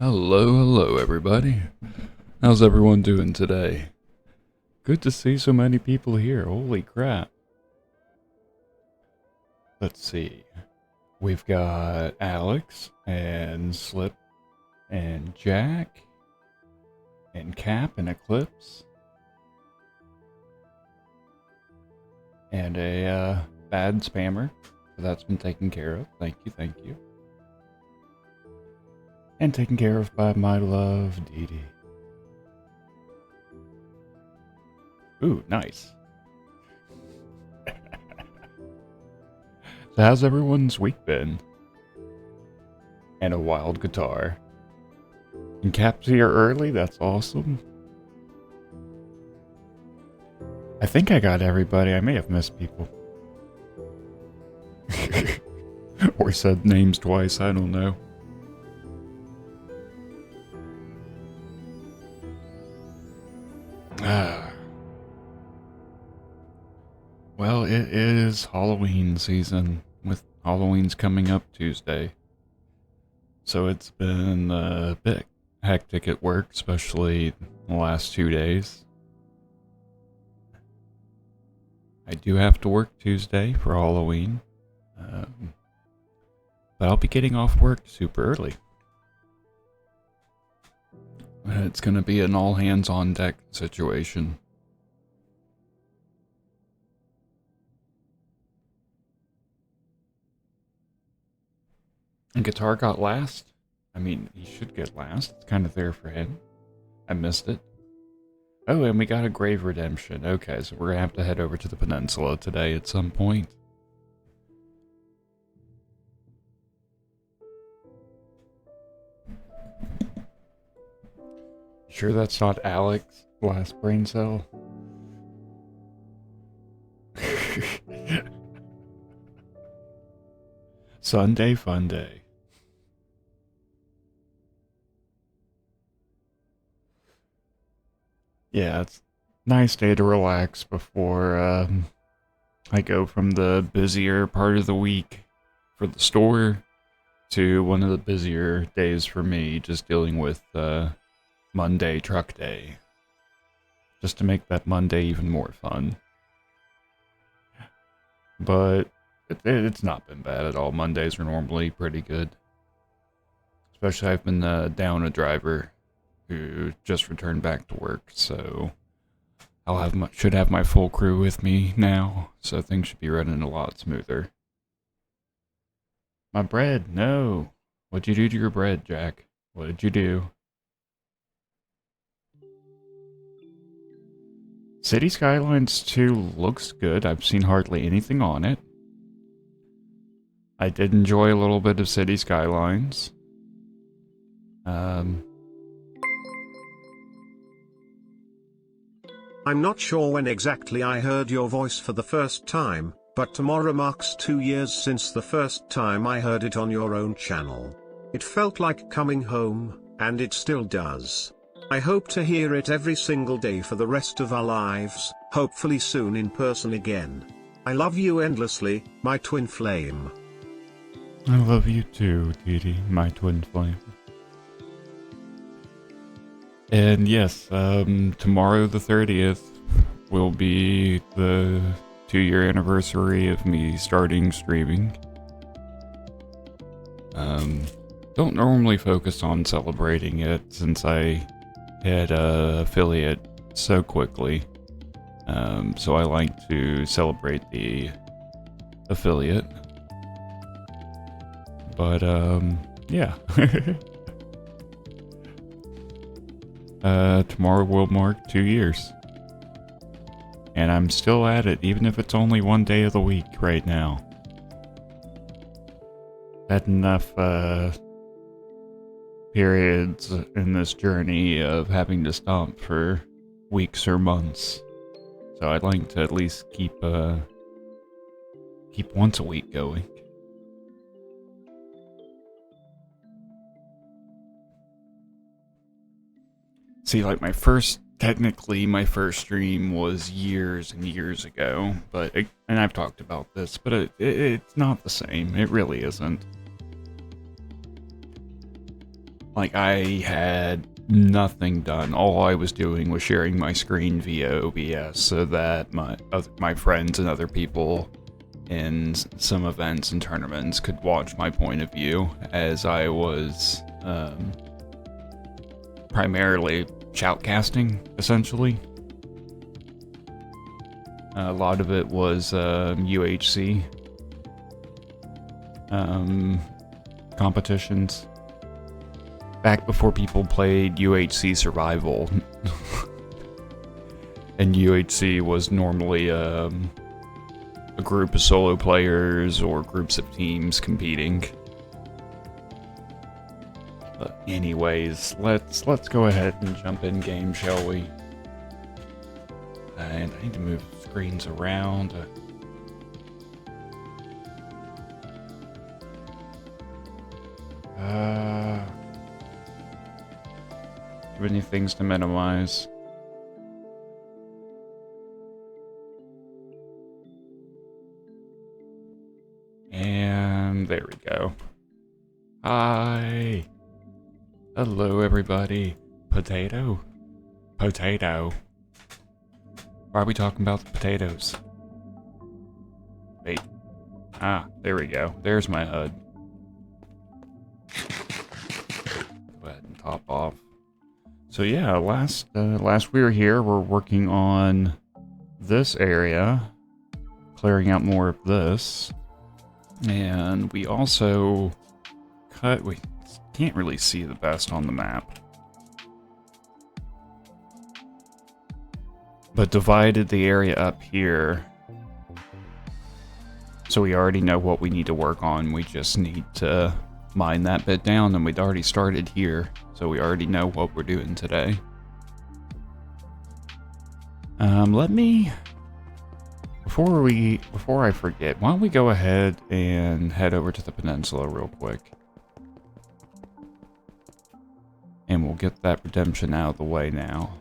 Hello everybody. How's everyone doing today? Good to see so many people here, holy crap. Let's see. We've got Alex, and Slip, and Jack, and Cap, and Eclipse, and a bad spammer, so that's been taken care of, thank you. And taken care of by my love, Dee Dee. Ooh, nice. So how's everyone's week been? And a wild guitar. And Cap's here early, that's awesome. I think I got everybody, I may have missed people. Or said names twice, I don't know. Well, it is Halloween season, with Halloween's coming up Tuesday. So it's been a bit hectic at work, especially the last 2 days. I do have to work Tuesday for Halloween, but I'll be getting off work super early. It's going to be an all-hands-on-deck situation. And Guitar got last. I mean, he should get last. It's kind of there for him. I missed it. Oh, and we got a Grave Redemption. Okay, so we're going to have to head over to the peninsula today at some point. Sure that's not Alex, last brain cell? Sunday fun day. Yeah, it's a nice day to relax before I go from the busier part of the week for the store to one of the busier days for me, just dealing with Monday truck day. Just to make that Monday even more fun. But it's not been bad at all. Mondays are normally pretty good. Especially I've been down a driver who just returned back to work, so should have my full crew with me now, so things should be running a lot smoother. My bread, no. What'd you do to your bread, Jack? What did you do? City Skylines 2 looks good. I've seen hardly anything on it. I did enjoy a little bit of City Skylines. I'm not sure when exactly I heard your voice for the first time, but tomorrow marks 2 years since the first time I heard it on your own channel. It felt like coming home, and it still does. I hope to hear it every single day for the rest of our lives, hopefully soon in person again. I love you endlessly, my twin flame. I love you too, Didi, my twin flame. And yes, tomorrow the 30th will be the 2-year anniversary of me starting streaming. Don't normally focus on celebrating it since I hit affiliate so quickly. So I like to celebrate the affiliate. But, yeah. Tomorrow will mark 2 years. And I'm still at it, even if it's only one day of the week right now. Had enough, periods in this journey of having to stop for weeks or months. So I'd like to at least keep once a week going. See, like technically my first stream was years and years ago, and I've talked about this, but it's not the same. It really isn't. Like, I had nothing done. All I was doing was sharing my screen via OBS so that my friends and other people in some events and tournaments could watch my point of view as I was primarily shoutcasting, essentially. A lot of it was UHC competitions. Back before people played UHC Survival. And UHC was normally a group of solo players or groups of teams competing. But anyways, let's go ahead and jump in game, shall we? And I need to move screens around. Too many things to minimize. And there we go. Hi. Hello, everybody. Potato. Potato. Why are we talking about the potatoes? Wait. Ah, there we go. There's my HUD. Go ahead and top off. So yeah, last we were here, we're working on this area, clearing out more of this, and we also we can't really see the best on the map, but divided the area up here, so we already know what we need to work on. We just need to mine that bit down, and we'd already started here, so we already know what we're doing today. before I forget, why don't we go ahead and head over to the peninsula real quick. And we'll get that redemption out of the way now.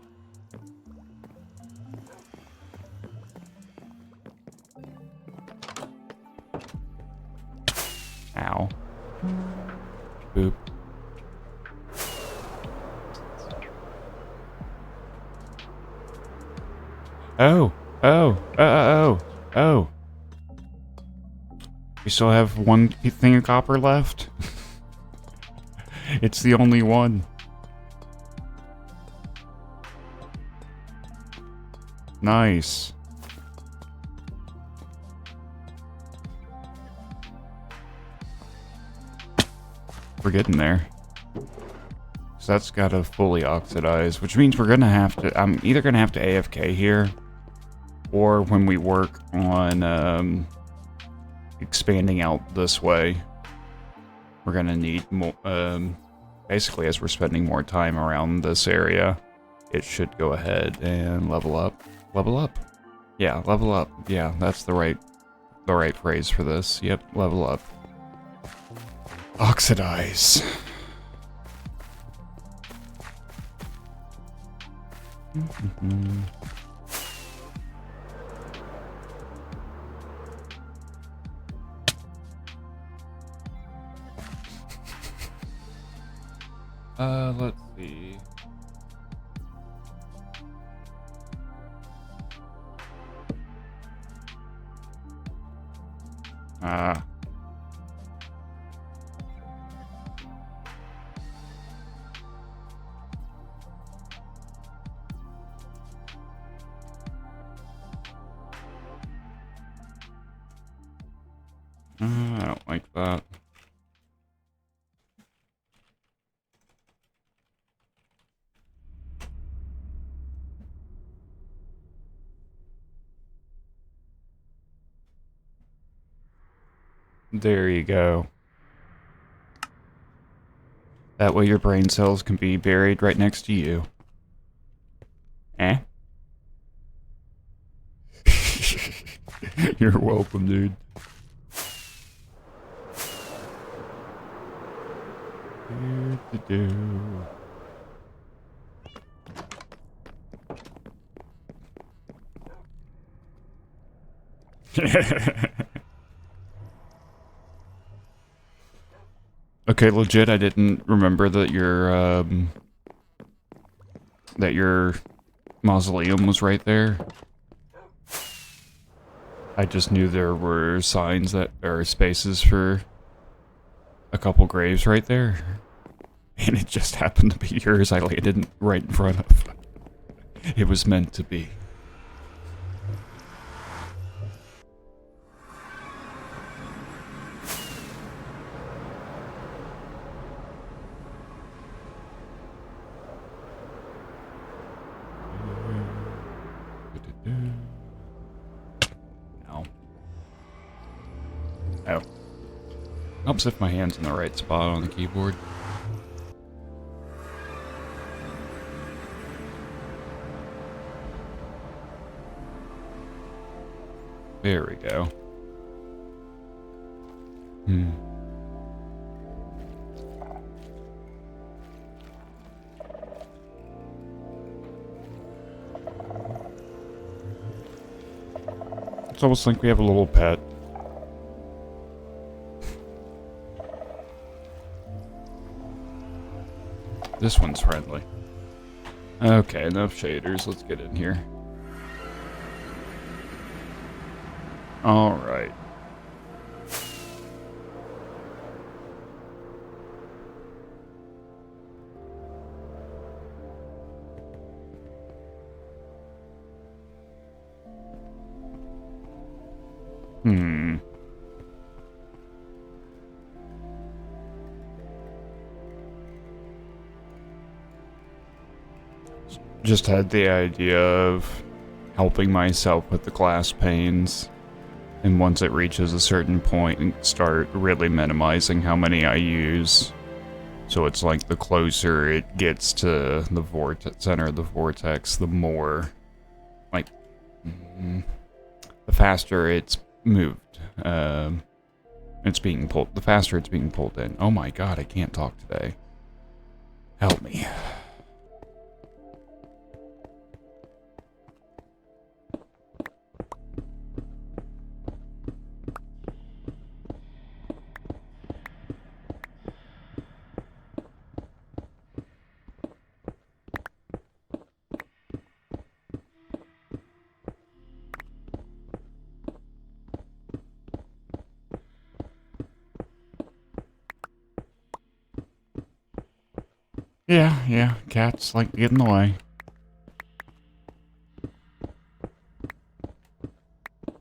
Ow. Boop. Oh. We still have one thing of copper left. It's the only one. Nice. We're getting there. So that's got to fully oxidize, which means we're gonna have to, I'm either gonna have to AFK here, or when we work on expanding out this way, we're gonna need more, basically as we're spending more time around this area, it should go ahead and level up. Level up. Yeah, level up. Yeah, that's the right phrase for this. Yep, level up. Oxidize. Let's see. I don't like that. There you go. That way your brain cells can be buried right next to you. Eh? You're welcome, dude. Okay, legit, I didn't remember that your mausoleum was right there. I just knew there were signs that are spaces for a couple graves right there. And it just happened to be yours I landed right in front of. It was meant to be. Ow. Oh. Helps if my hand's in the right spot on the keyboard. There we go. It's almost like we have a little pet. This one's friendly. Okay, enough shaders. Let's get in here. Alright. Just had the idea of helping myself with the glass panes, and once it reaches a certain point, start really minimizing how many I use. So it's like the closer it gets to the center of the vortex, the more, like, the faster it's moved. It's being pulled. The faster it's being pulled in. Oh my god, I can't talk today. Help me. Yeah, cats like to get in the way.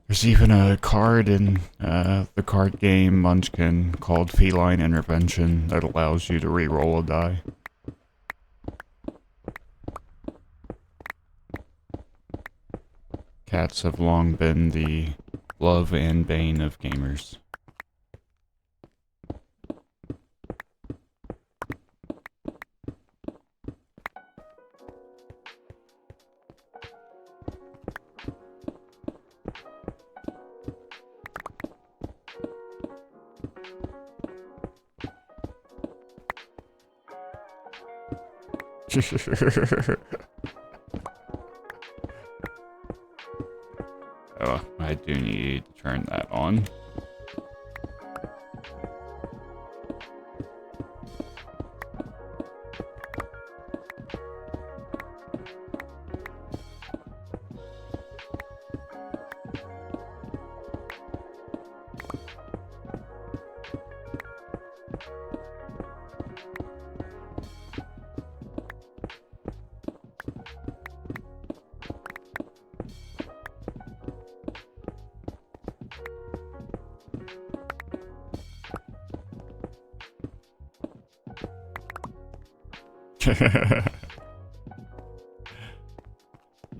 There's even a card in the card game Munchkin called Feline Intervention that allows you to re-roll a die. Cats have long been the love and bane of gamers. Oh, I do need to turn that on.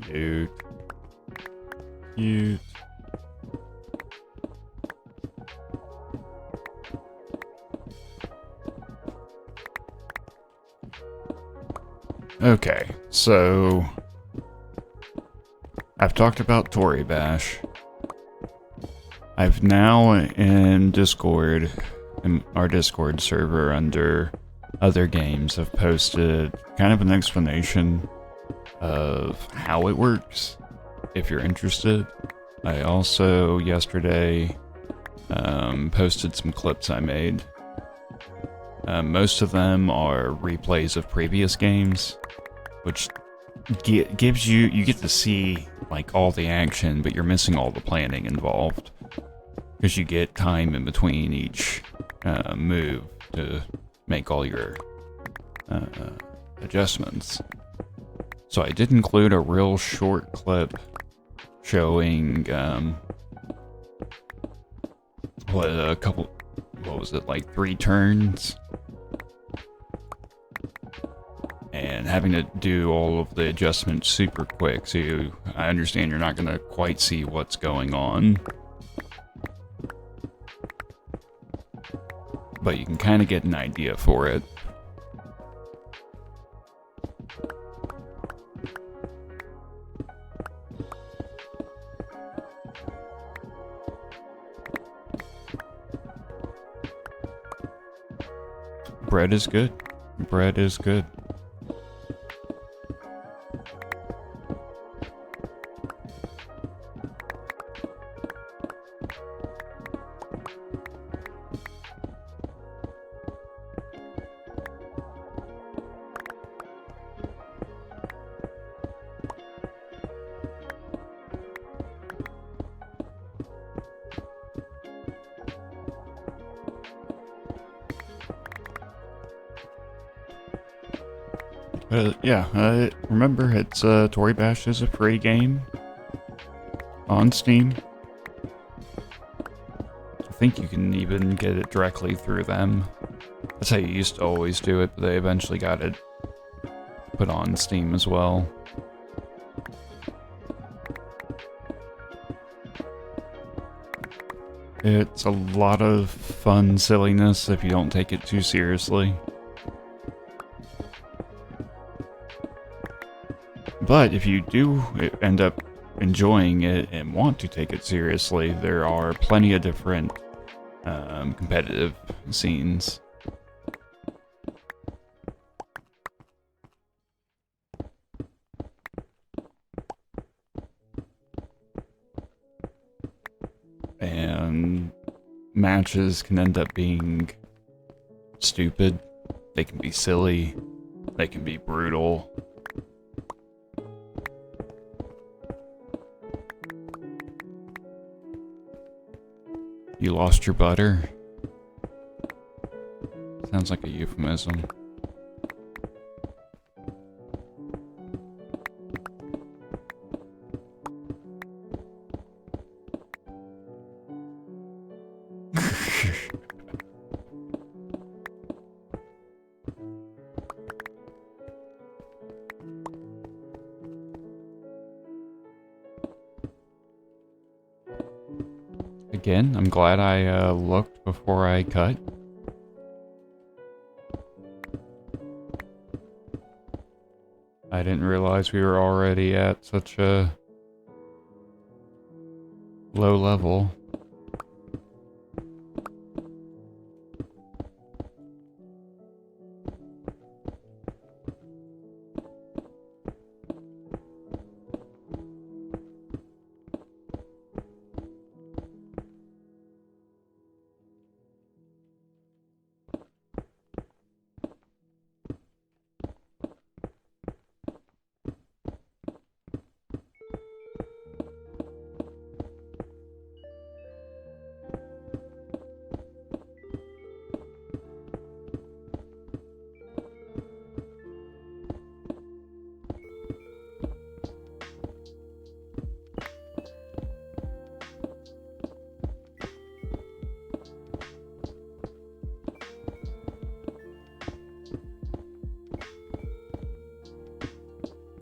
Cute. Cute. Okay, so I've talked about Tory Bash. I've now in Discord, in our Discord server under other games, have posted kind of an explanation of how it works, if you're interested. I also, yesterday, posted some clips I made. Most of them are replays of previous games, which gives you get to see like all the action, but you're missing all the planning involved, because you get time in between each move to make all your adjustments. So I did include a real short clip showing what was it, like 3 turns, and having to do all of the adjustments super quick, so I understand you're not going to quite see what's going on, but you can kind of get an idea for it. Bread is good. Bread is good. Remember, it's Tory Bash is a free game on Steam. I think you can even get it directly through them. That's how you used to always do it, but they eventually got it put on Steam as well. It's a lot of fun silliness if you don't take it too seriously. But if you do end up enjoying it and want to take it seriously, there are plenty of different competitive scenes. And matches can end up being stupid, they can be silly, they can be brutal. You lost your butter? Sounds like a euphemism. Again, I'm glad I looked before I cut. I didn't realize we were already at such a low level.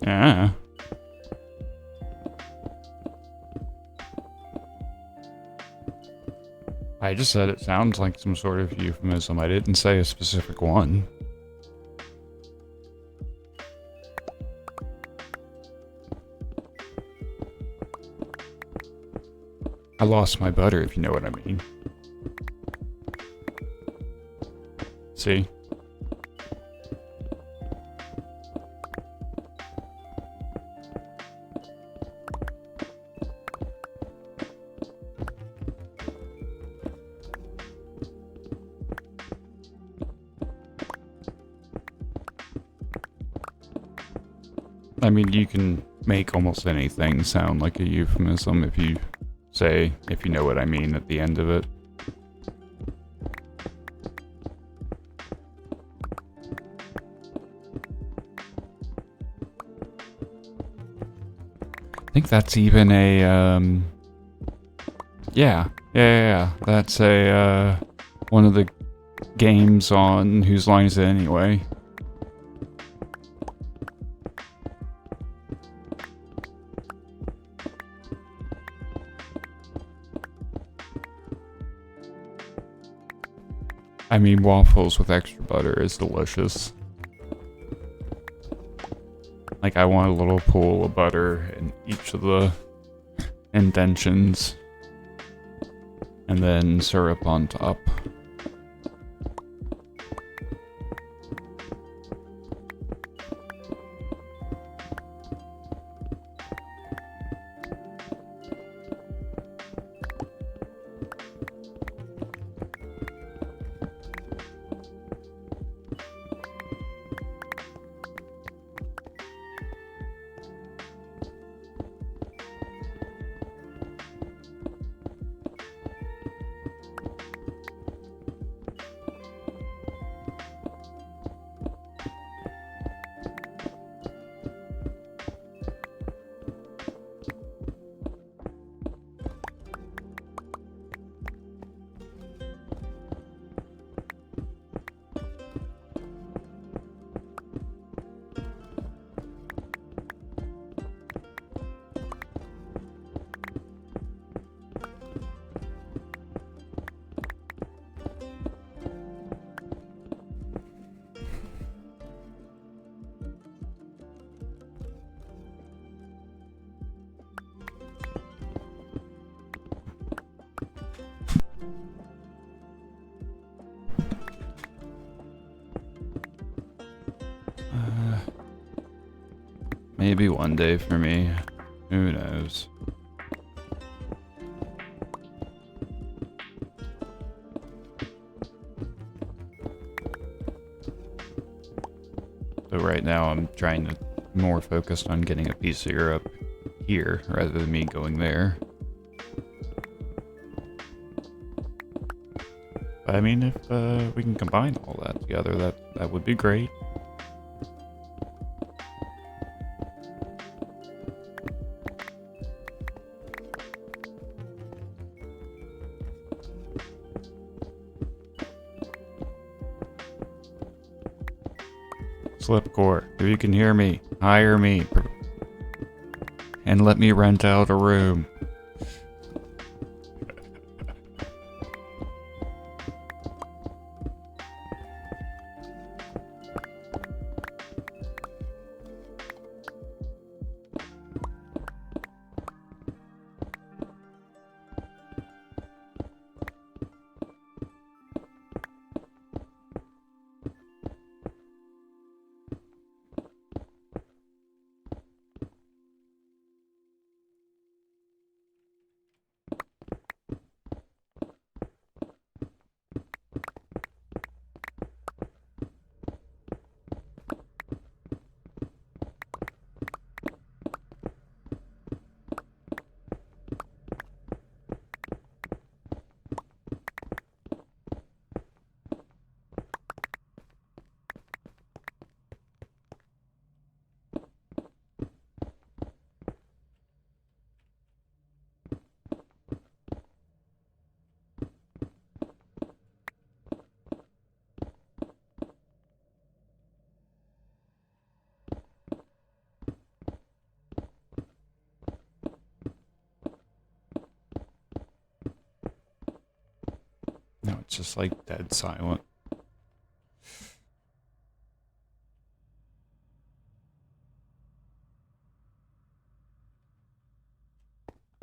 Ah. I just said it sounds like some sort of euphemism. I didn't say a specific one. I lost my butter, if you know what I mean. See? I mean, you can make almost anything sound like a euphemism if you say, if you know what I mean at the end of it. I think that's even a, yeah. That's a, one of the games on Whose Line Is It Anyway? I mean, waffles with extra butter is delicious. Like, I want a little pool of butter in each of the indentions. And then syrup on top. Maybe one day for me. Who knows? So right now I'm trying to more focused on getting a piece of Europe here rather than me going there. But I mean, if we can combine all that together, that would be great. Slipcore, if you can hear me, hire me. And let me rent out a room. No, it's just like dead silent.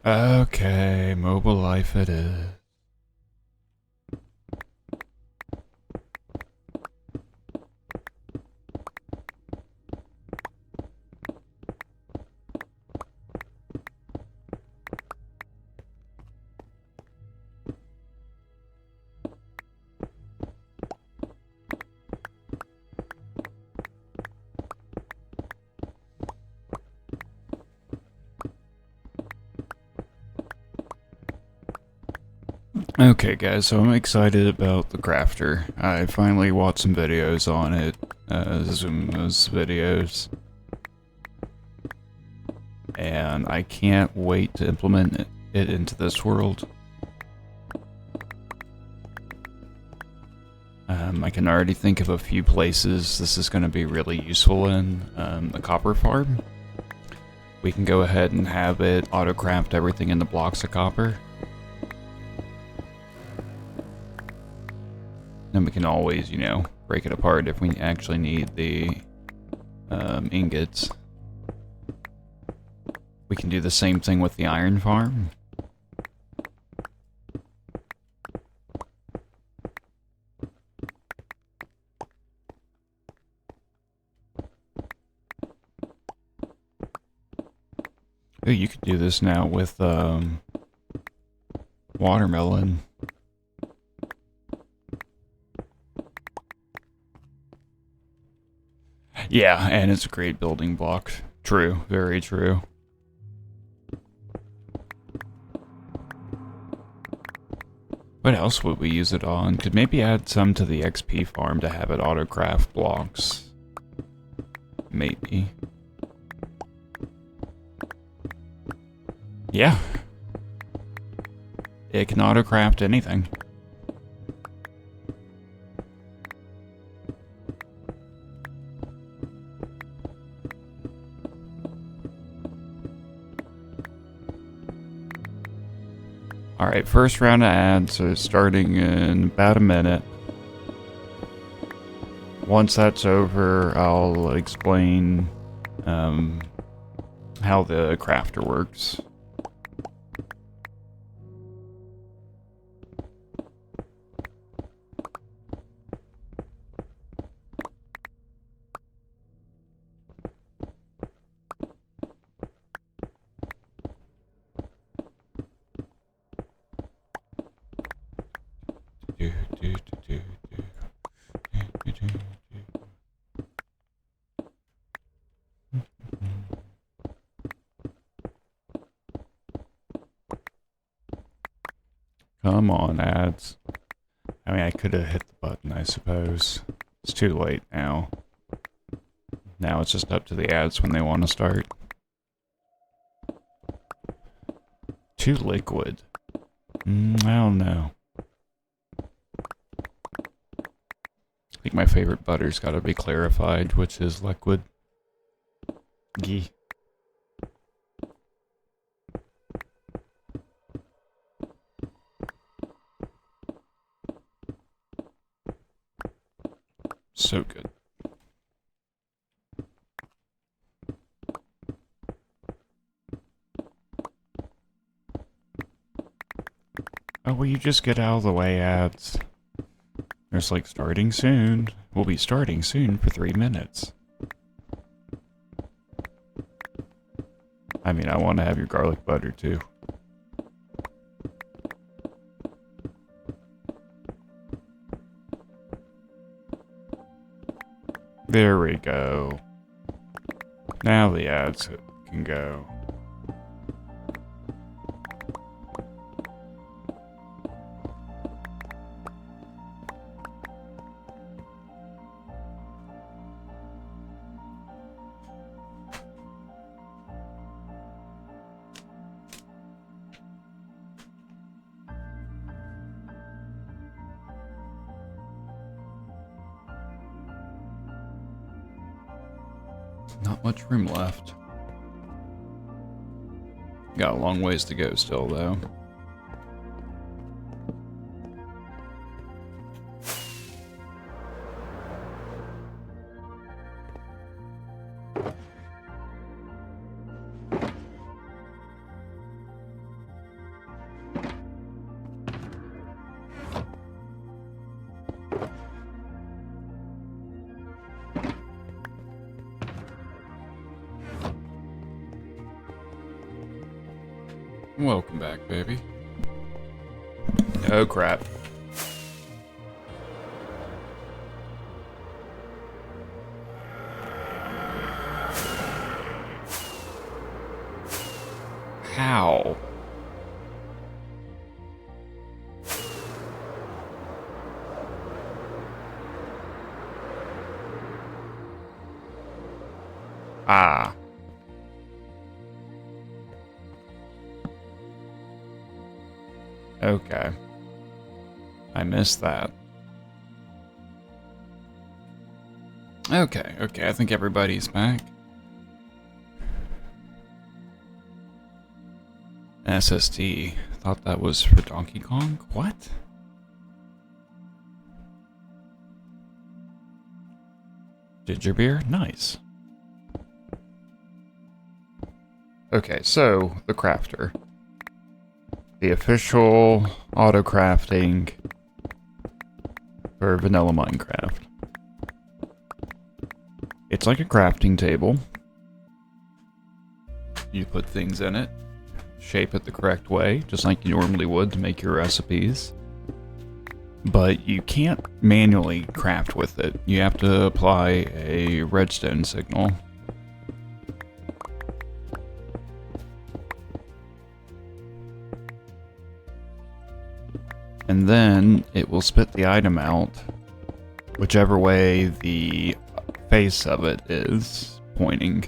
Okay, mobile life it is. Okay guys, so I'm excited about the crafter. I finally watched some videos on it, Zuma's videos. And I can't wait to implement it into this world. I can already think of a few places this is going to be really useful in. The copper farm. We can go ahead and have it auto-craft everything in the blocks of copper. Then we can always, you know, break it apart if we actually need the ingots. We can do the same thing with the iron farm. Oh, you could do this now with watermelon. Yeah, and it's a great building block. True, very true. What else would we use it on? Could maybe add some to the XP farm to have it auto-craft blocks. Maybe. Yeah. It can auto-craft anything. Alright, first round of ads, so starting in about a minute. Once that's over, I'll explain how the crafter works. Come on, ads. I mean, I could have hit the button, I suppose. It's too late now. Now it's just up to the ads when they want to start. Too liquid. I don't know. I think my favorite butter's gotta be clarified, which is liquid. Ghee. So good. Oh, will you just get out of the way, ads? There's like starting soon. We'll be starting soon for 3 minutes. I mean, I want to have your garlic butter too. There we go. Now the ads can go. Not much room left. Got a long ways to go still, though. Welcome back, baby. Oh, crap. How? Ah. Okay. I missed that. Okay, I think everybody's back. SSD. Thought that was for Donkey Kong? What? Ginger beer? Nice. Okay, so, the crafter. The official auto crafting for vanilla Minecraft. It's like a crafting table. You put things in it, shape it the correct way, just like you normally would to make your recipes. But you can't manually craft with it. You have to apply a redstone signal. And then it will spit the item out whichever way the face of it is pointing.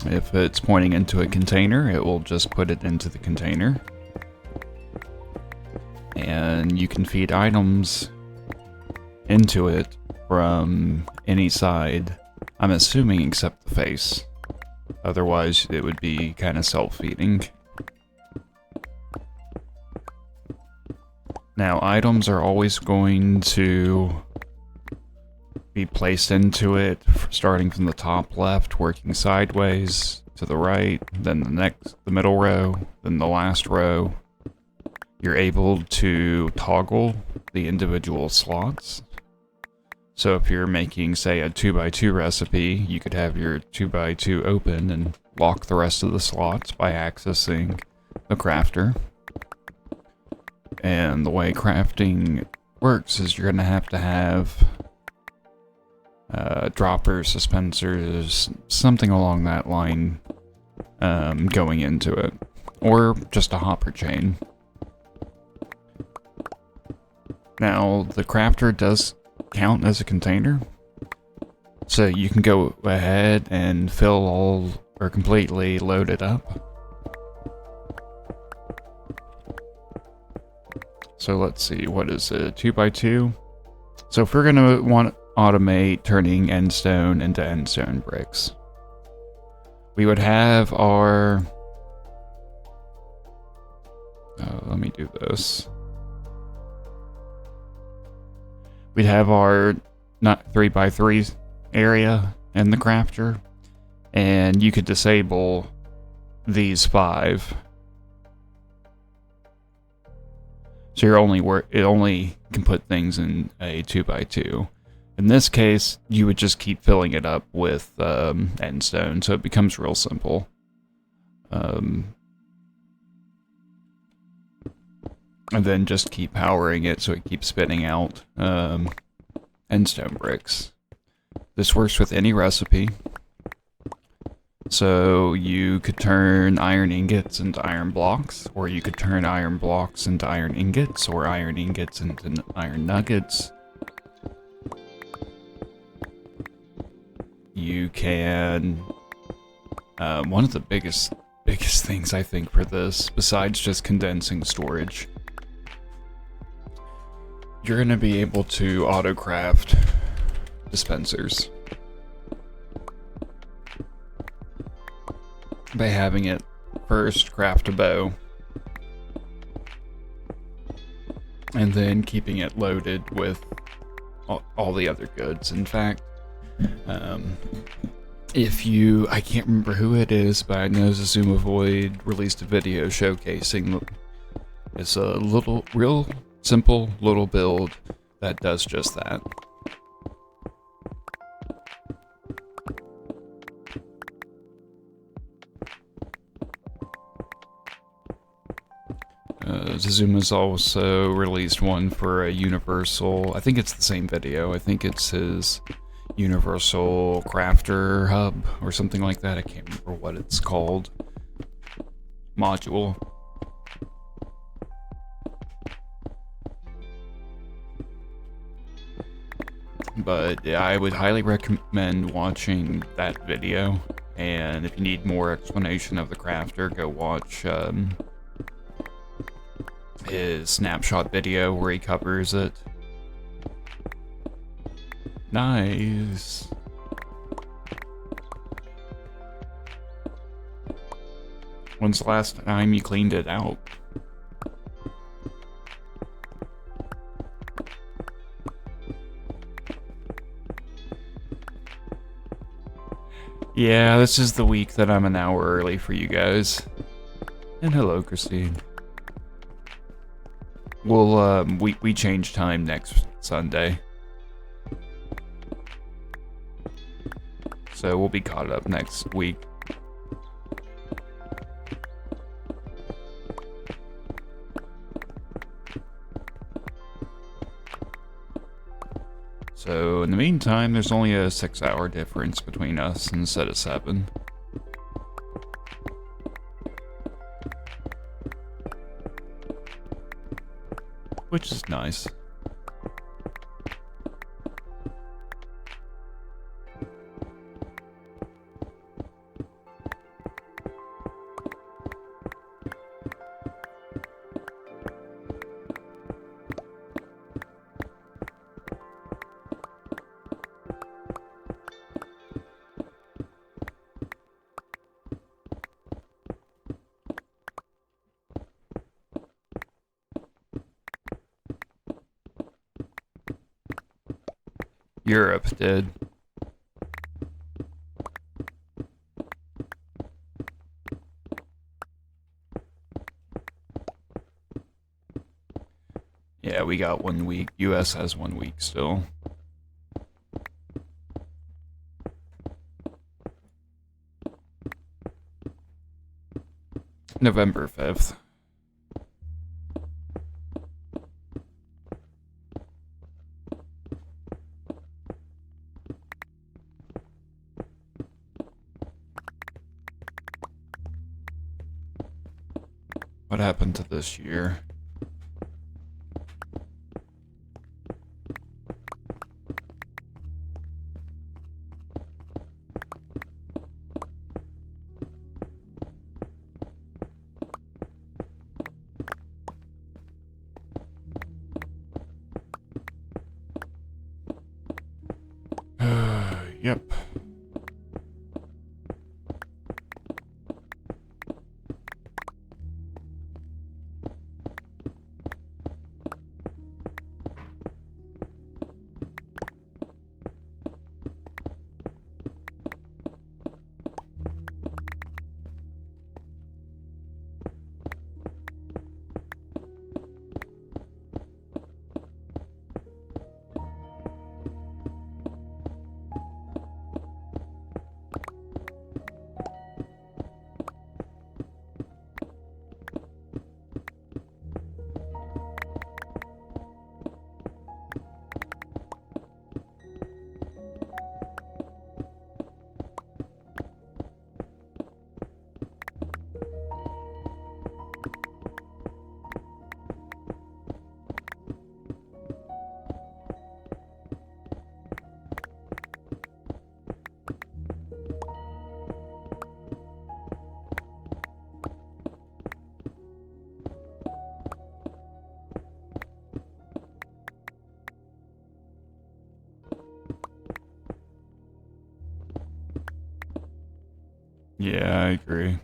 If it's pointing into a container, it will just put it into the container. And you can feed items into it from any side, I'm assuming except the face. Otherwise, it would be kind of self-feeding. Now, items are always going to be placed into it, starting from the top left, working sideways to the right, then the middle row, then the last row. You're able to toggle the individual slots. So if you're making, say, a 2x2 recipe, you could have your 2x2 open and lock the rest of the slots by accessing the crafter. And the way crafting works is you're going to have droppers, suspensors, something along that line going into it. Or just a hopper chain. Now, the crafter does count as a container, so you can go ahead and fill all or completely load it up. So let's see, what is it, 2x2? So if we're gonna want to automate turning endstone into endstone bricks, we would have our, let me do this. We'd have our not 3x3 area in the crafter, and you could disable these 5. So it only can put things in a 2x2. In this case, you would just keep filling it up with endstone, so it becomes real simple. And then just keep powering it so it keeps spitting out endstone bricks. This works with any recipe. So you could turn iron ingots into iron blocks, or you could turn iron blocks into iron ingots, or iron ingots into iron nuggets. You can, one of the biggest things I think for this, besides just condensing storage, you're going to be able to auto-craft dispensers by having it first craft a bow and then keeping it loaded with all the other goods. In fact, I can't remember who it is, but I know Zazuma Void released a video showcasing it's a real simple little build that does just that. Zazuma's also released one for a universal, I think it's the same video, I think it's his universal crafter hub or something like that, I can't remember what it's called, module. But yeah, I would highly recommend watching that video, and if you need more explanation of the crafter, go watch his snapshot video where he covers it. Nice. When's the last time you cleaned it out? Yeah, this is the week that I'm an hour early for you guys. And hello, Christine. We'll, we change time next Sunday. So we'll be caught up next week. So in the meantime, there's only a 6-hour difference between us instead of 7. Which is nice. Europe did. Yeah, we got 1 week. US has 1 week still. November 5th. What happened to this year? Yep. Yeah, I agree.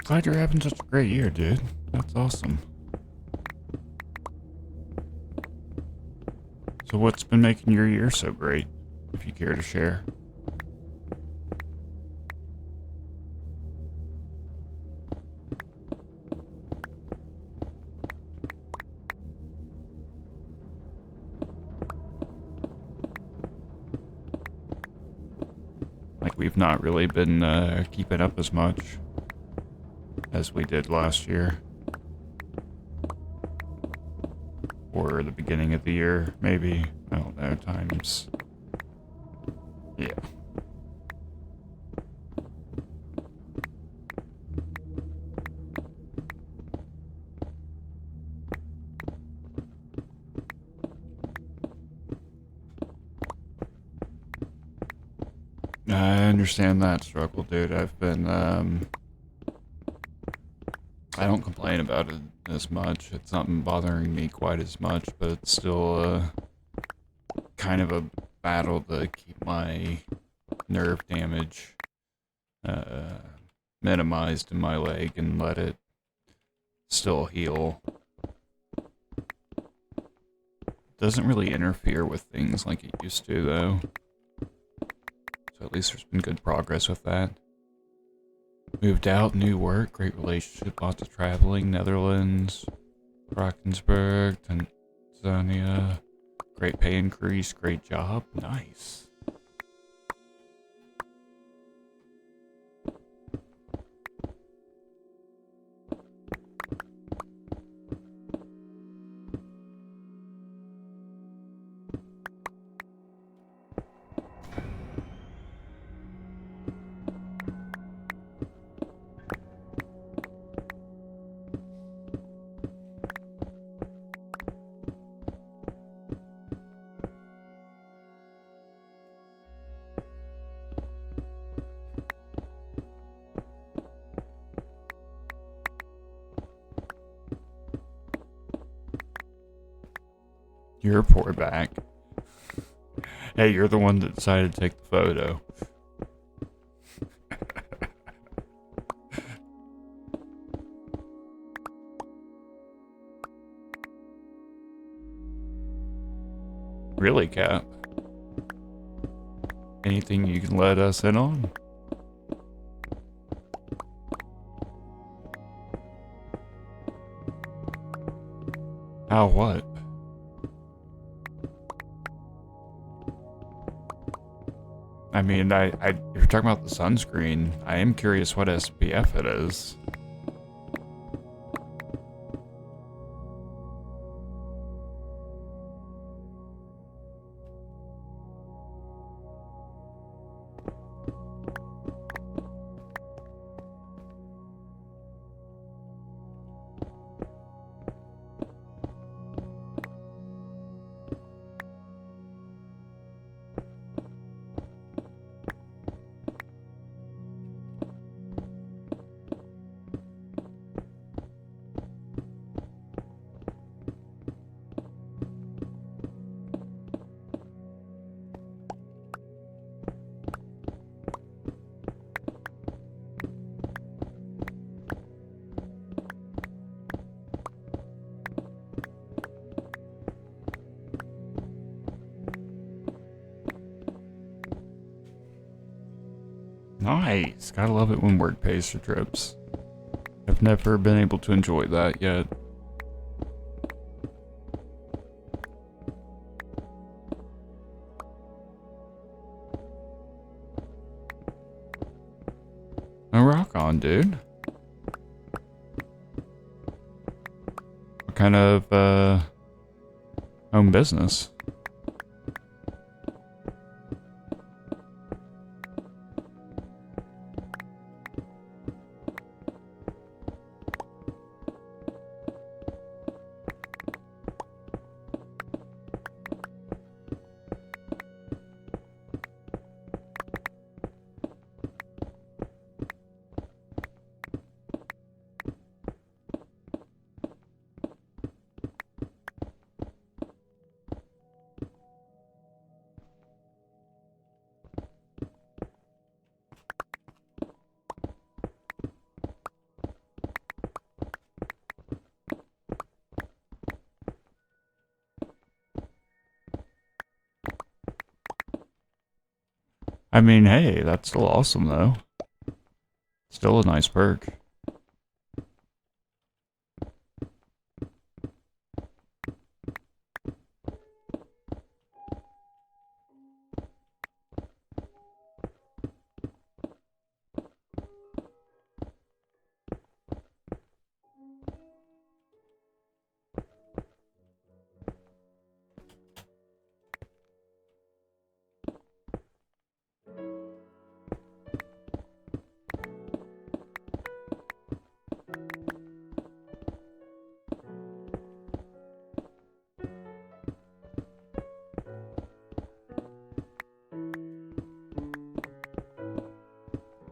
Glad you're having such a great year, dude. That's awesome. So what's been making your year so great, if you care to share? Like, we've not really been keeping up as much as we did last year. Or the beginning of the year, maybe. I don't know, times. Yeah. I understand that struggle, dude. I don't complain about it as much. It's not been bothering me quite as much, but it's still kind of a battle to keep my nerve damage uh, minimized in my leg and let it still heal. Doesn't really interfere with things like it used to, though. So at least there's been good progress with that. Moved out, new work, great relationship, lots of traveling, Netherlands, Rockensburg, Tanzania, great pay increase, great job, nice. Your poor back. Hey, you're the one that decided to take the photo. Really, Cap? Anything you can let us in on? How what? I mean, if you're talking about the sunscreen, I am curious what SPF it is. Nice. Gotta love it when work pays for trips. I've never been able to enjoy that yet. Oh, rock on, dude. What kind of, home business? I mean, hey, that's still awesome, though. Still a nice perk.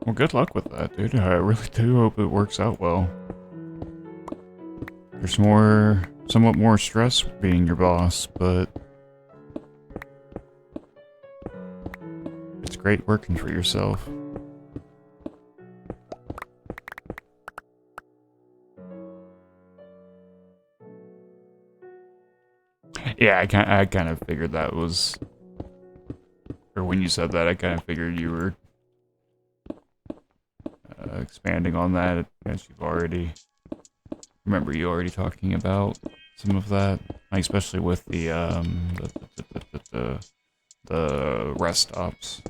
Well, good luck with that, dude. I really do hope it works out well. There's somewhat more stress being your boss, but it's great working for yourself. Yeah, I kind of figured that was, or when you said that, I kind of figured you were expanding on that, as you've already, remember you already talking about some of that, like especially with the rest stops.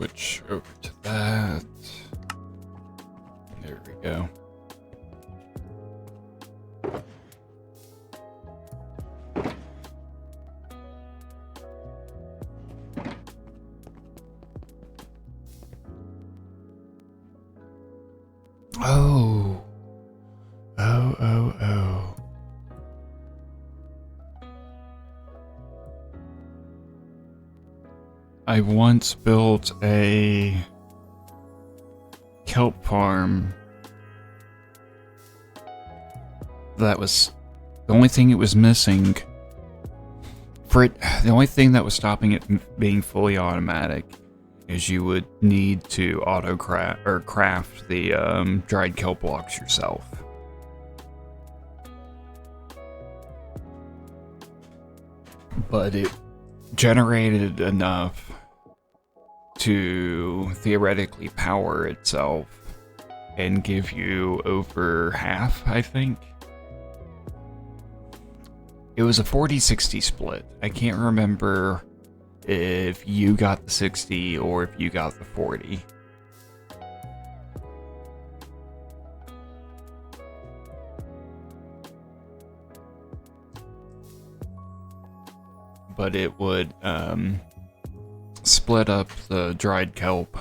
switch over to that. There we go. Oh. Oh. I once built a kelp farm that was the only thing it was missing for it. The only thing that was stopping it being fully automatic is you would need to craft the dried kelp blocks yourself. But it generated enough to theoretically power itself and give you over half, I think. It was a 40-60 split. I can't remember if you got the 60 or if you got the 40. But it would split up the dried kelp,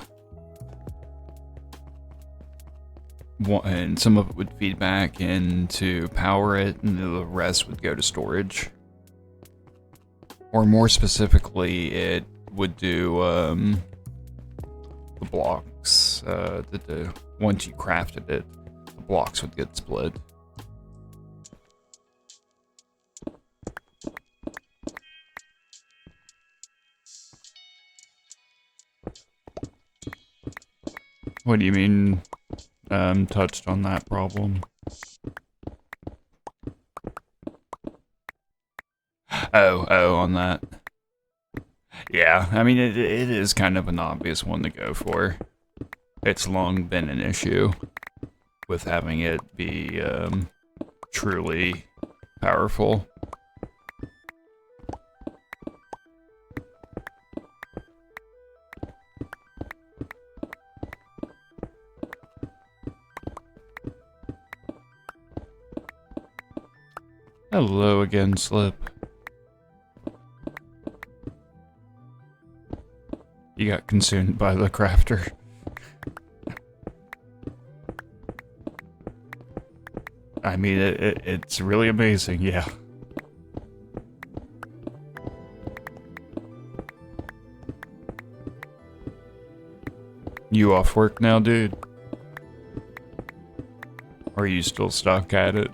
and some of it would feed back into power it, and the rest would go to storage. Or more specifically, it would do the blocks. Once you crafted it, the blocks would get split. What do you mean, touched on that problem? Oh, on that. Yeah, I mean, it is kind of an obvious one to go for. It's long been an issue with having it be truly powerful. Hello again, Slip. You got consumed by the crafter. I mean, it's really amazing, yeah. You off work now, dude? Or are you still stuck at it?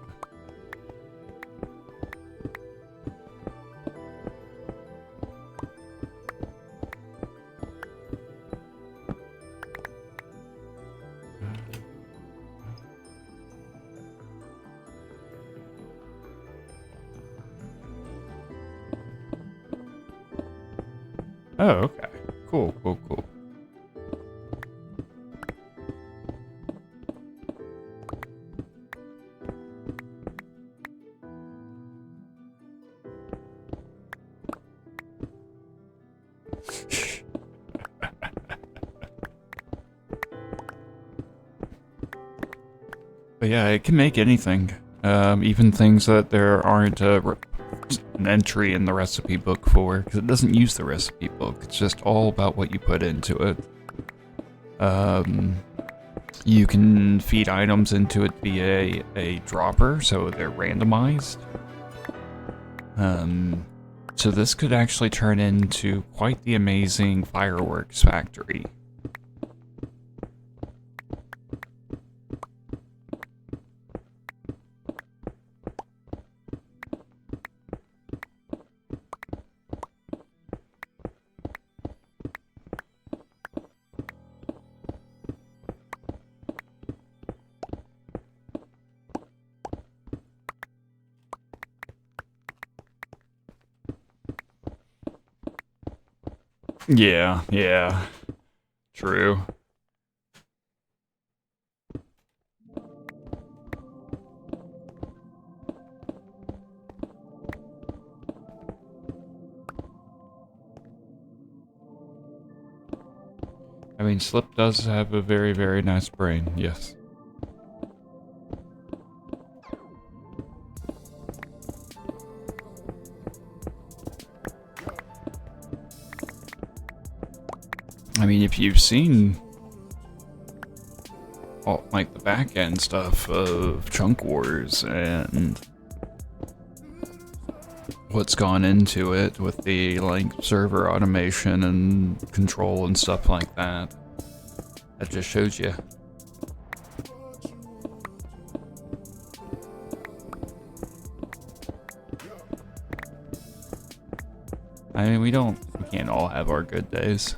Oh, okay. Cool. But yeah, it can make anything. Even things that there aren't an entry in the recipe book for, because it doesn't use the recipe book. It's just all about what you put into it. You can feed items into it via a dropper, so they're randomized. So this could actually turn into quite the amazing fireworks factory. Yeah. True. mean, Slip does have a very, very nice brain, yes. I mean, if you've seen all, like, the back end stuff of Chunk Wars and what's gone into it with the, like, server automation and control and stuff like that, that just shows you. I mean, we can't all have our good days.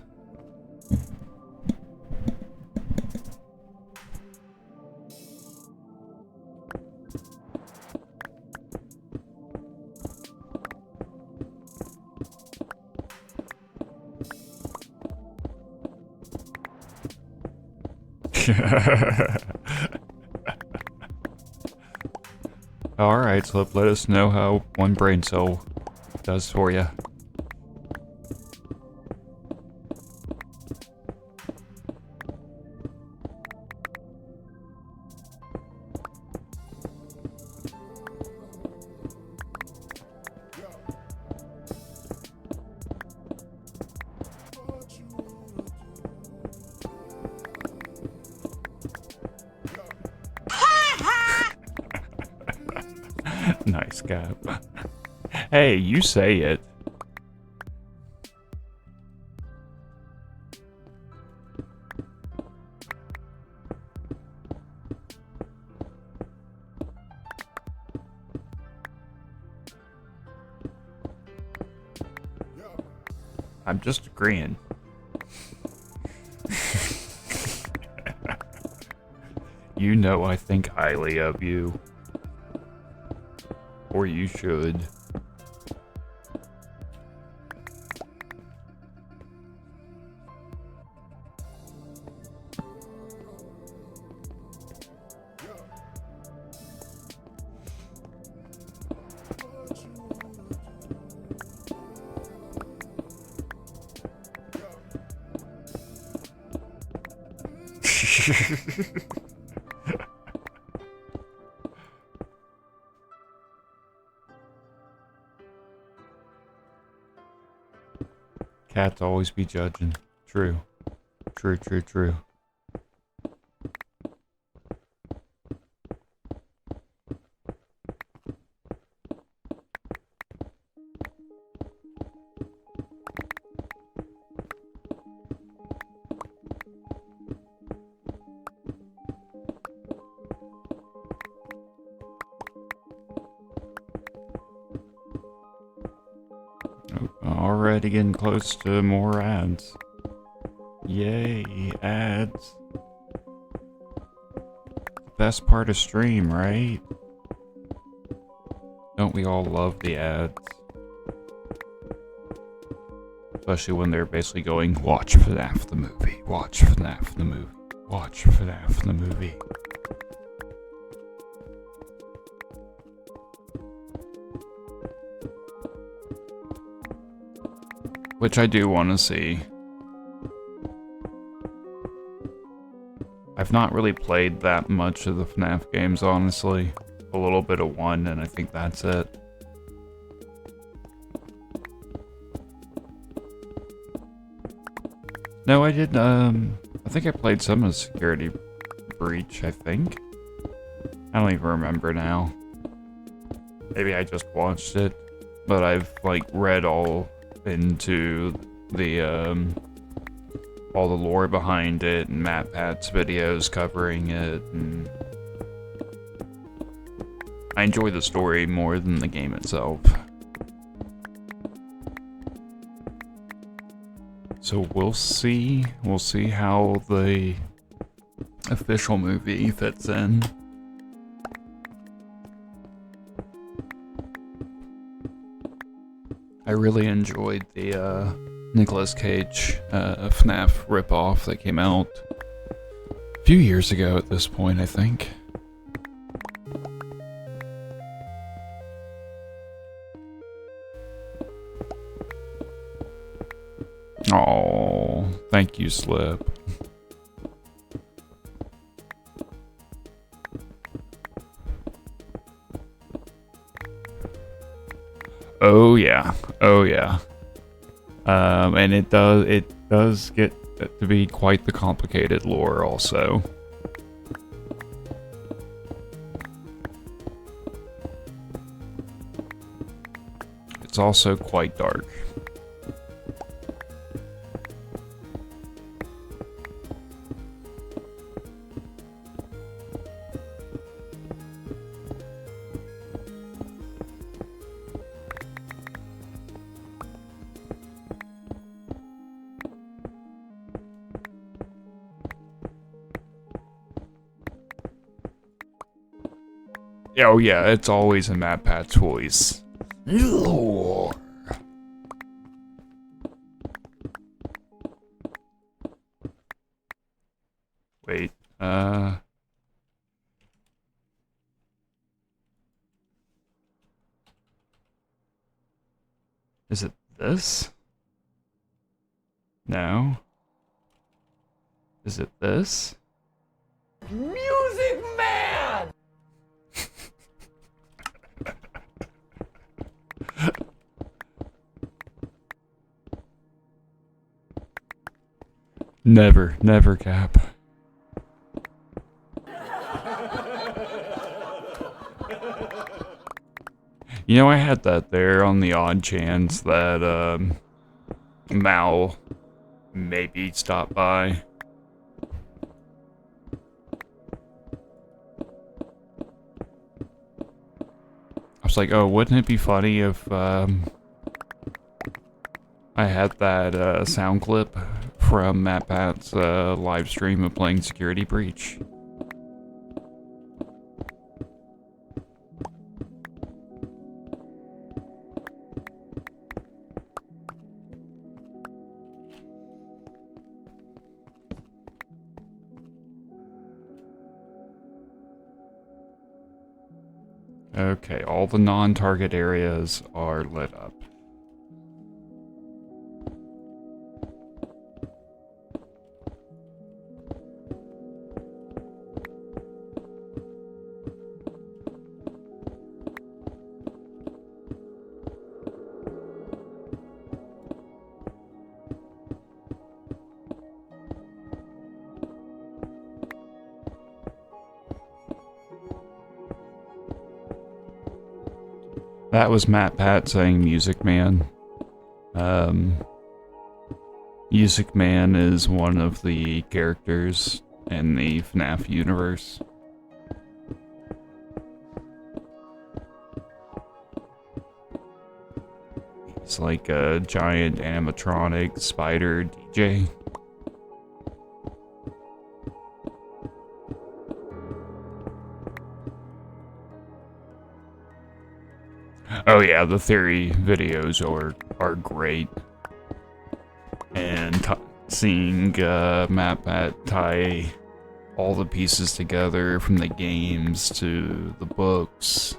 Alright, so let us know how one brain cell does for you. Nice cap. Hey, you say it. I'm just agreeing. You know I think highly of you. Or you should. Cats always be judging. True. True, true, true. Already getting close to more ads. Yay, ads. Best part of stream, right? Don't we all love the ads? Especially when they're basically going, watch FNAF the movie, watch FNAF the movie, watch FNAF the movie. Which I do want to see. I've not really played that much of the FNAF games, honestly. A little bit of one, and I think that's it. No, I did, I think I played some of Security Breach, I think. I don't even remember now. Maybe I just watched it, but I've, like, read all into the all the lore behind it and MatPat's videos covering it, and I enjoy the story more than the game itself. So we'll see how the official movie fits in. I really enjoyed the Nicolas Cage FNAF ripoff that came out a few years ago at this point, I think. Oh, thank you, Slip. Oh yeah, oh yeah. And it does get to be quite the complicated lore also. It's also quite dark. Oh yeah, it's always a Map Pat's voice. Lore. Wait, is it this? No. Is it this? Music Man! Never, never, Cap. You know, I had that there on the odd chance that, Mal maybe stop by. I was like, oh, wouldn't it be funny if, I had that, sound clip from Matt Pat's, live stream of playing Security Breach? Okay, all the non-target areas are lit up. That was Matt Pat saying Music Man. Music Man is one of the characters in the FNAF universe. He's like a giant animatronic spider DJ. Oh yeah, the theory videos are great. And seeing Matt Pat tie all the pieces together from the games to the books.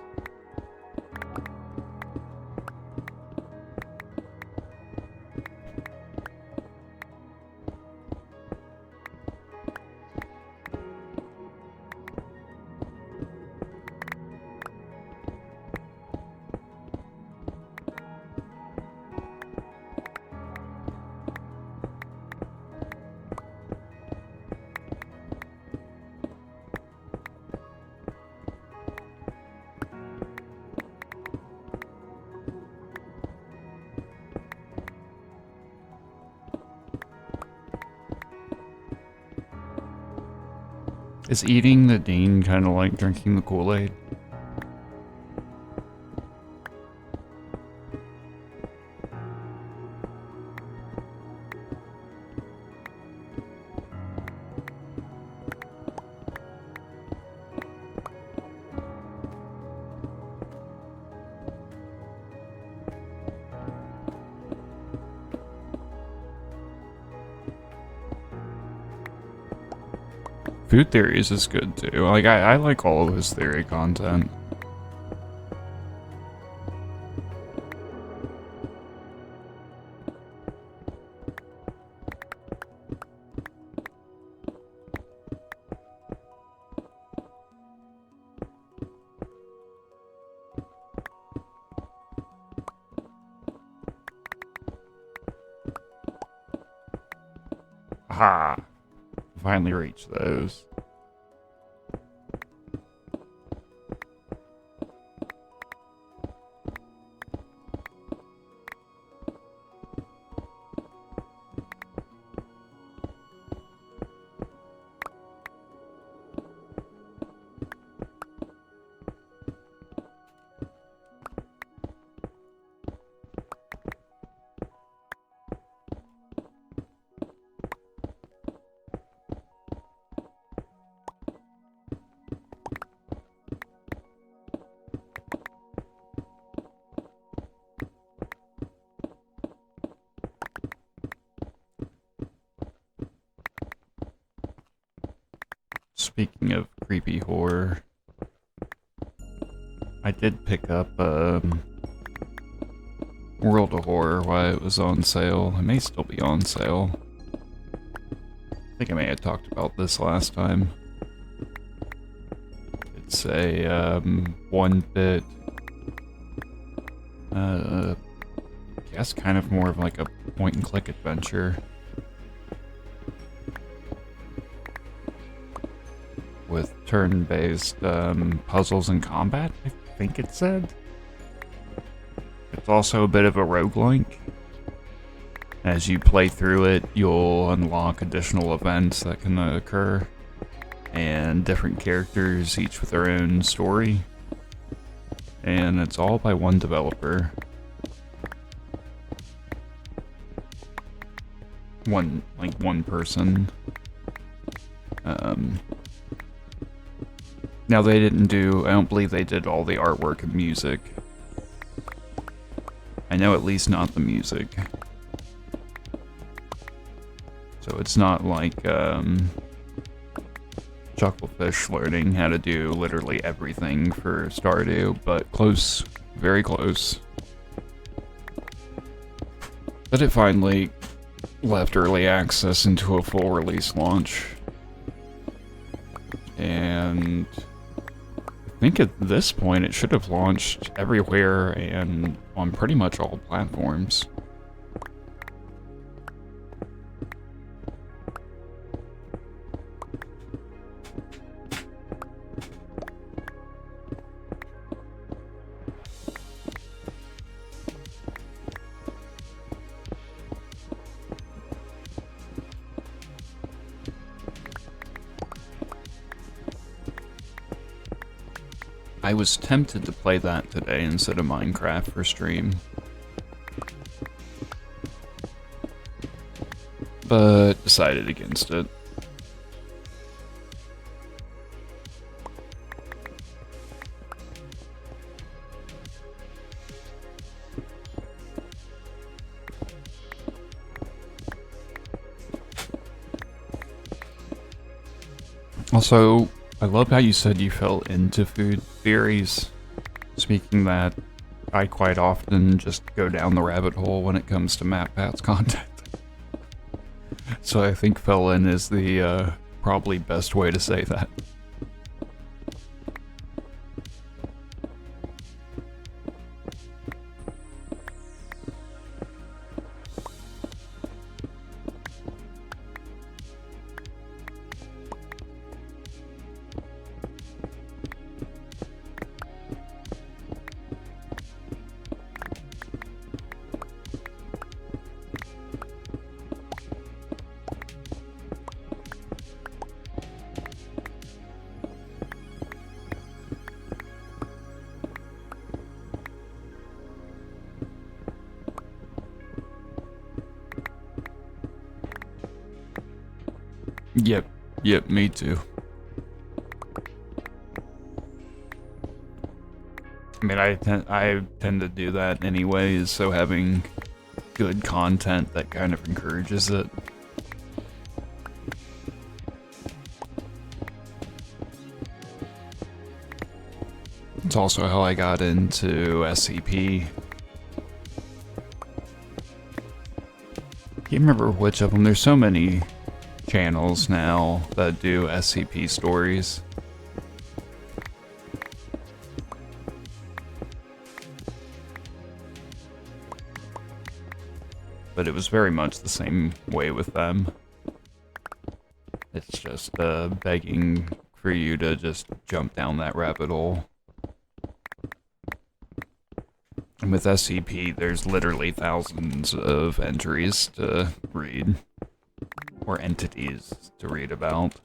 Is eating the Dean kind of like drinking the Kool-Aid? Food Theories is good too. Like, I like all of his theory content. Haha! Finally reached those. Speaking of creepy horror, I did pick up World of Horror while it was on sale. It may still be on sale. I think I may have talked about this last time. It's a 1-bit, I guess kind of more of like a point-and-click adventure. With turn-based puzzles and combat, I think it said. It's also a bit of a roguelike. As you play through it, you'll unlock additional events that can occur, and different characters, each with their own story. And it's all by one developer. One person. Now they didn't do, I don't believe they did all the artwork and music. I know at least not the music. So it's not like Chucklefish learning how to do literally everything for Stardew, but close, very close. But it finally left early access into a full release launch. And I think at this point it should have launched everywhere and on pretty much all platforms. I was tempted to play that today instead of Minecraft for stream, but decided against it. Also, I love how you said you fell into food theories. Speaking that, I quite often just go down the rabbit hole when it comes to MatPat's content. So I think fell in is the probably best way to say that. Yep, me too. I mean, I tend to do that anyways, so having good content that kind of encourages it. It's also how I got into SCP. Can't remember which of them. There's so many channels now that do SCP stories. But it was very much the same way with them. just begging for you to just jump down that rabbit hole. And with SCP, there's literally thousands of entries to read, or entities to read about.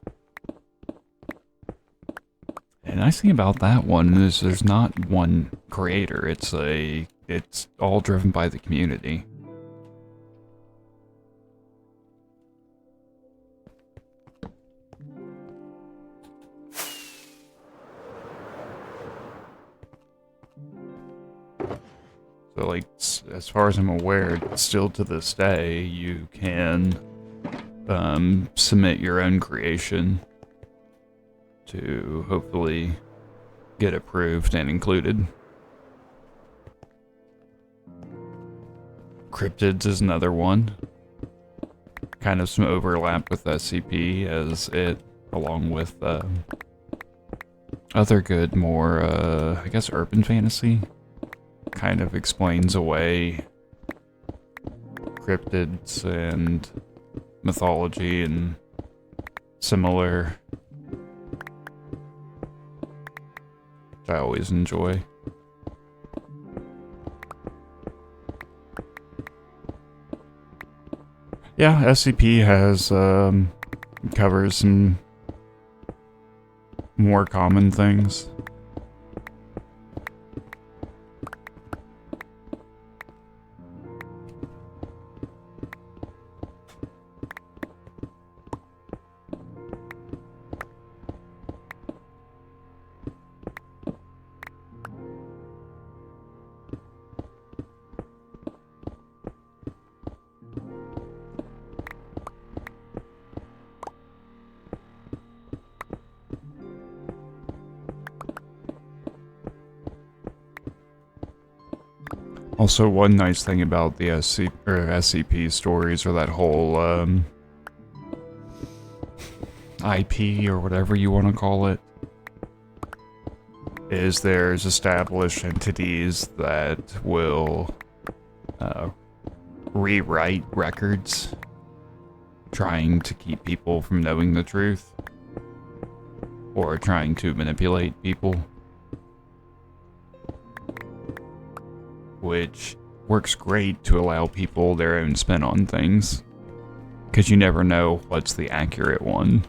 And the nice thing about that one is there's not one creator. It's all driven by the community. So, like, as far as I'm aware, still to this day, you can submit your own creation to hopefully get approved and included. Cryptids is another one. Kind of some overlap with SCP as it, along with other good, more, I guess, urban fantasy, kind of explains away cryptids and mythology and similar, which I always enjoy. Yeah, SCP has covers some more common things. Also, one nice thing about the SCP stories, or that whole IP, or whatever you want to call it, is there's established entities that will rewrite records, trying to keep people from knowing the truth, or trying to manipulate people. Which works great to allow people their own spin on things, because you never know what's the accurate one.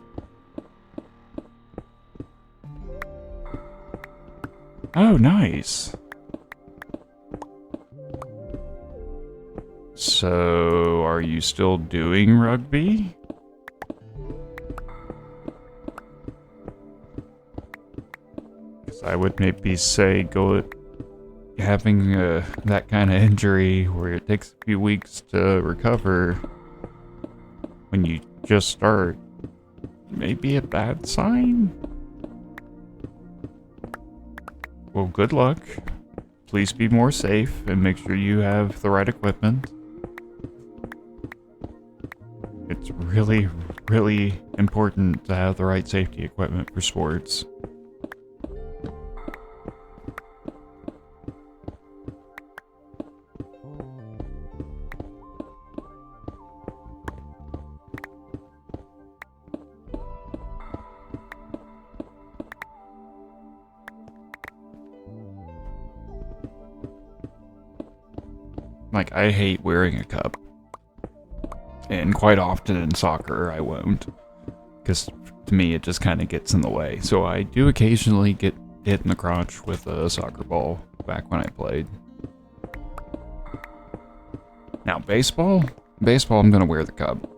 Oh, nice. So, are you still doing rugby? Because I would maybe say go having that kind of injury where it takes a few weeks to recover when you just start may be a bad sign. Well, good luck. Please be more safe and make sure you have the right equipment. It's really, really important to have the right safety equipment for sports. Like, I hate wearing a cup. And quite often in soccer, I won't. Because to me, it just kind of gets in the way. So I do occasionally get hit in the crotch with a soccer ball back when I played. Now, baseball, I'm going to wear the cup.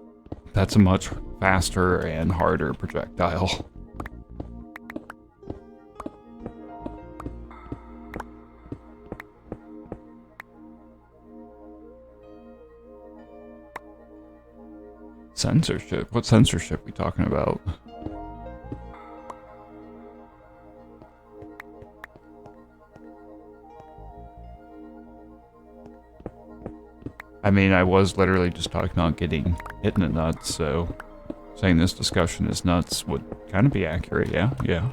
That's a much faster and harder projectile. Censorship? What censorship are we talking about? I mean, I was literally just talking about getting hit in the nuts, so saying this discussion is nuts would kind of be accurate, yeah? Yeah.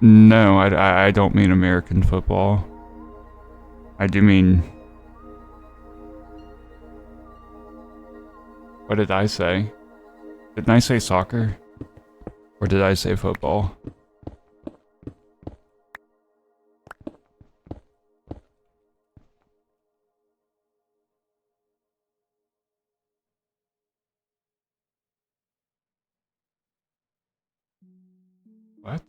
No, I don't mean American football. I do mean What did I say? Didn't I say soccer? Or did I say football? What?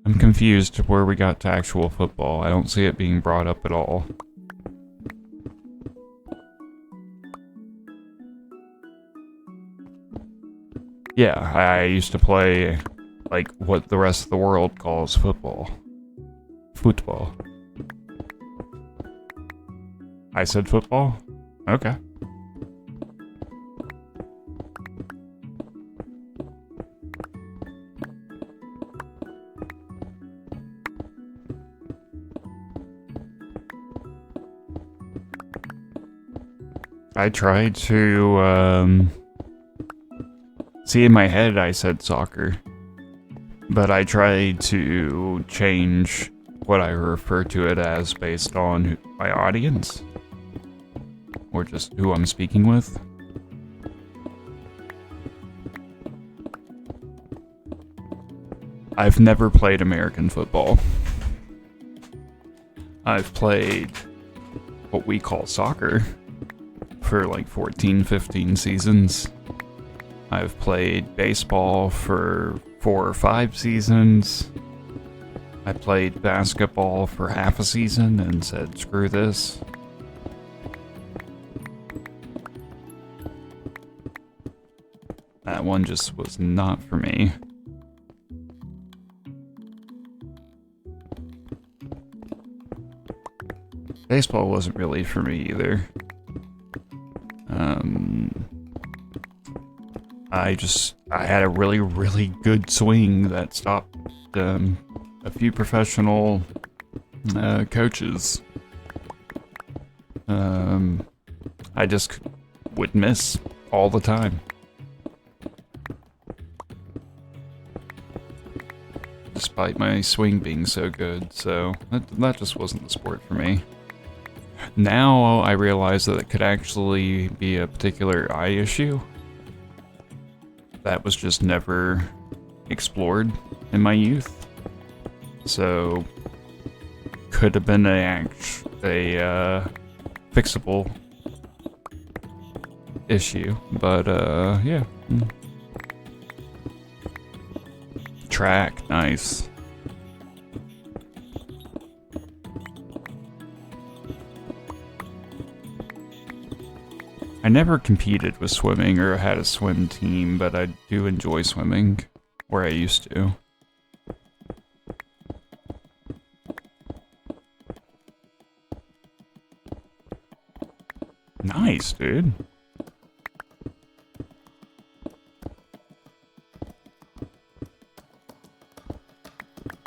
I'm confused where we got to actual football. I don't see it being brought up at all. Yeah, I used to play, like, what the rest of the world calls football. Football. I said football? Okay. I tried to, see, in my head I said soccer, but I tried to change what I refer to it as based on my audience, or just who I'm speaking with. I've never played American football. I've played what we call soccer for like 14, 15 seasons. I've played baseball for 4 or 5 seasons. I played basketball for half a season and said, screw this. That one just was not for me. Baseball wasn't really for me either. I had a really, really good swing that stopped a few professional coaches. I just would miss all the time. Despite my swing being so good, so that just wasn't the sport for me. Now I realize that it could actually be a particular eye issue that was just never explored in my youth. So could have been a fixable issue, but yeah. Track, nice. I never competed with swimming or had a swim team, but I do enjoy swimming, or I used to. Nice, dude.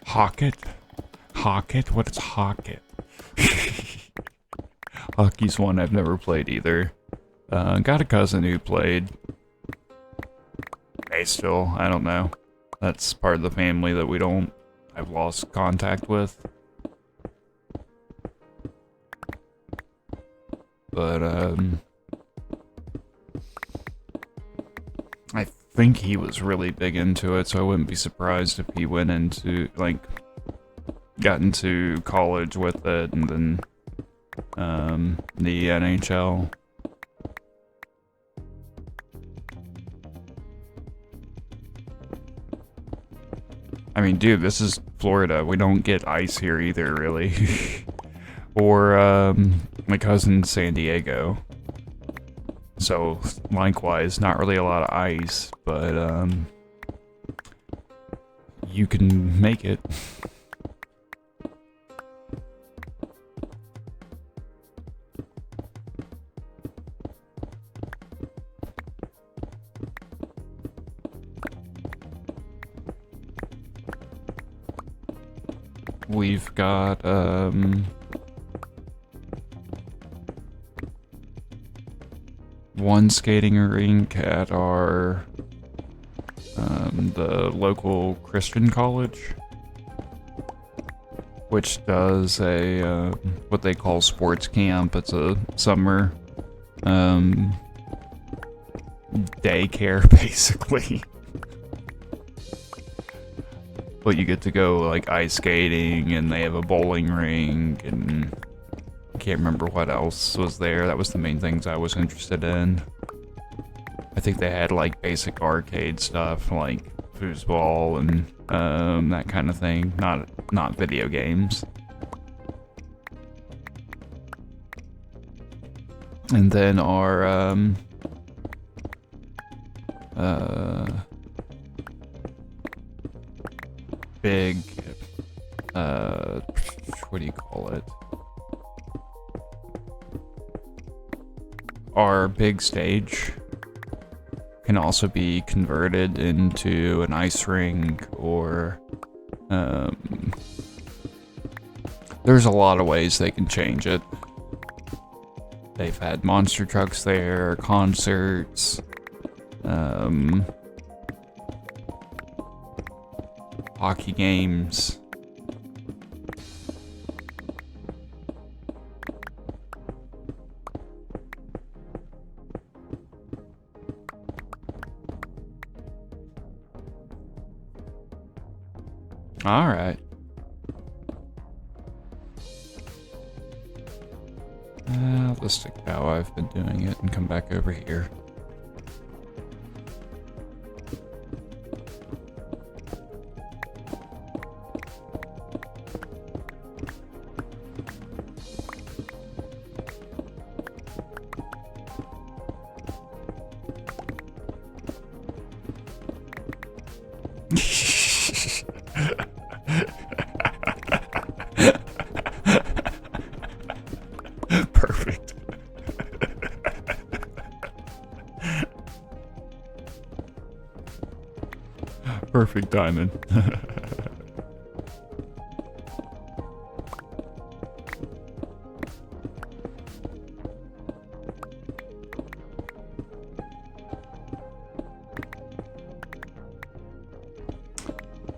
Hocket? Hocket? What is Hocket? Hockey's one I've never played either. Got a cousin who played. I don't know. That's part of the family that I've lost contact with. But, I think he was really big into it, so I wouldn't be surprised if he went into, like, got into college with it and then, the NHL. I mean, dude, this is Florida. We don't get ice here either, really. Or, my cousin's San Diego. So, likewise, not really a lot of ice, but, you can make it. We've got, one skating rink at our, the local Christian college, which does a, what they call sports camp. It's a summer, daycare, basically. But you get to go like ice skating, and they have a bowling rink, and I can't remember what else was there. That was the main things I was interested in. I think they had like basic arcade stuff like foosball and that kind of thing. Not video games. And then our big what do you call it? Our big stage can also be converted into an ice rink, or there's a lot of ways they can change it. They've had monster trucks there, concerts, hockey games. All right. I'll just stick to how I've been doing it and come back over here. Perfect. Perfect timing.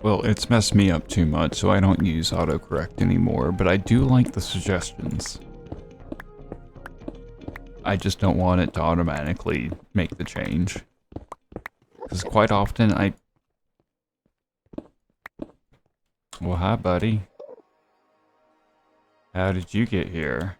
Well, it's messed me up too much, so I don't use autocorrect anymore, but I do like the suggestions. I just don't want it to automatically make the change. Because quite often Well, hi, buddy. How did you get here?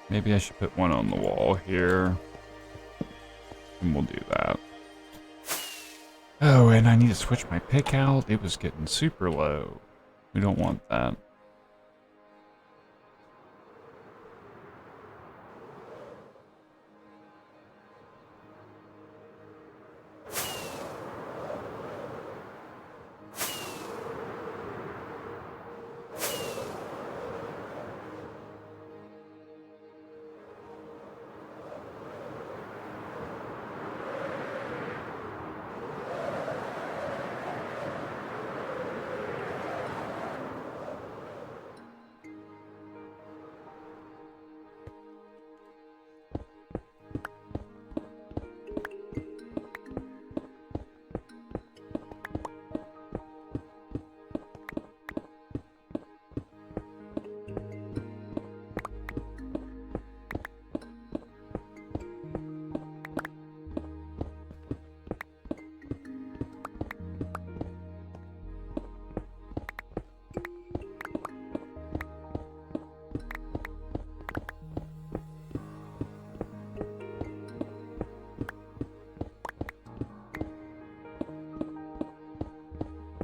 Maybe I should put one on the wall here. And we'll do that. Oh, and I need to switch my pick out. It was getting super low. We don't want that.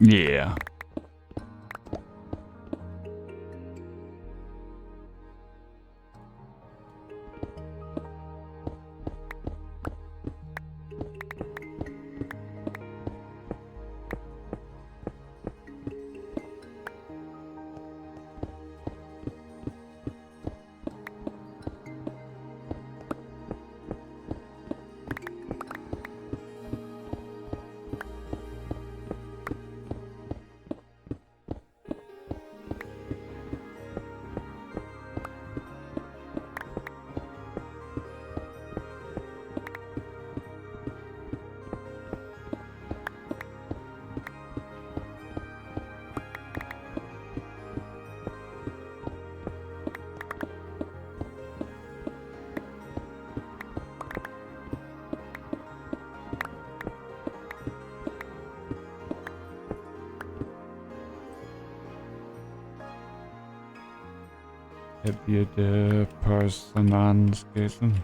Yeah. je de Personansgessen?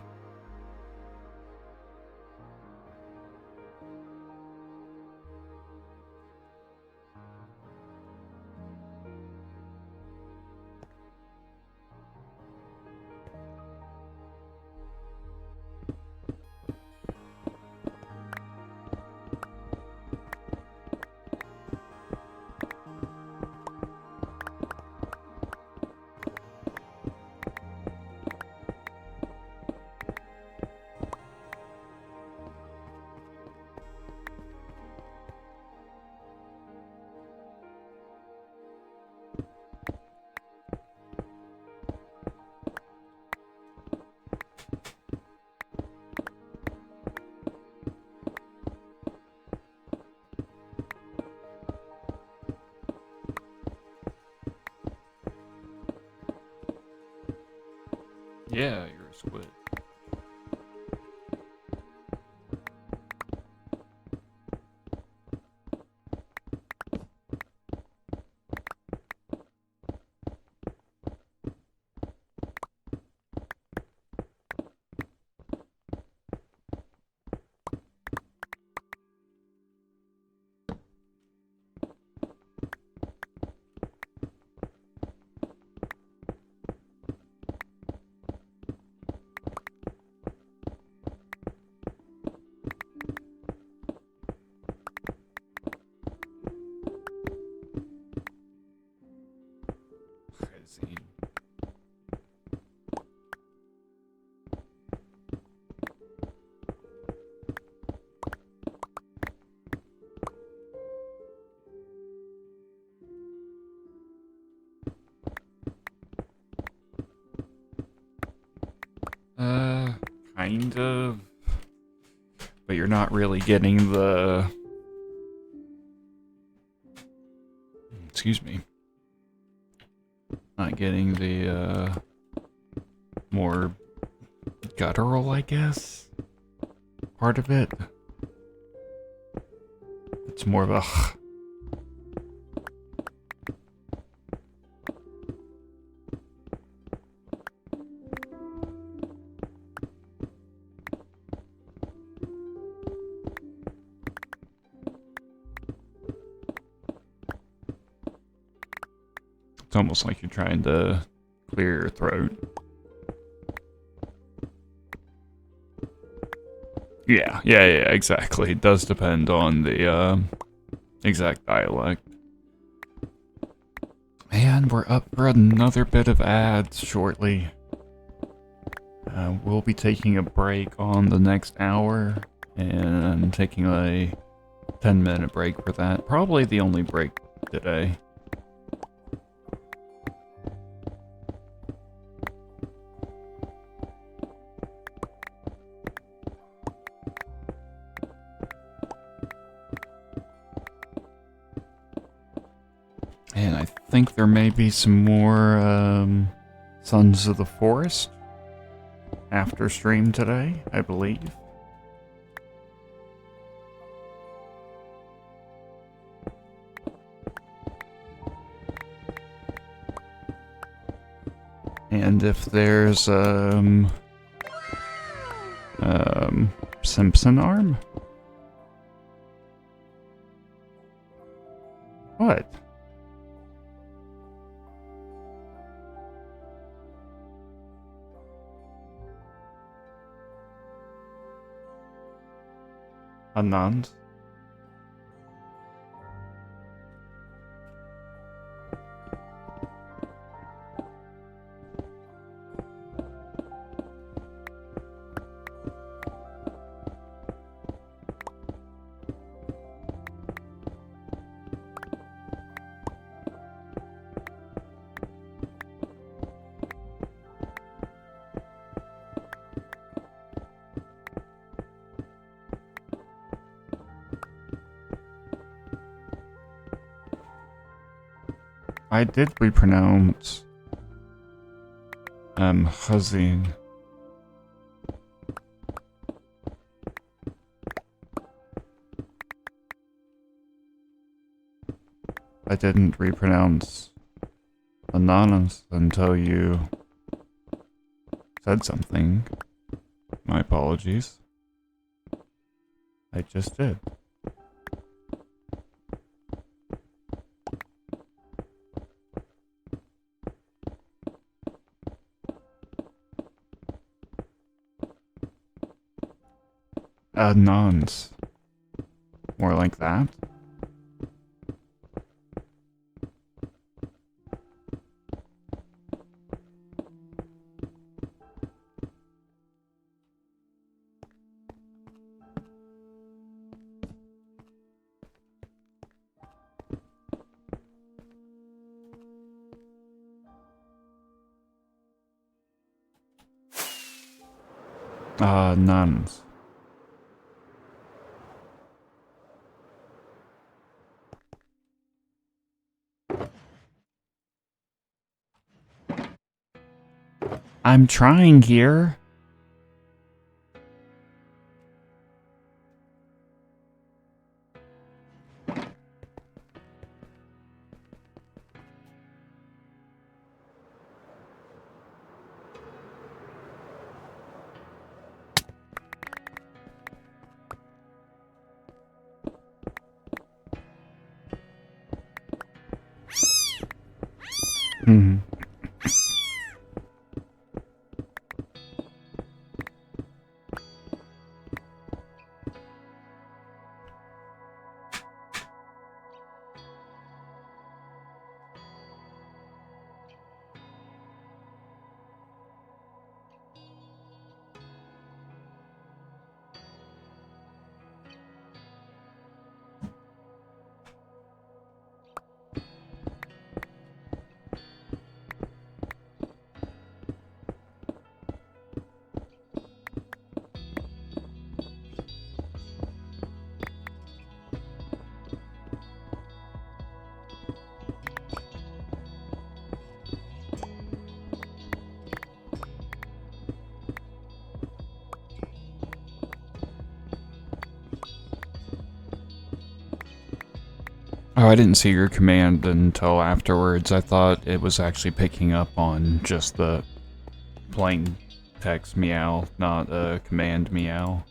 Yeah, you're a squid. Gezien. Kind of. But you're not really getting the... Excuse me. Not getting the, more guttural, I guess, part of it. It's more of a... It's almost like you're trying to clear your throat. Yeah, exactly. It does depend on the exact dialect. And we're up for another bit of ads shortly. We'll be taking a break on the next hour and taking a 10-minute break for that. Probably the only break today. And I think there may be some more Sons of the Forest after stream today, I believe. And if there's Simpson arm? What? Anand? I did repronounce Hazin. I didn't repronounce Anonymous until you said something. My apologies. I just did. Nuns. More like that. Nuns. I'm trying here. Hmm. Oh, I didn't see your command until afterwards. I thought it was actually picking up on just the plain text meow, not a command meow.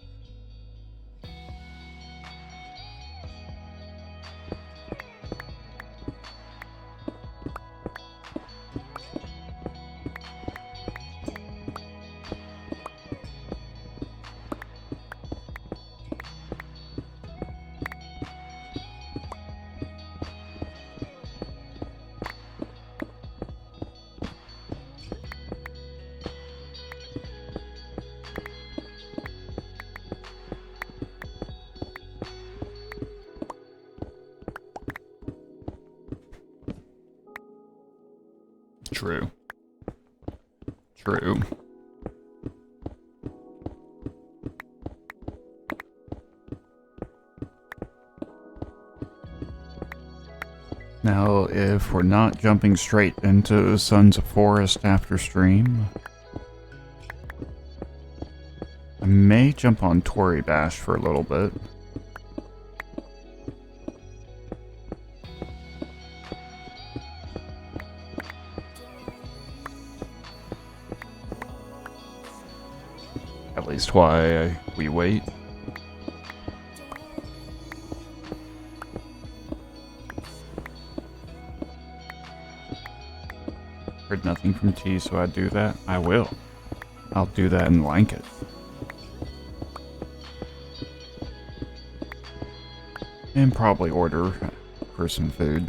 True. True. Now, if we're not jumping straight into Sons of Forest after stream, I may jump on Tory Bash for a little bit. At least while we wait. Heard nothing from T, so I'd do that. I will. I'll do that and like it. And probably order for some food.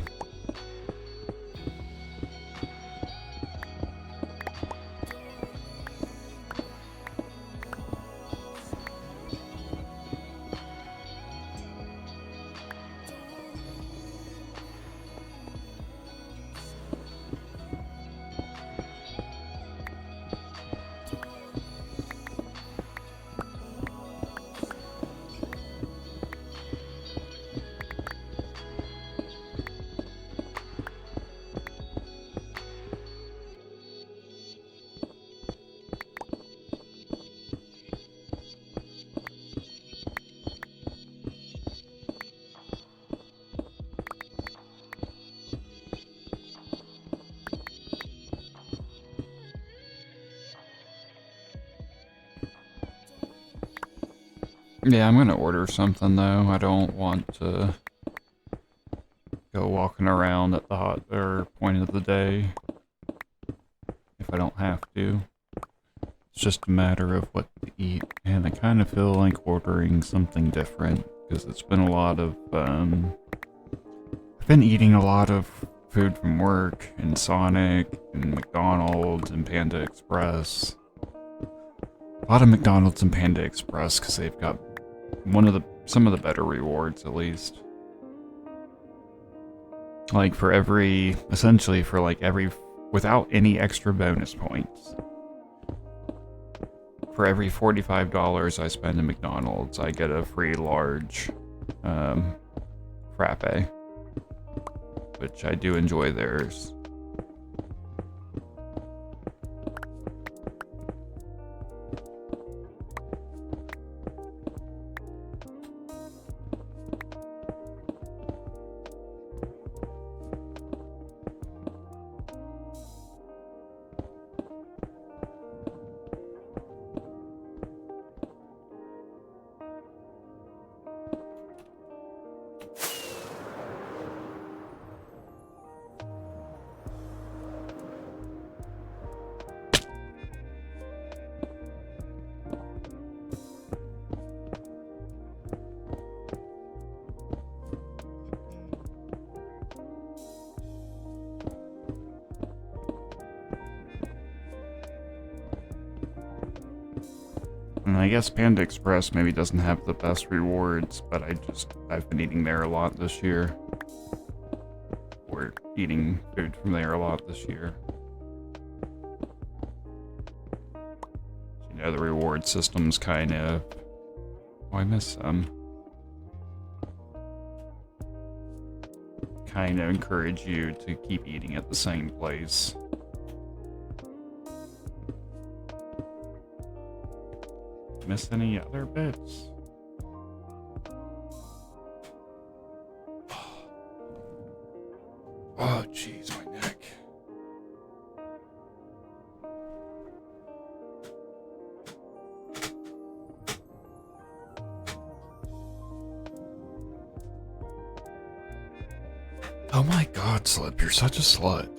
Yeah, I'm gonna order something though. I don't want to go walking around at the hot or point of the day if I don't have to. It's just a matter of what to eat, and I kind of feel like ordering something different because it's been a lot of I've been eating a lot of food from work and Sonic and McDonald's and Panda Express. A lot of McDonald's and Panda Express because they've got some of the better rewards at least. Like essentially for like every, without any extra bonus points. For every $45 I spend in McDonald's, I get a free large frappe, which I do enjoy theirs. And I guess Panda Express maybe doesn't have the best rewards, but I've been eating there a lot this year. Or eating food from there a lot this year. You know, the reward system's kind of... Oh, I miss some. Kind of encourage you to keep eating at the same place. Miss any other bits? Oh, jeez, my neck. Oh my god, Slip, you're such a slut.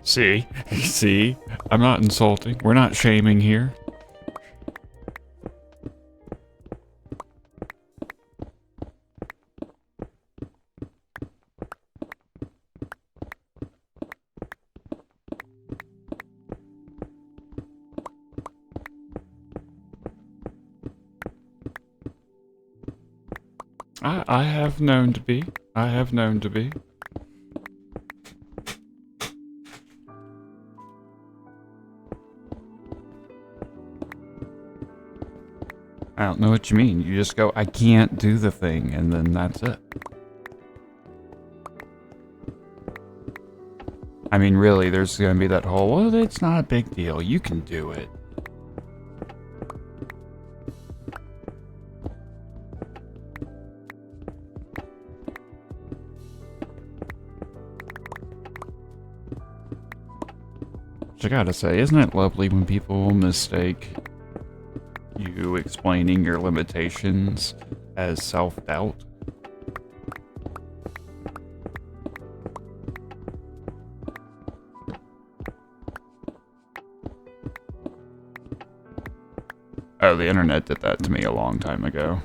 See, I'm not insulting. We're not shaming here. I have known to be. I have known to be. I don't know what you mean. You just go, I can't do the thing, and then that's it. I mean, really, there's gonna be that whole, well, it's not a big deal. You can do it. I gotta say, isn't it lovely when people mistake you explaining your limitations as self-doubt? Oh, the internet did that to me a long time ago.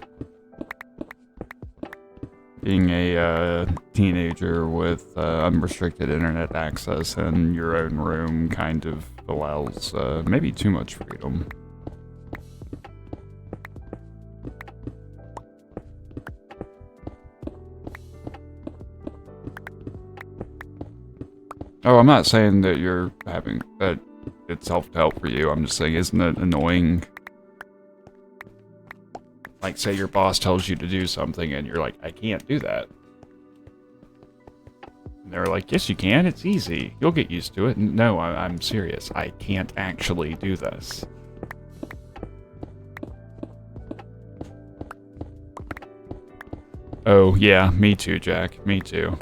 Being a teenager with unrestricted internet access in your own room kind of allows maybe too much freedom. Oh, I'm not saying that you're having that it's self-help for you. I'm just saying, isn't it annoying Like, say your boss tells you to do something and you're like, I can't do that. And they're like, yes, you can. It's easy. You'll get used to it. No, I'm serious. I can't actually do this. Oh, yeah, me too, Jack. Me too.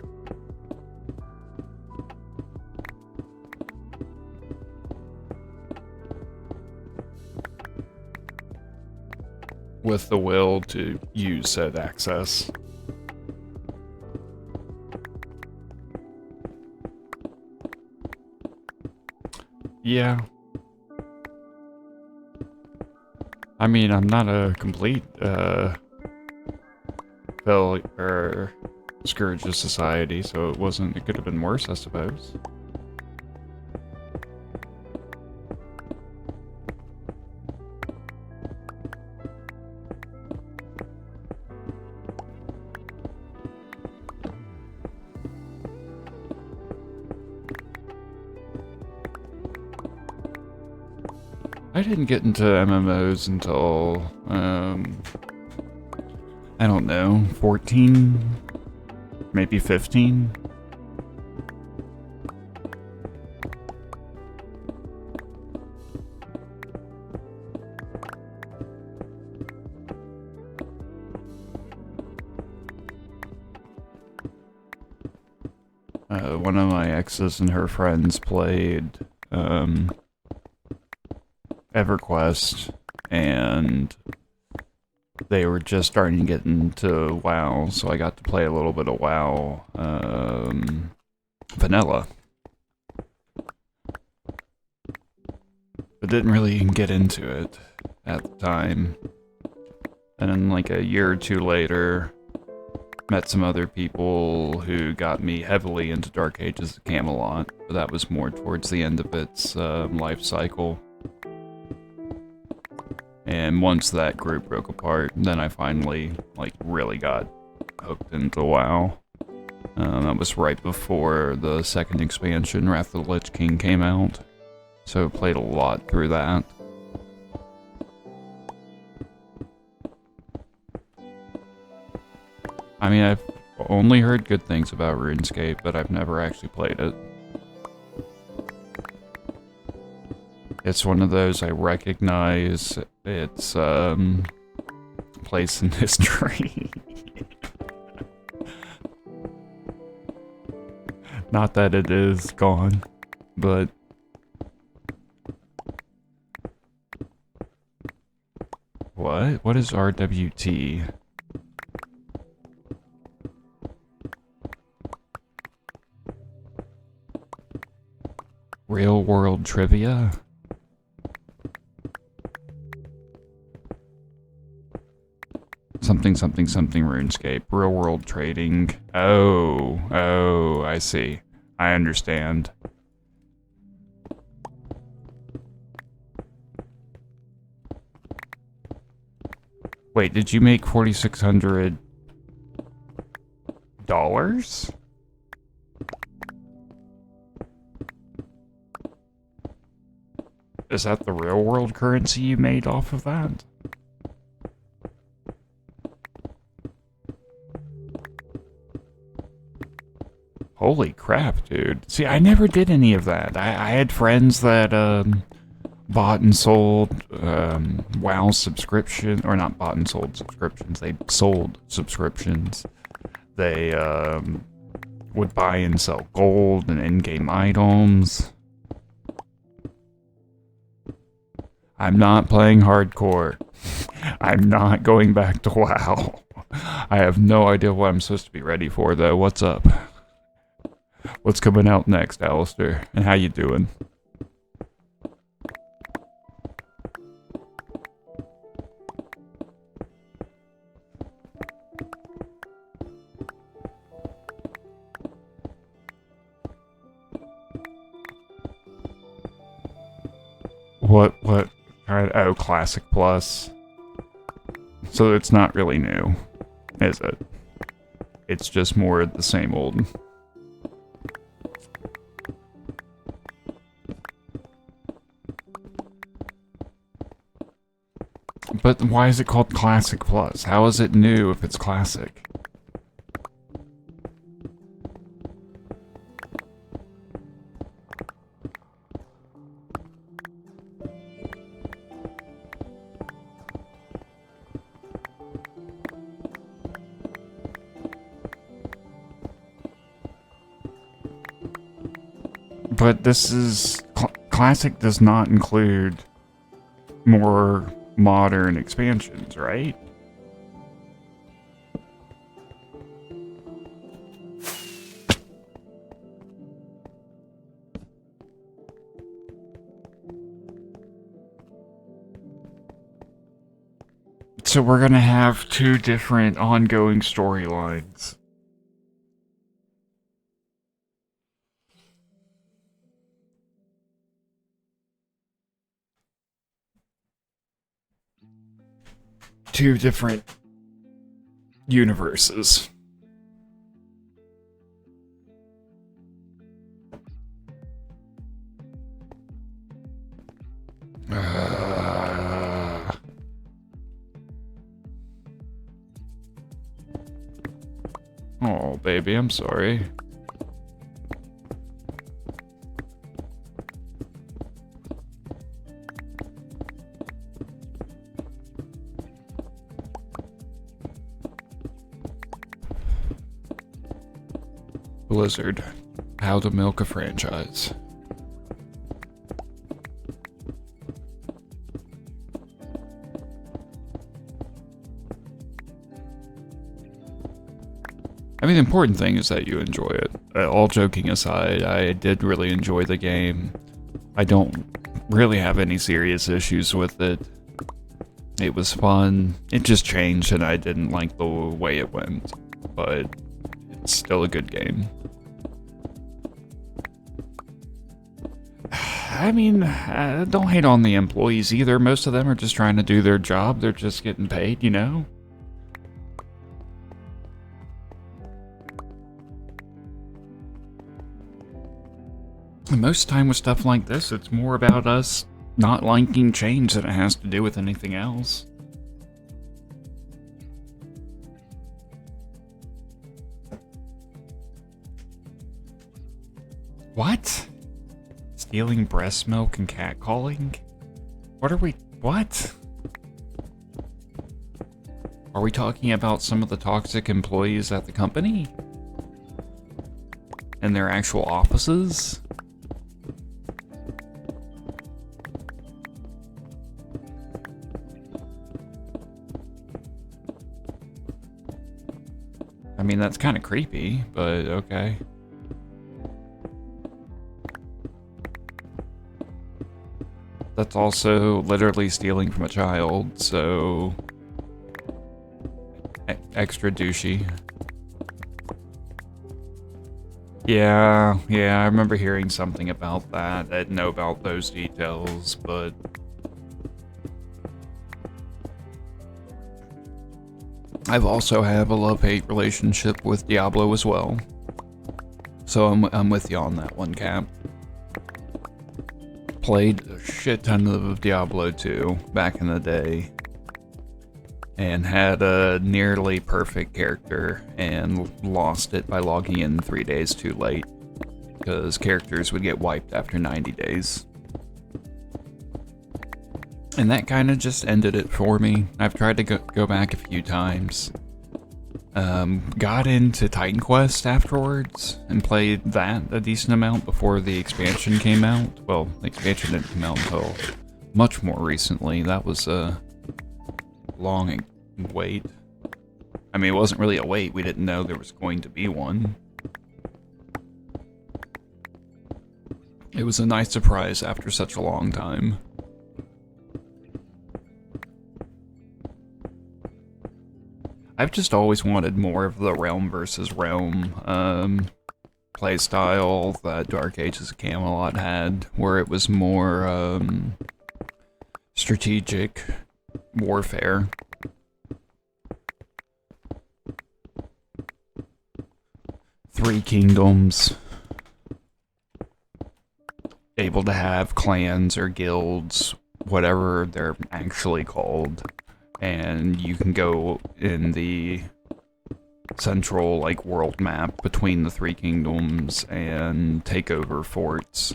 With the will to use said access. Yeah. I mean, I'm not a complete, failure, scourge of society, so it could have been worse, I suppose. I didn't get into MMOs until, I don't know, 14? Maybe 15? One of my exes and her friends played, EverQuest, and they were just starting to get into WoW, so I got to play a little bit of WoW, vanilla. But didn't really get into it at the time. And then like a year or two later, met some other people who got me heavily into Dark Ages of Camelot, but that was more towards the end of its life cycle. And once that group broke apart, then I finally, like, really got hooked into WoW. That was right before the second expansion, Wrath of the Lich King, came out. So played a lot through that. I mean, I've only heard good things about RuneScape, but I've never actually played it. It's one of those I recognize its place in history. Not that it is gone, but what? What is RWT? Real world trivia? Something something something RuneScape. Real world trading. Oh, I see. I understand. Wait, did you make $4,600? Is that the real world currency you made off of that? Holy crap, dude. See, I never did any of that. I had friends that, bought and sold, WoW subscription, or not bought and sold subscriptions, they sold subscriptions. They, would buy and sell gold and in-game items. I'm not playing hardcore. I'm not going back to WoW. I have no idea what I'm supposed to be ready for, though. What's up? What's coming out next, Alistair? And how you doing? What? Oh, Classic Plus. So it's not really new, is it? It's just more of the same old. But why is it called Classic Plus? How is it new if it's classic? But this is... Classic does not include more modern expansions, right? So we're gonna have two different ongoing storylines. Two different universes. Oh, baby, I'm sorry. Blizzard. How to milk a franchise. I mean, the important thing is that you enjoy it. All joking aside, I did really enjoy the game. I don't really have any serious issues with it. It was fun. It just changed and I didn't like the way it went. But it's still a good game. I mean, don't hate on the employees either. Most of them are just trying to do their job. They're just getting paid, you know? And most time with stuff like this, it's more about us not liking change than it has to do with anything else. What? Stealing breast milk and catcalling? What are we... what? Are we talking about some of the toxic employees at the company? And their actual offices? I mean, that's kind of creepy, but okay. That's also literally stealing from a child, so... extra douchey. Yeah, I remember hearing something about that. I didn't know about those details, but... I've also have a love-hate relationship with Diablo as well. So I'm with you on that one, Cap. Played a shit ton of Diablo 2 back in the day. And had a nearly perfect character and lost it by logging in 3 days too late. Because characters would get wiped after 90 days. And that kind of just ended it for me. I've tried to go back a few times. Got into Titan Quest afterwards and played that a decent amount before the expansion came out. Well, the expansion didn't come out until much more recently. That was a long wait. I mean, it wasn't really a wait. We didn't know there was going to be one. It was a nice surprise after such a long time. I've just always wanted more of the realm versus realm playstyle that Dark Ages of Camelot had, where it was more strategic warfare. Three kingdoms. Able to have clans or guilds, whatever they're actually called. and you can go in the central like world map between the three kingdoms and take over forts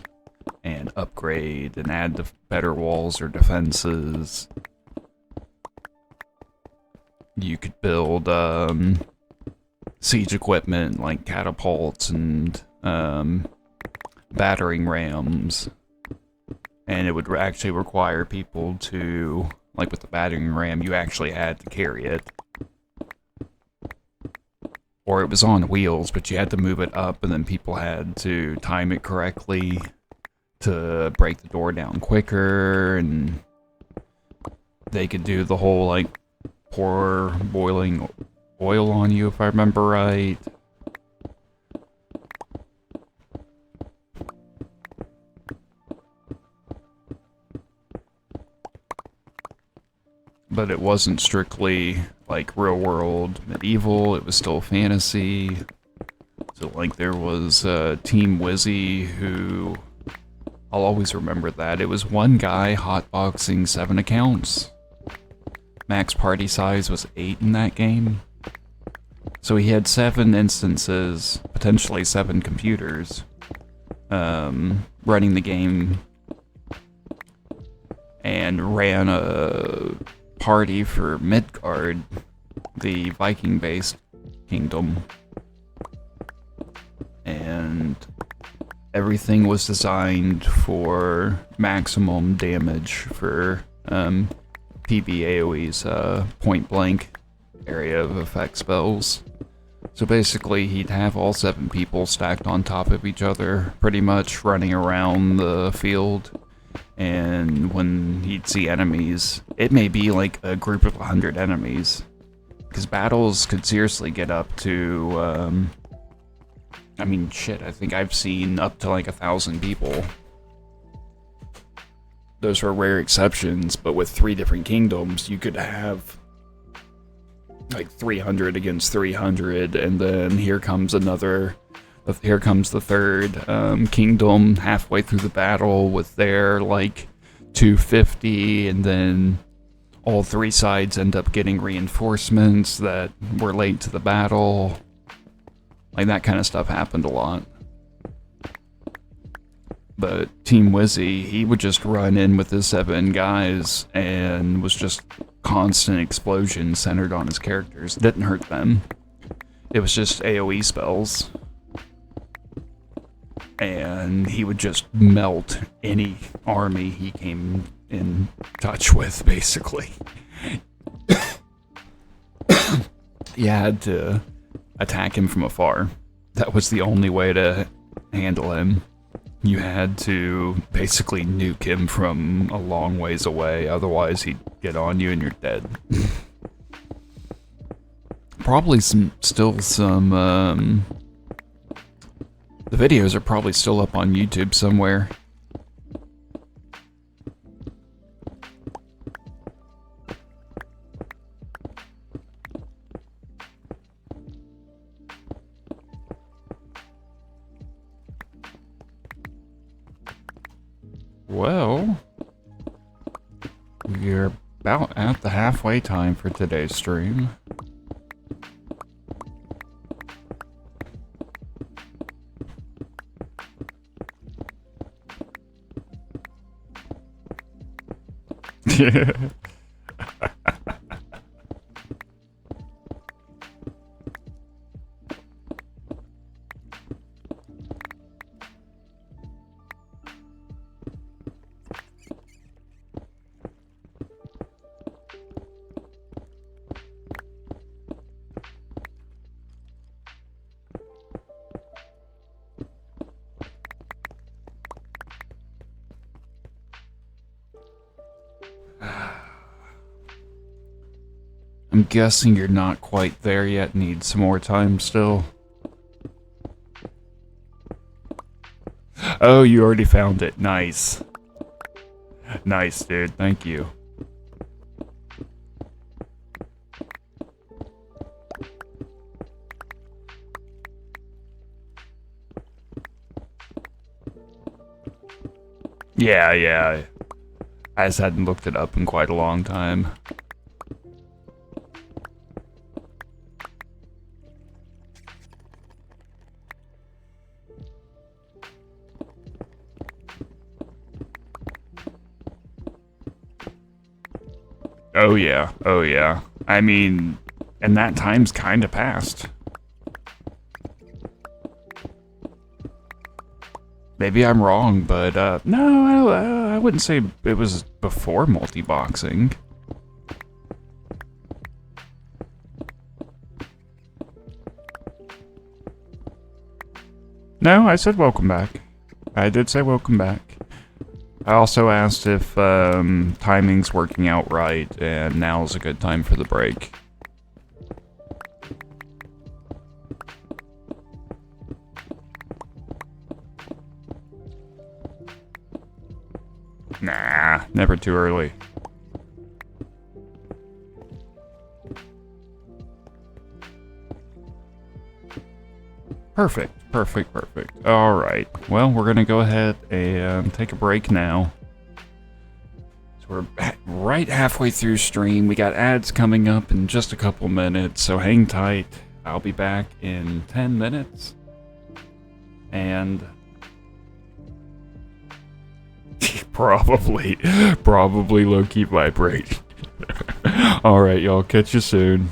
and upgrade and add better walls or defenses. You could build siege equipment like catapults and battering rams, and it would actually require people to, like with the battering ram, you actually had to carry it. Or it was on wheels, but you had to move it up, and then people had to time it correctly to break the door down quicker, and they could do the whole, like, pour boiling oil on you, if I remember right. But it wasn't strictly like real world medieval, it was still fantasy. So like there was Team Wizzy, who I'll always remember that. It was one guy hotboxing 7 accounts. Max party size was 8 in that game. So he had 7 instances, potentially 7 computers, running the game, and ran a party for Midgard, the Viking-based kingdom. And everything was designed for maximum damage for PvAoE's point-blank area of effect spells. So basically, he'd have all 7 people stacked on top of each other, pretty much running around the field. And when he'd see enemies, it may be like a group of 100 enemies, because battles could seriously get up to, I mean, shit, I think I've seen up to like 1,000 people. Those were rare exceptions, but with 3 different kingdoms, you could have like 300 against 300, and then here comes the third kingdom halfway through the battle with their like 250, and then all 3 sides end up getting reinforcements that were late to the battle. Like that kind of stuff happened a lot. But Team Wizzy, he would just run in with his 7 guys and was just constant explosions centered on his characters. Didn't hurt them. It was just AoE spells. And he would just melt any army he came in touch with, basically. You had to attack him from afar. That was the only way to handle him. You had to basically nuke him from a long ways away, otherwise he'd get on you and you're dead. Probably still some, the videos are probably still up on YouTube somewhere. Well, we're about at the halfway time for today's stream. I'm guessing you're not quite there yet, need some more time still. Oh, you already found it. Nice. Nice, dude. Thank you. Yeah. I just hadn't looked it up in quite a long time. Oh yeah, oh yeah. I mean, and that time's kind of passed. Maybe I'm wrong, but no, I wouldn't say it was before multi-boxing. No, I said welcome back. I did say welcome back. I also asked if timing's working out right, and now's a good time for the break. Nah, never too early. Perfect, perfect, perfect. All right. Well, we're gonna go ahead and take a break now. So we're right halfway through stream. We got ads coming up in just a couple minutes, so hang tight. I'll be back in 10 minutes. And probably low-key vibrate. All right, y'all. Catch you soon.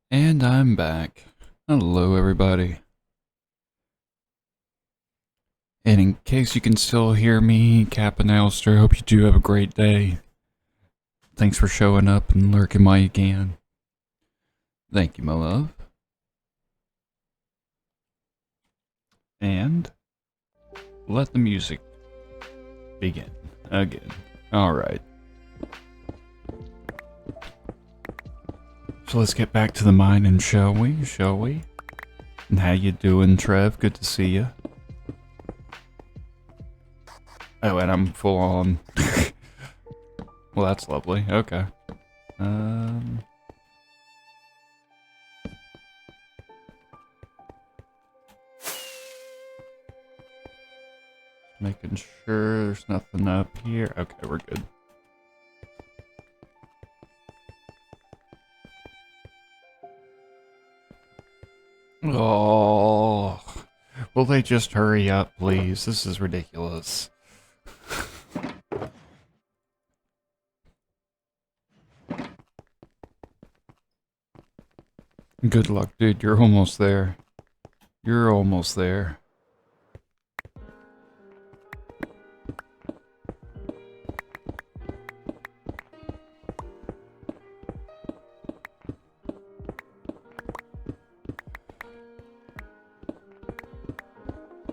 And I'm back. Hello, everybody. And in case you can still hear me, Cap and Alistair, hope you do have a great day. Thanks for showing up and lurking while you can. Thank you, my love. And let the music begin again. Alright. So let's get back to the mining, shall we? And how you doing, Trev? Good to see you. Oh, and I'm full on. Well, that's lovely. Okay. Making sure there's nothing up here. Okay, we're good. Oh, will they just hurry up, please? This is ridiculous. Good luck, dude. You're almost there. You're almost there.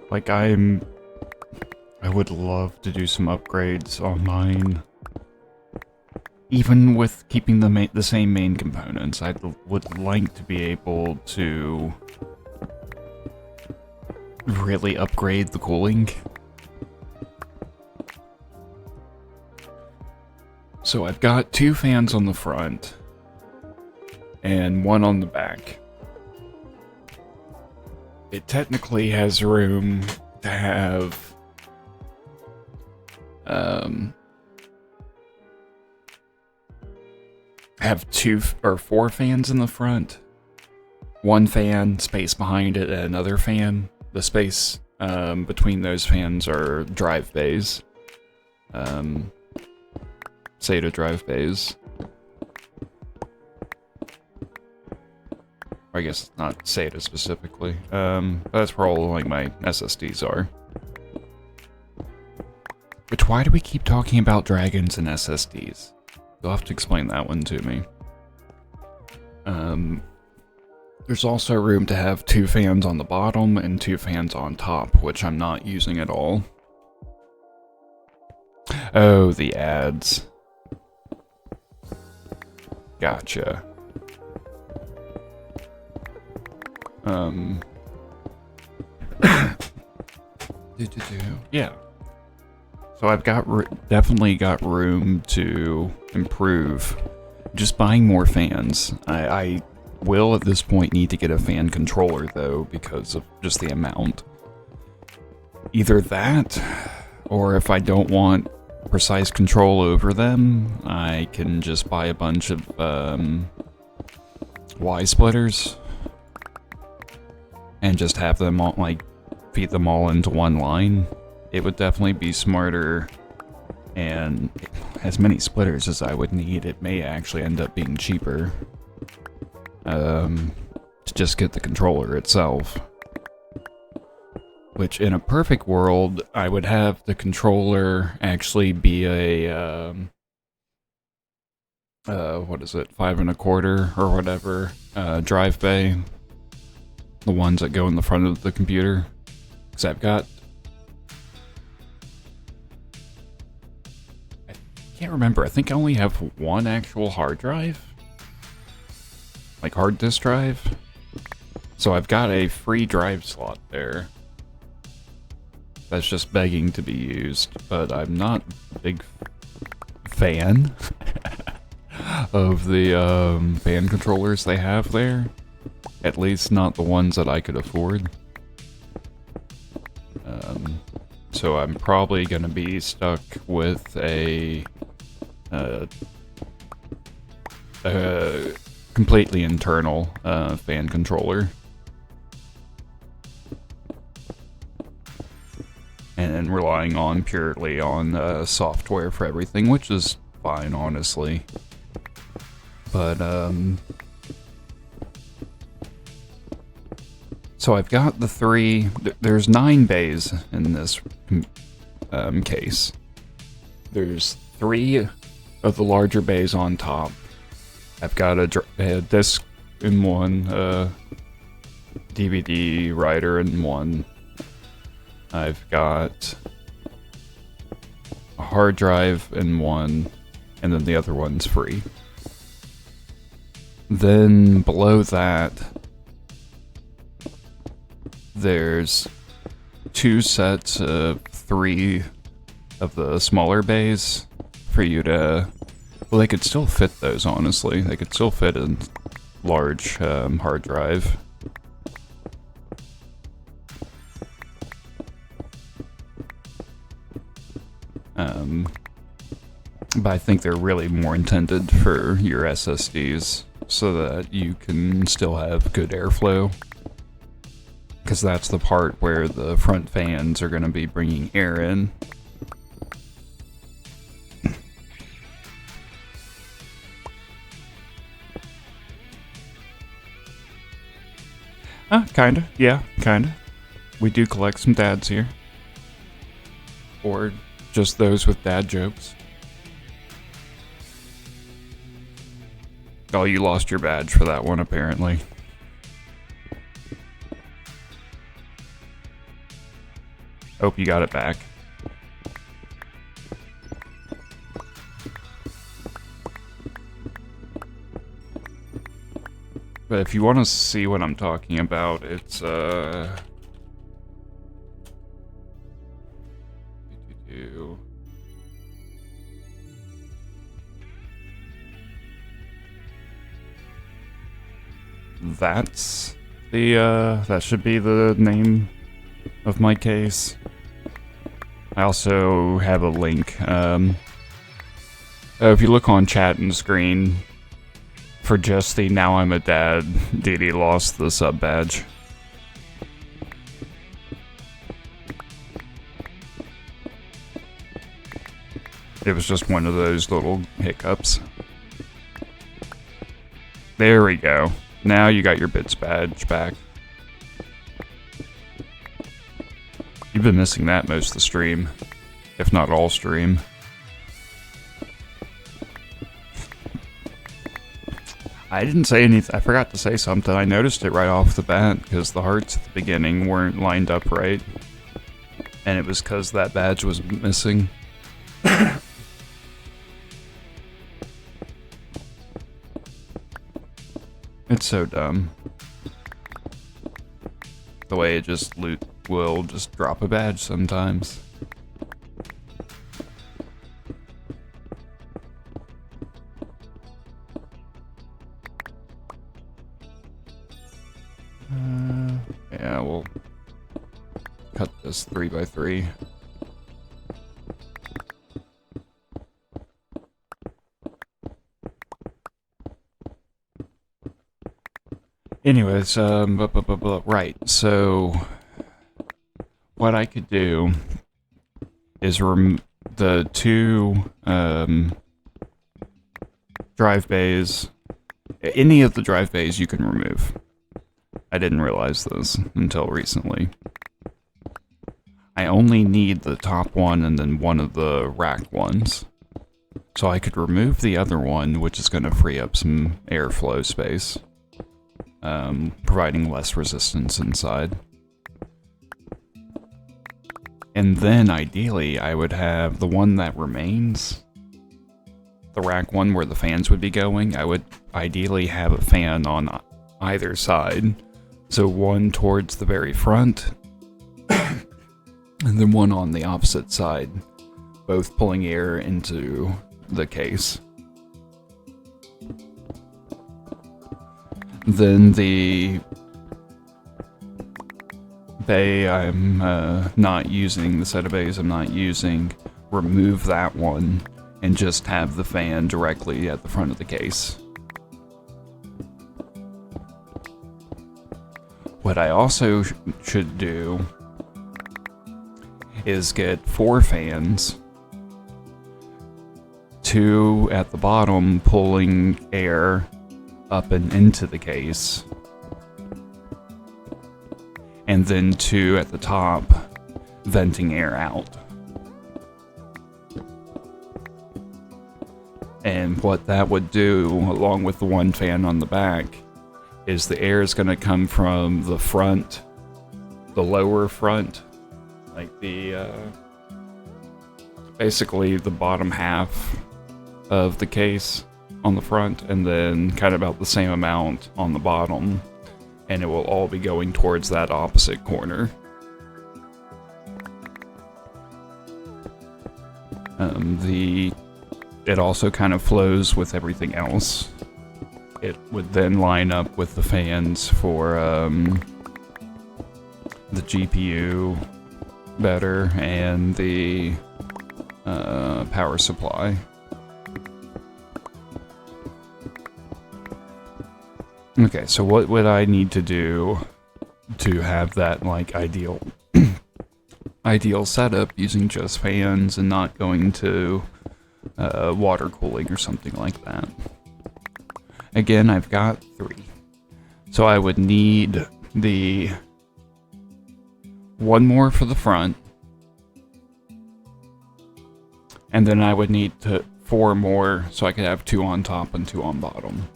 Like, I would love to do some upgrades on mine. Even with keeping the same main components, I would like to be able to really upgrade the cooling. So I've got 2 fans on the front and 1 on the back. It technically has room to have have 2 or 4 fans in the front. 1 fan, space behind it, and another fan. The space between those fans are drive bays. SATA drive bays. I guess not SATA specifically. That's where all like my SSDs are. Which, why do we keep talking about dragons and SSDs? You'll have to explain that one to me. There's also room to have 2 fans on the bottom and 2 fans on top, which I'm not using at all. Oh, the ads. Gotcha. Yeah. So I've got definitely got room to improve. Just buying more fans. I will at this point need to get a fan controller though because of just the amount. Either that, or if I don't want precise control over them, I can just buy a bunch of Y splitters and just have them all, like, feed them all into one line. It would definitely be smarter, and as many splitters as I would need, it may actually end up being cheaper to just get the controller itself. Which, in a perfect world, I would have the controller actually be a, what is it, 5 1/4 or whatever, drive bay. The ones that go in the front of the computer. Because I've got... I can't remember, I think I only have 1 actual hard drive. Like hard disk drive. So I've got a free drive slot there. That's just begging to be used, but I'm not a big fan of the fan controllers they have there. At least not the ones that I could afford. So I'm probably gonna be stuck with a completely internal fan controller. And relying on purely on software for everything, which is fine, honestly. But, so I've got the 3, there's 9 bays in this case. There's 3 of the larger bays on top. I've got a disc in one, DVD writer in one. I've got a hard drive in one, and then the other one's free. Then below that, there's 2 sets of 3 of the smaller bays for you to... Well, they could still fit those, honestly. They could still fit a large hard drive. But I think they're really more intended for your SSDs so that you can still have good airflow. Because that's the part where the front fans are going to be bringing air in. Kinda. Yeah, kinda. We do collect some dads here. Or just those with dad jokes. Oh, you lost your badge for that one, apparently. Hope you got it back. But if you want to see what I'm talking about, it's that's the that should be the name of my case. I also have a link. If you look on chat and screen for just the Now I'm a Dad, Dee lost the sub badge. It was just one of those little hiccups. There we go. Now you got your bits badge back. You've been missing that most of the stream, if not all stream. I didn't say anything. I forgot to say something. I noticed it right off the bat because the hearts at the beginning weren't lined up right. And it was because that badge was missing. It's so dumb. The way it just will just drop a badge sometimes. Yeah, we'll cut this 3x3. Anyways, right, so what I could do is the 2 drive bays, any of the drive bays you can remove. I didn't realize this until recently. I only need the top one and then one of the rack ones. So I could remove the other one, which is going to free up some airflow space. Providing less resistance inside. And then, ideally, I would have the one that remains, the rack one where the fans would be going, I would ideally have a fan on either side. So one towards the very front, and then one on the opposite side, both pulling air into the case. Then the bay I'm not using, the set of bays I'm not using, remove that one and just have the fan directly at the front of the case. What I also should do is get 4 fans, 2 at the bottom pulling air up and into the case, and then 2 at the top venting air out. And what that would do, along with the 1 fan on the back, is the air is going to come from the front, the lower front, like the basically the bottom half of the case on the front, and then kind of about the same amount on the bottom, and it will all be going towards that opposite corner. It also kind of flows with everything else. It would then line up with the fans for the GPU better and the power supply. Okay, so what would I need to do to have that like ideal setup using just fans and not going to water cooling or something like that? Again, I've got 3. So I would need the 1 more for the front, and then I would need 4 more so I could have 2 on top and 2 on bottom.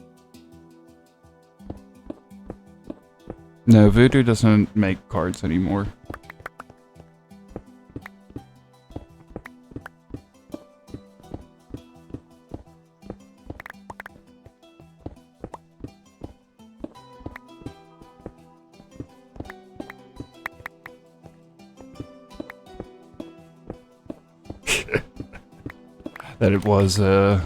No, Voodoo doesn't make cards anymore. That it was, what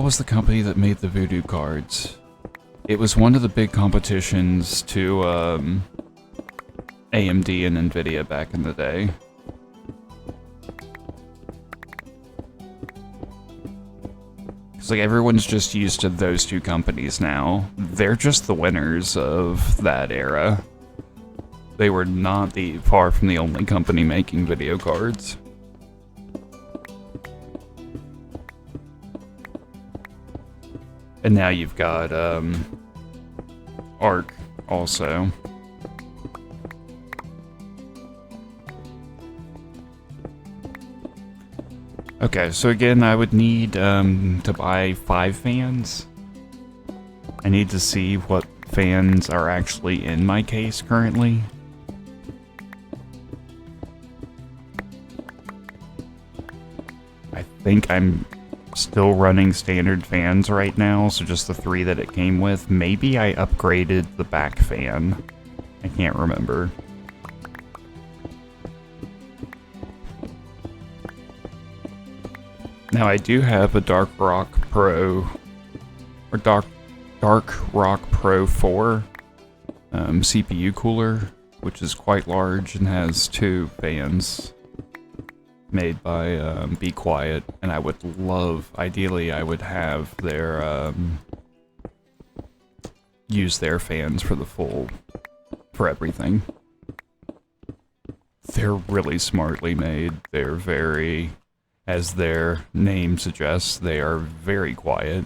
was the company that made the Voodoo cards? It was one of the big competitions to, AMD and Nvidia back in the day. Because, like, everyone's just used to those 2 companies now. They're just the winners of that era. They were not far from the only company making video cards. And now you've got, Arc also. Okay, so again, I would need, to buy 5 fans. I need to see what fans are actually in my case currently. I think I'm still running standard fans right now, so just the 3 that it came with. Maybe I upgraded the back fan. I can't remember. Now I do have a Dark Rock Pro, or Dark Rock Pro 4 CPU cooler, which is quite large and has 2 fans made by Be Quiet, and I would love, ideally I would have their use their fans for for everything. They're really smartly made. They're very, as their name suggests, they are very quiet.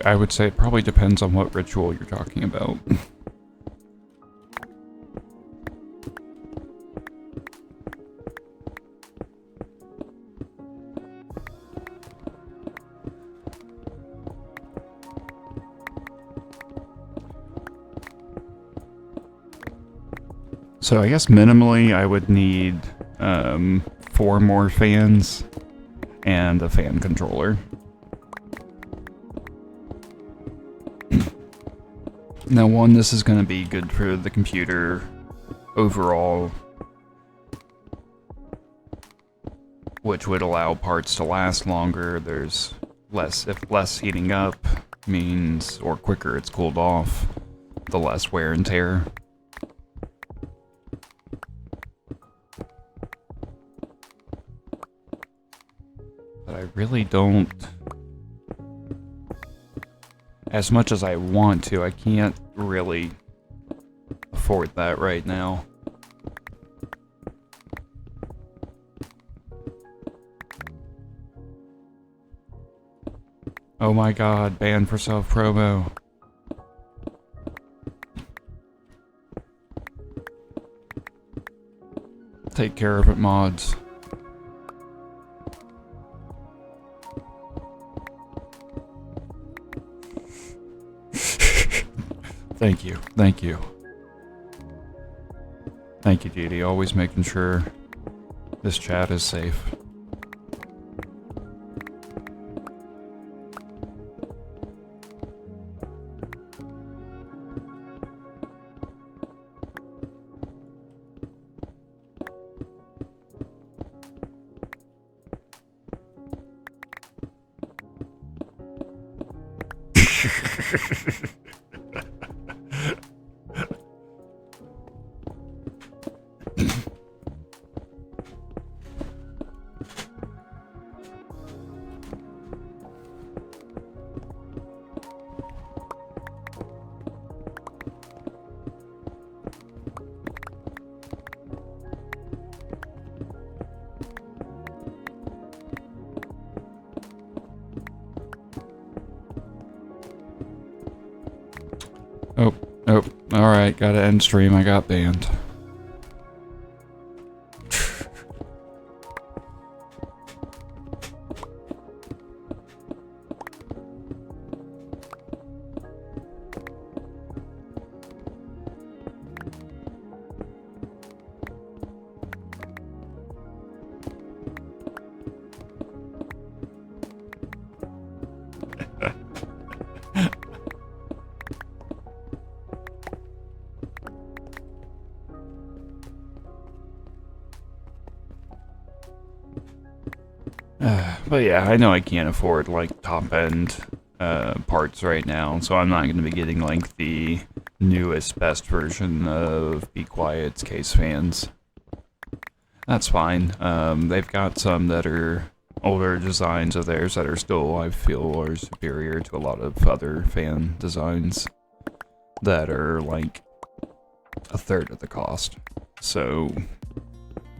I would say it probably depends on what ritual you're talking about. So I guess minimally I would need 4 more fans and a fan controller. Now, this is going to be good for the computer overall, which would allow parts to last longer. There's less heating up means, or quicker it's cooled off, the less wear and tear. But I really don't, as much as I want to, I can't really afford that right now. Oh my god, banned for self-promo. Take care of it, mods. Thank you, thank you. Thank you, Dee Dee. Always making sure this chat is safe. Oh, alright, gotta end stream, I got banned. But yeah, I know I can't afford like top-end parts right now, so I'm not going to be getting like the newest, best version of Be Quiet's case fans. That's fine. They've got some that are older designs of theirs that are still, I feel, are superior to a lot of other fan designs that are like a third of the cost. So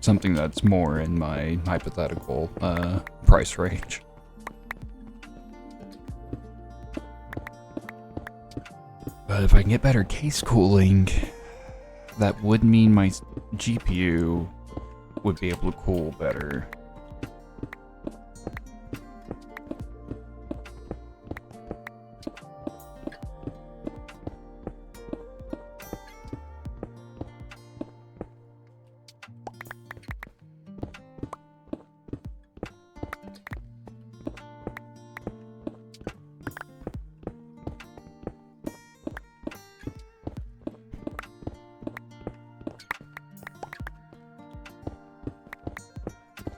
something that's more in my hypothetical price range. But if I can get better case cooling, that would mean my GPU would be able to cool better.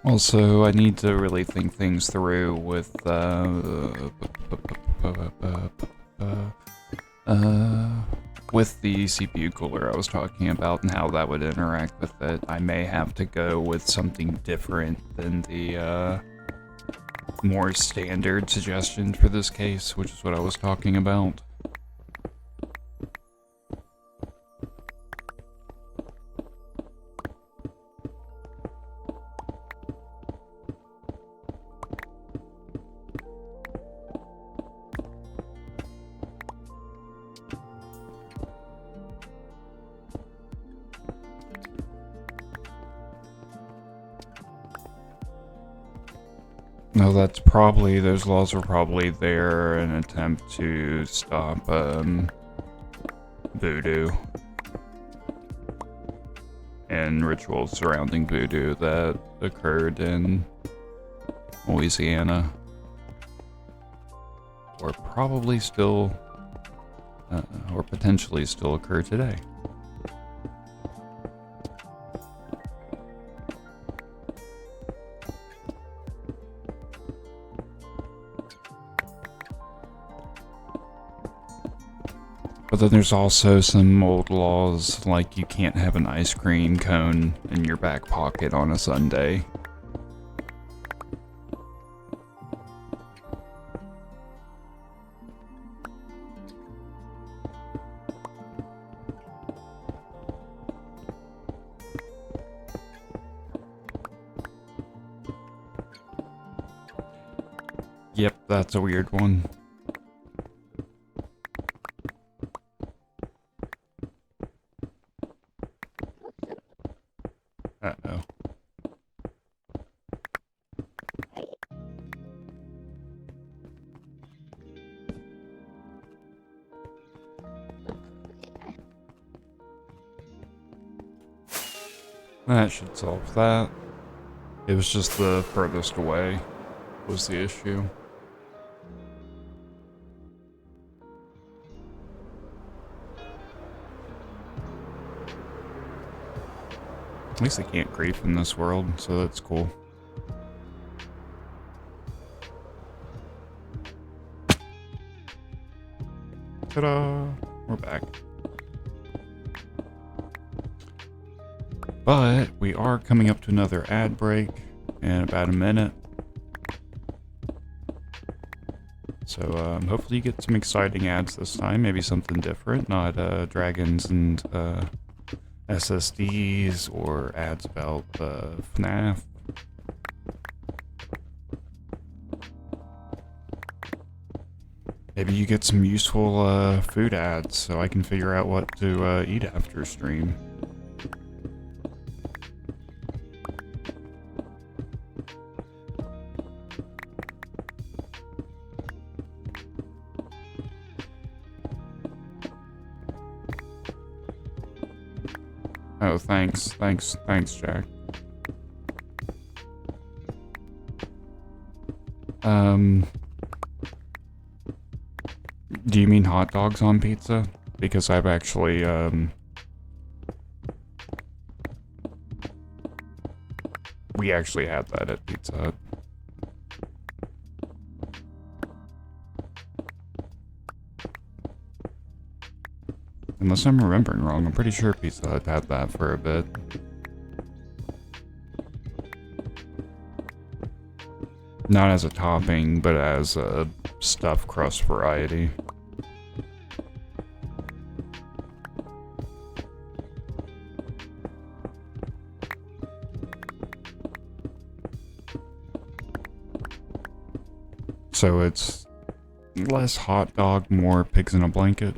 Also, I need to really think things through with with the CPU cooler I was talking about and how that would interact with it. I may have to go with something different than the more standard suggestion for this case, which is what I was talking about. No, that's probably, those laws are probably there in an attempt to stop, voodoo. And rituals surrounding voodoo that occurred in Louisiana. Or probably still, or potentially still occur today. But then there's also some old laws, like you can't have an ice cream cone in your back pocket on a Sunday. Yep, that's a weird one. Uh-oh. That should solve that. It was just the furthest away was the issue. At least I can't grief in this world, so that's cool. Ta-da! We're back. But we are coming up to another ad break in about a minute. So hopefully you get some exciting ads this time, maybe something different, not dragons and SSDs or ads about FNAF. Maybe you get some useful food ads so I can figure out what to eat after stream. Oh, thanks, Jack. Do you mean hot dogs on pizza? Because I've actually, we actually had that at Pizza Hut. Unless I'm remembering wrong, I'm pretty sure Pizza Hut had that for a bit. Not as a topping, but as a stuffed crust variety. So it's less hot dog, more pigs in a blanket.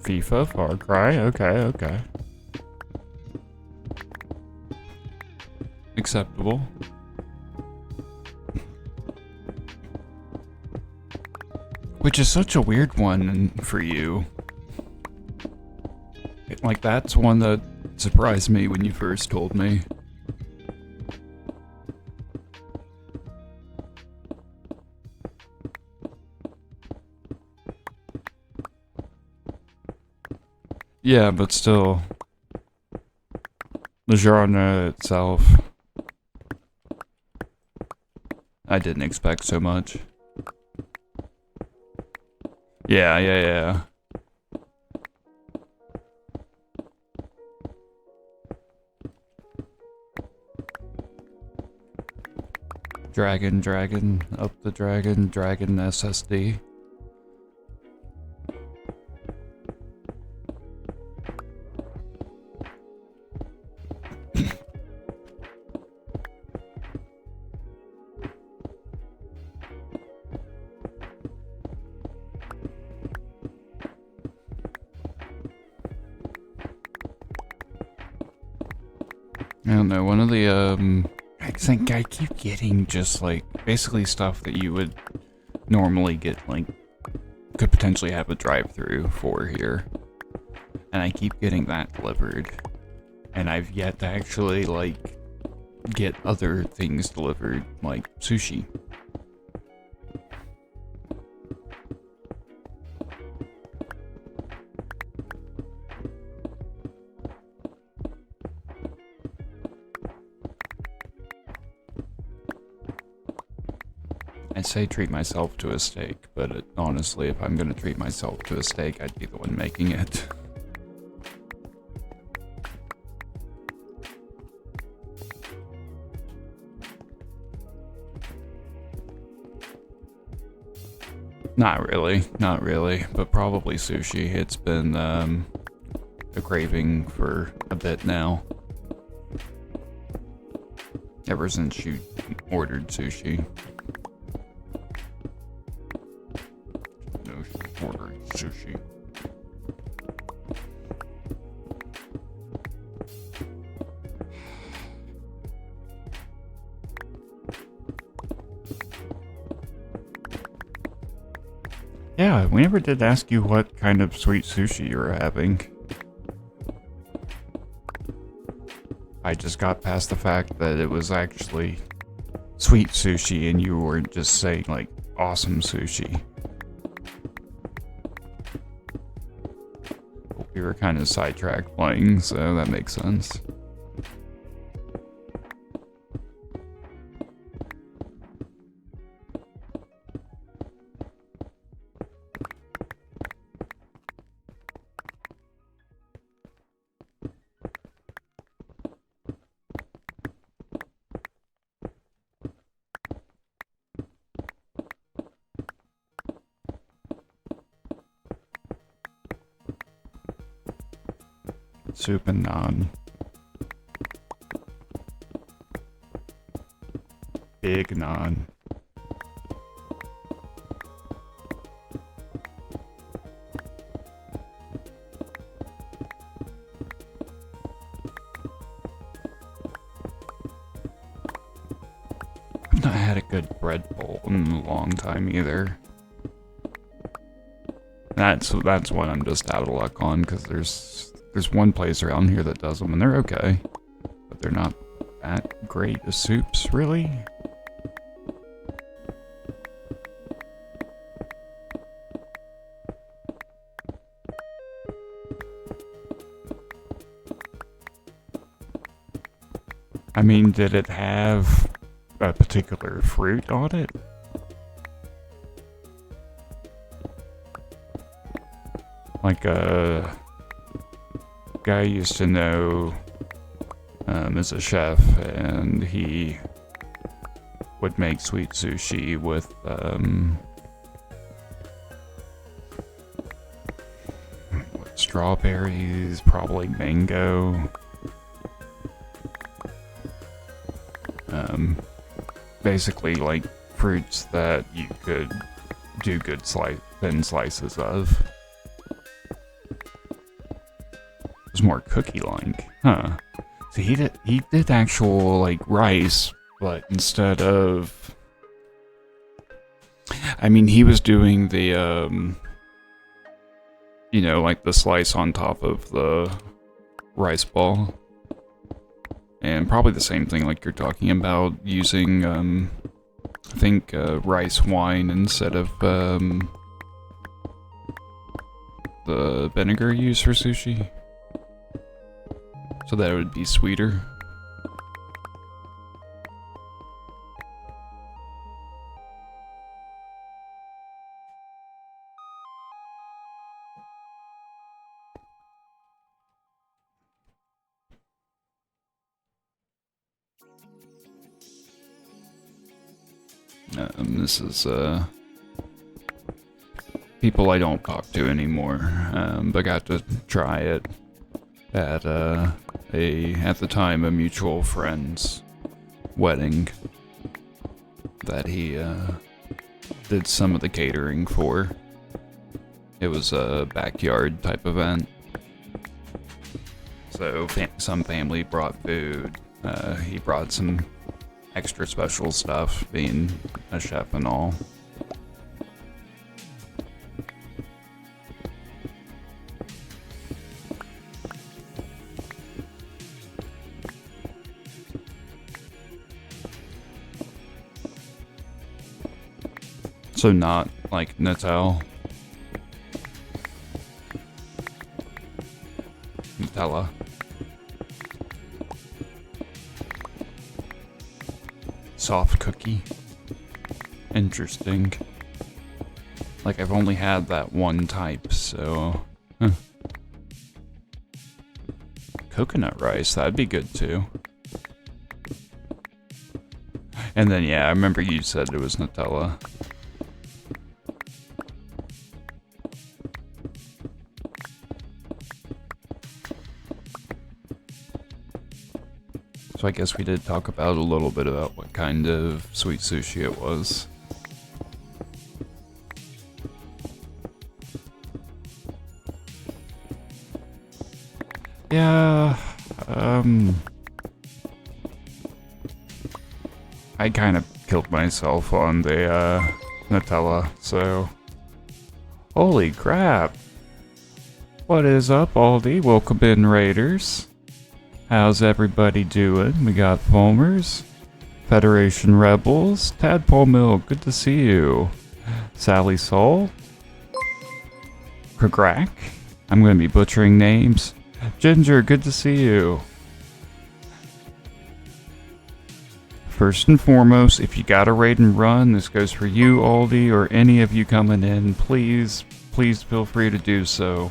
FIFA, Far Cry, okay. Acceptable. Which is such a weird one for you. Like, that's one that surprised me when you first told me. Yeah, but still, the genre itself, I didn't expect so much. Yeah. Dragon, up the dragon SSD. I don't know, one of the, I think I keep getting just, like, basically stuff that you would normally get, like, could potentially have a drive-through for here. And I keep getting that delivered. And I've yet to actually, like, get other things delivered, like sushi. I'd say treat myself to a steak, but honestly, if I'm gonna treat myself to a steak, I'd be the one making it. Not really, but probably sushi. It's been a craving for a bit now. Ever since you ordered sushi. No, she ordered sushi. Yeah, we never did ask you what kind of sweet sushi you were having. I just got past the fact that it was actually sweet sushi and you weren't just saying, like, awesome sushi. We were kind of sidetracked playing, so that makes sense. Soup and naan. Big naan. I've not had a good bread bowl in a long time either. That's what I'm just out of luck on, because there's one place around here that does them, and they're okay. But they're not that great as soups, really. I mean, did it have a particular fruit on it? Like a guy I used to know as a chef, and he would make sweet sushi with strawberries, probably mango. Basically like fruits that you could do good thin slices of. It was more cookie-like, huh? So he did actual like rice, but instead of, I mean, he was doing the you know, like the slice on top of the rice ball. And probably the same thing like you're talking about, using, I think, rice wine instead of, the vinegar used for sushi. So that it would be sweeter. This is, people I don't talk to anymore, but got to try it at, at the time, a mutual friend's wedding that he, did some of the catering for. It was a backyard type event. So, some family brought food, he brought some extra special stuff, being a chef and all. So not like Nutella. Soft cookie. Interesting. Like, I've only had that one type, so... Huh. Coconut rice, that'd be good too. And then, yeah, I remember you said it was Nutella. So I guess we did talk about a little bit about what kind of sweet sushi it was. Yeah, I kind of killed myself on the Nutella, so... Holy crap! What is up, Aldi? Welcome in, Raiders. How's everybody doing? We got Foamers, Federation Rebels, Tadpole Milk, good to see you. Sally Soul, Kragrak, I'm going to be butchering names. Ginger, good to see you. First and foremost, if you got a raid and run, this goes for you, Aldi, or any of you coming in, please feel free to do so.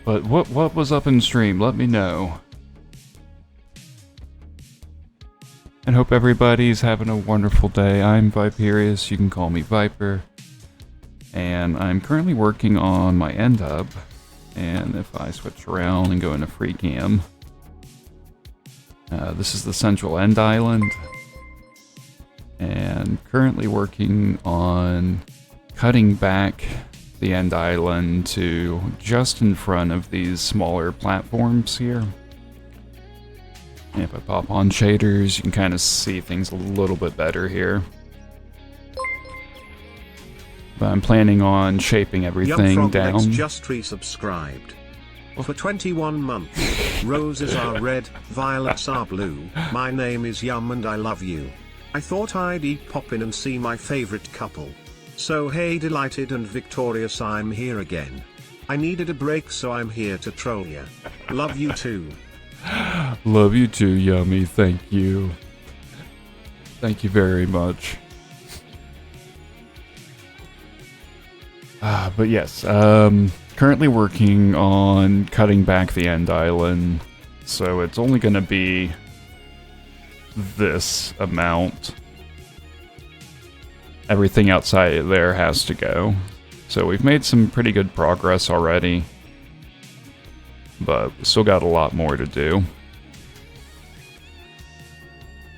But what was up in stream? Let me know. And hope everybody's having a wonderful day. I'm Viperius, you can call me Viper. And I'm currently working on my end hub. And if I switch around and go into free cam, this is the central end island. And currently working on cutting back the end island to just in front of these smaller platforms here. And if I pop on shaders, you can kind of see things a little bit better here. But I'm planning on shaping everything down. Just resubscribed. For 21 months. Roses are red, violets are blue. My name is Yum and I love you. I thought I'd pop in and see my favorite couple. So hey, delighted and victorious, I'm here again. I needed a break, so I'm here to troll ya. Love you too. Love you too, Yummy. Thank you. Thank you very much. But yes, currently working on cutting back the end island, so it's only going to be this amount. Everything outside of there has to go. So we've made some pretty good progress already, but we still got a lot more to do.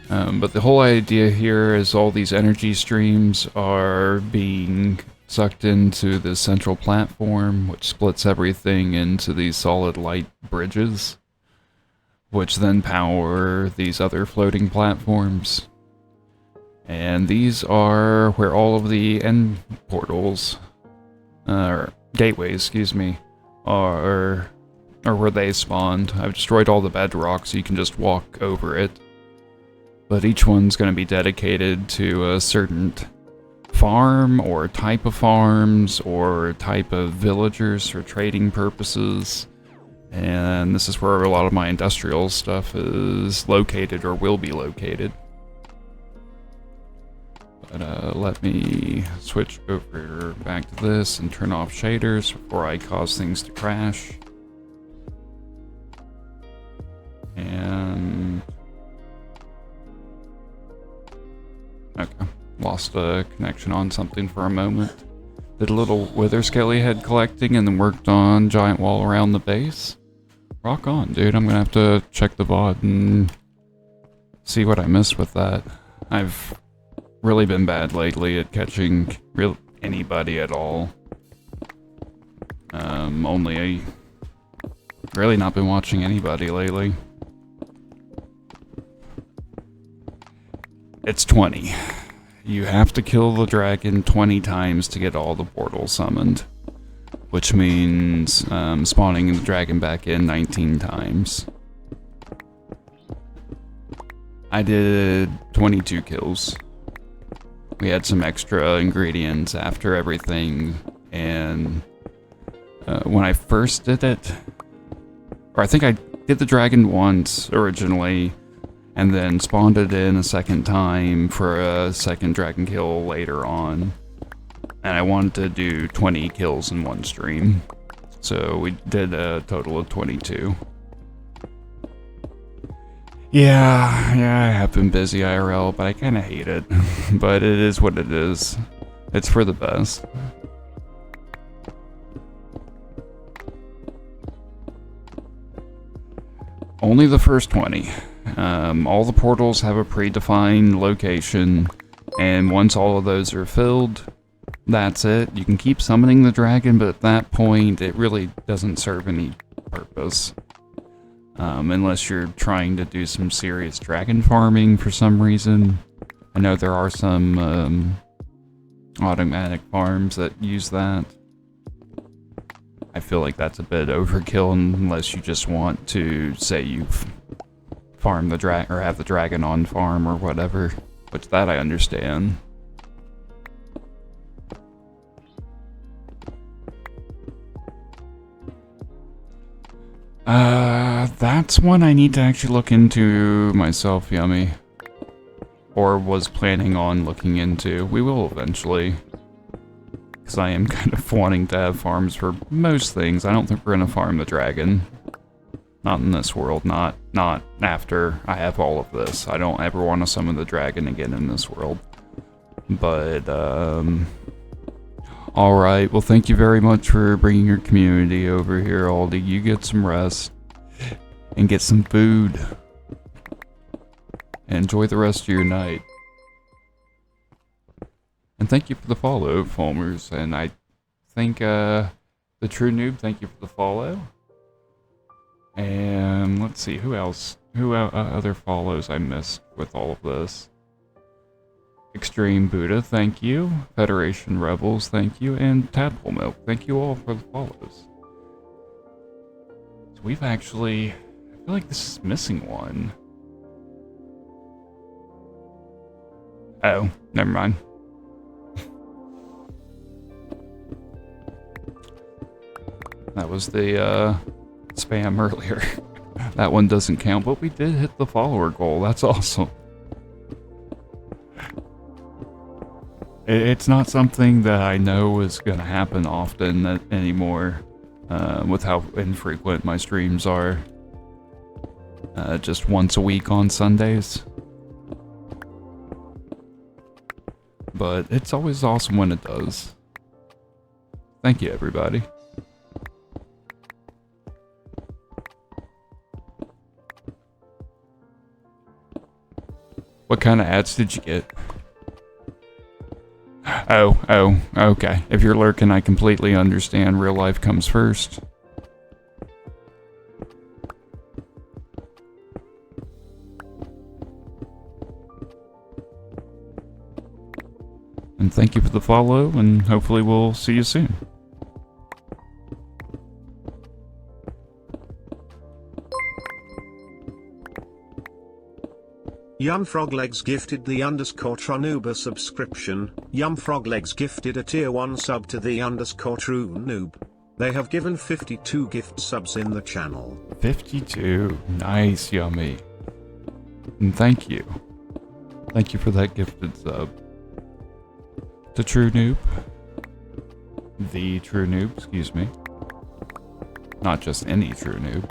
But the whole idea here is all these energy streams are being sucked into the central platform, which splits everything into these solid light bridges, which then power these other floating platforms. And these are where all of the end portals, or gateways, excuse me, are where they spawned. I've destroyed all the bedrock so you can just walk over it. But each one's going to be dedicated to a certain farm, or type of farms, or type of villagers for trading purposes. And this is where a lot of my industrial stuff is located, or will be located. But let me switch over back to this and turn off shaders before I cause things to crash. And... okay. Lost a connection on something for a moment. Did a little wither skelly head collecting and then worked on giant wall around the base. Rock on, dude. I'm gonna have to check the VOD and see what I missed with that. I've really been bad lately at catching anybody at all. Really not been watching anybody lately. It's 20. You have to kill the dragon 20 times to get all the portals summoned, which means spawning the dragon back in 19 times. I did 22 kills. We had some extra ingredients after everything, and when I first did it, or I think I did the dragon once originally, and then spawned it in a second time for a second dragon kill later on. And I wanted to do 20 kills in one stream. So we did a total of 22. Yeah, I have been busy IRL, but I kind of hate it. But it is what it is. It's for the best. Only the first 20. All the portals have a predefined location, and once all of those are filled, that's it. You can keep summoning the dragon, but at that point, it really doesn't serve any purpose. Unless you're trying to do some serious dragon farming for some reason. I know there are some automatic farms that use that. I feel like that's a bit overkill unless you just want to say you've farmed the dragon or have the dragon on farm or whatever, which that I understand. That's one I need to actually look into myself, Yummy. Or was planning on looking into. We will eventually. Because I am kind of wanting to have farms for most things. I don't think we're going to farm the dragon. Not in this world. Not after I have all of this. I don't ever want to summon the dragon again in this world. But, alright, well thank you very much for bringing your community over here, Aldi. You get some rest. And get some food. And enjoy the rest of your night. And thank you for the follow, Fulmers. And I think, the True Noob, thank you for the follow. And let's see, who else? Who other follows I missed with all of this? Extreme Buddha, thank you. Federation Rebels, thank you. And Tadpole Milk, thank you all for the follows. So we've actually, I feel like this is missing one. Oh, never mind. That was the spam earlier. That one doesn't count, but we did hit the follower goal. That's awesome. It's not something that I know is going to happen often anymore, with how infrequent my streams are. Just once a week on Sundays. But it's always awesome when it does. Thank you, everybody. What kind of ads did you get? Oh, okay. If you're lurking, I completely understand. Real life comes first. And thank you for the follow, and hopefully we'll see you soon. Yum Froglegs gifted the _Trunuba subscription. Yum Froglegs gifted a tier 1 sub to the _Trunoob. They have given 52 gift subs in the channel. 52. Nice, Yummy. And thank you. Thank you for that gifted sub. The True Noob. The True Noob, excuse me. Not just any True Noob.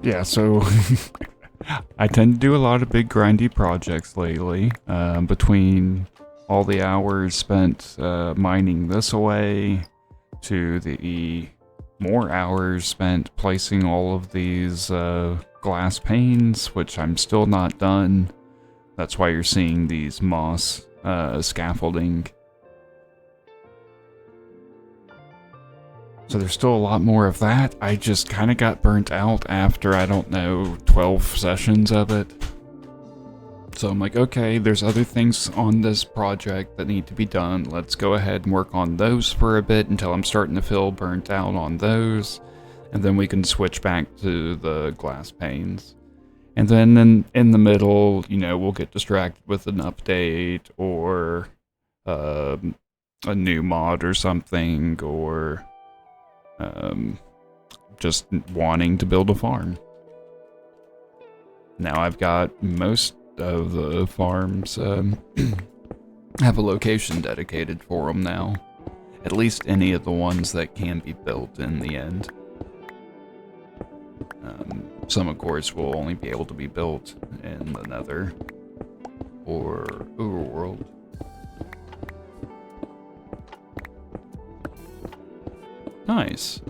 Yeah, so I tend to do a lot of big grindy projects lately, between all the hours spent mining this away to the more hours spent placing all of these glass panes, which I'm still not done. That's why you're seeing these moss scaffolding. So there's still a lot more of that. I just kind of got burnt out after, I don't know, 12 sessions of it. So I'm like, okay, there's other things on this project that need to be done. Let's go ahead and work on those for a bit until I'm starting to feel burnt out on those. And then we can switch back to the glass panes. And then in the middle, you know, we'll get distracted with an update or a new mod or something, or just wanting to build a farm. Now I've got most of the farms have a location dedicated for them now. At least any of the ones that can be built in the end. Some, of course, will only be able to be built in the Nether or Overworld. Nice.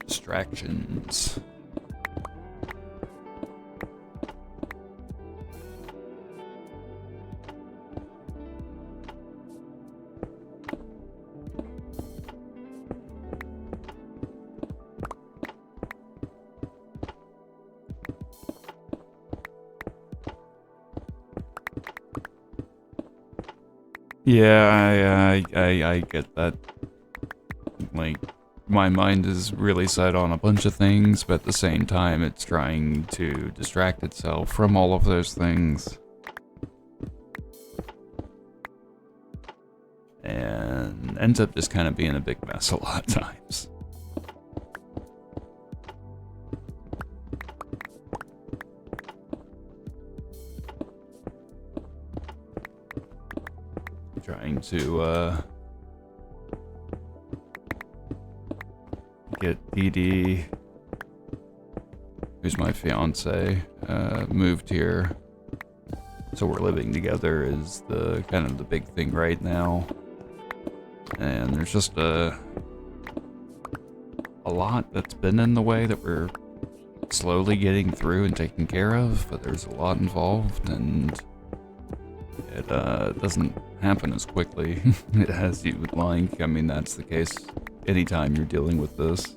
Distractions. Yeah, I get that. Like, my mind is really set on a bunch of things, but at the same time, it's trying to distract itself from all of those things. And ends up just kind of being a big mess a lot of times. Trying to get Dee Dee, who's my fiance, moved here, so we're living together is the kind of the big thing right now. And there's just a lot that's been in the way that we're slowly getting through and taking care of, but there's a lot involved, and it doesn't happen as quickly as you would like. I mean, that's the case anytime you're dealing with this,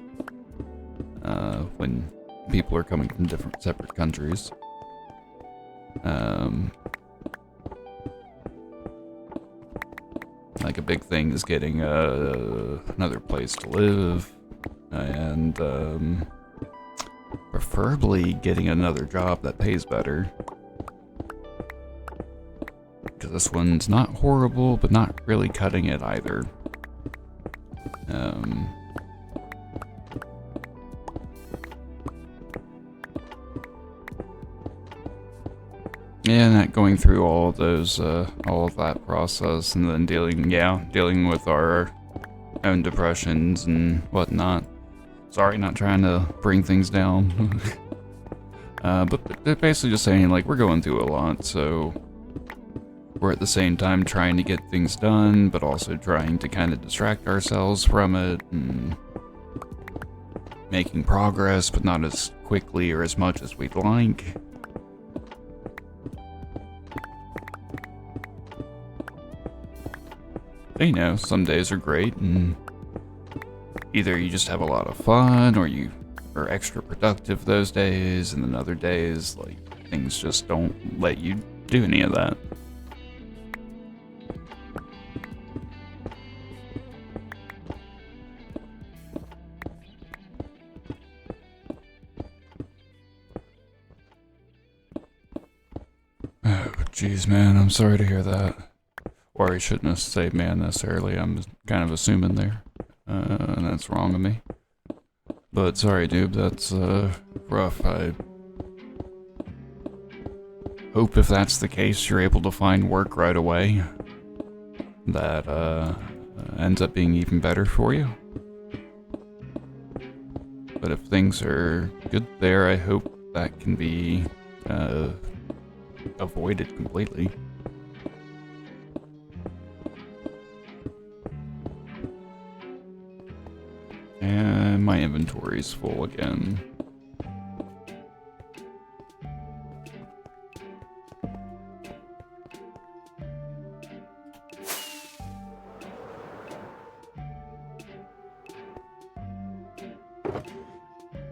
when people are coming from different separate countries. Like, a big thing is getting another place to live, and preferably getting another job that pays better. Because this one's not horrible, but not really cutting it either. Yeah, not going through all of those, all of that process, and then dealing with our own depressions and whatnot. Sorry, not trying to bring things down. But they're basically just saying, like, we're going through a lot, so we're at the same time trying to get things done, but also trying to kind of distract ourselves from it, and making progress, but not as quickly or as much as we'd like. You know, some days are great, and either you just have a lot of fun, or you are extra productive those days, and then other days, like, things just don't let you do any of that. Oh, jeez, man, I'm sorry to hear that. Or I shouldn't have said man necessarily, I'm kind of assuming there. And that's wrong of me. But sorry, dude, that's rough. I hope if that's the case, you're able to find work right away that ends up being even better for you. But if things are good there, I hope that can be avoided completely. And my inventory's full again.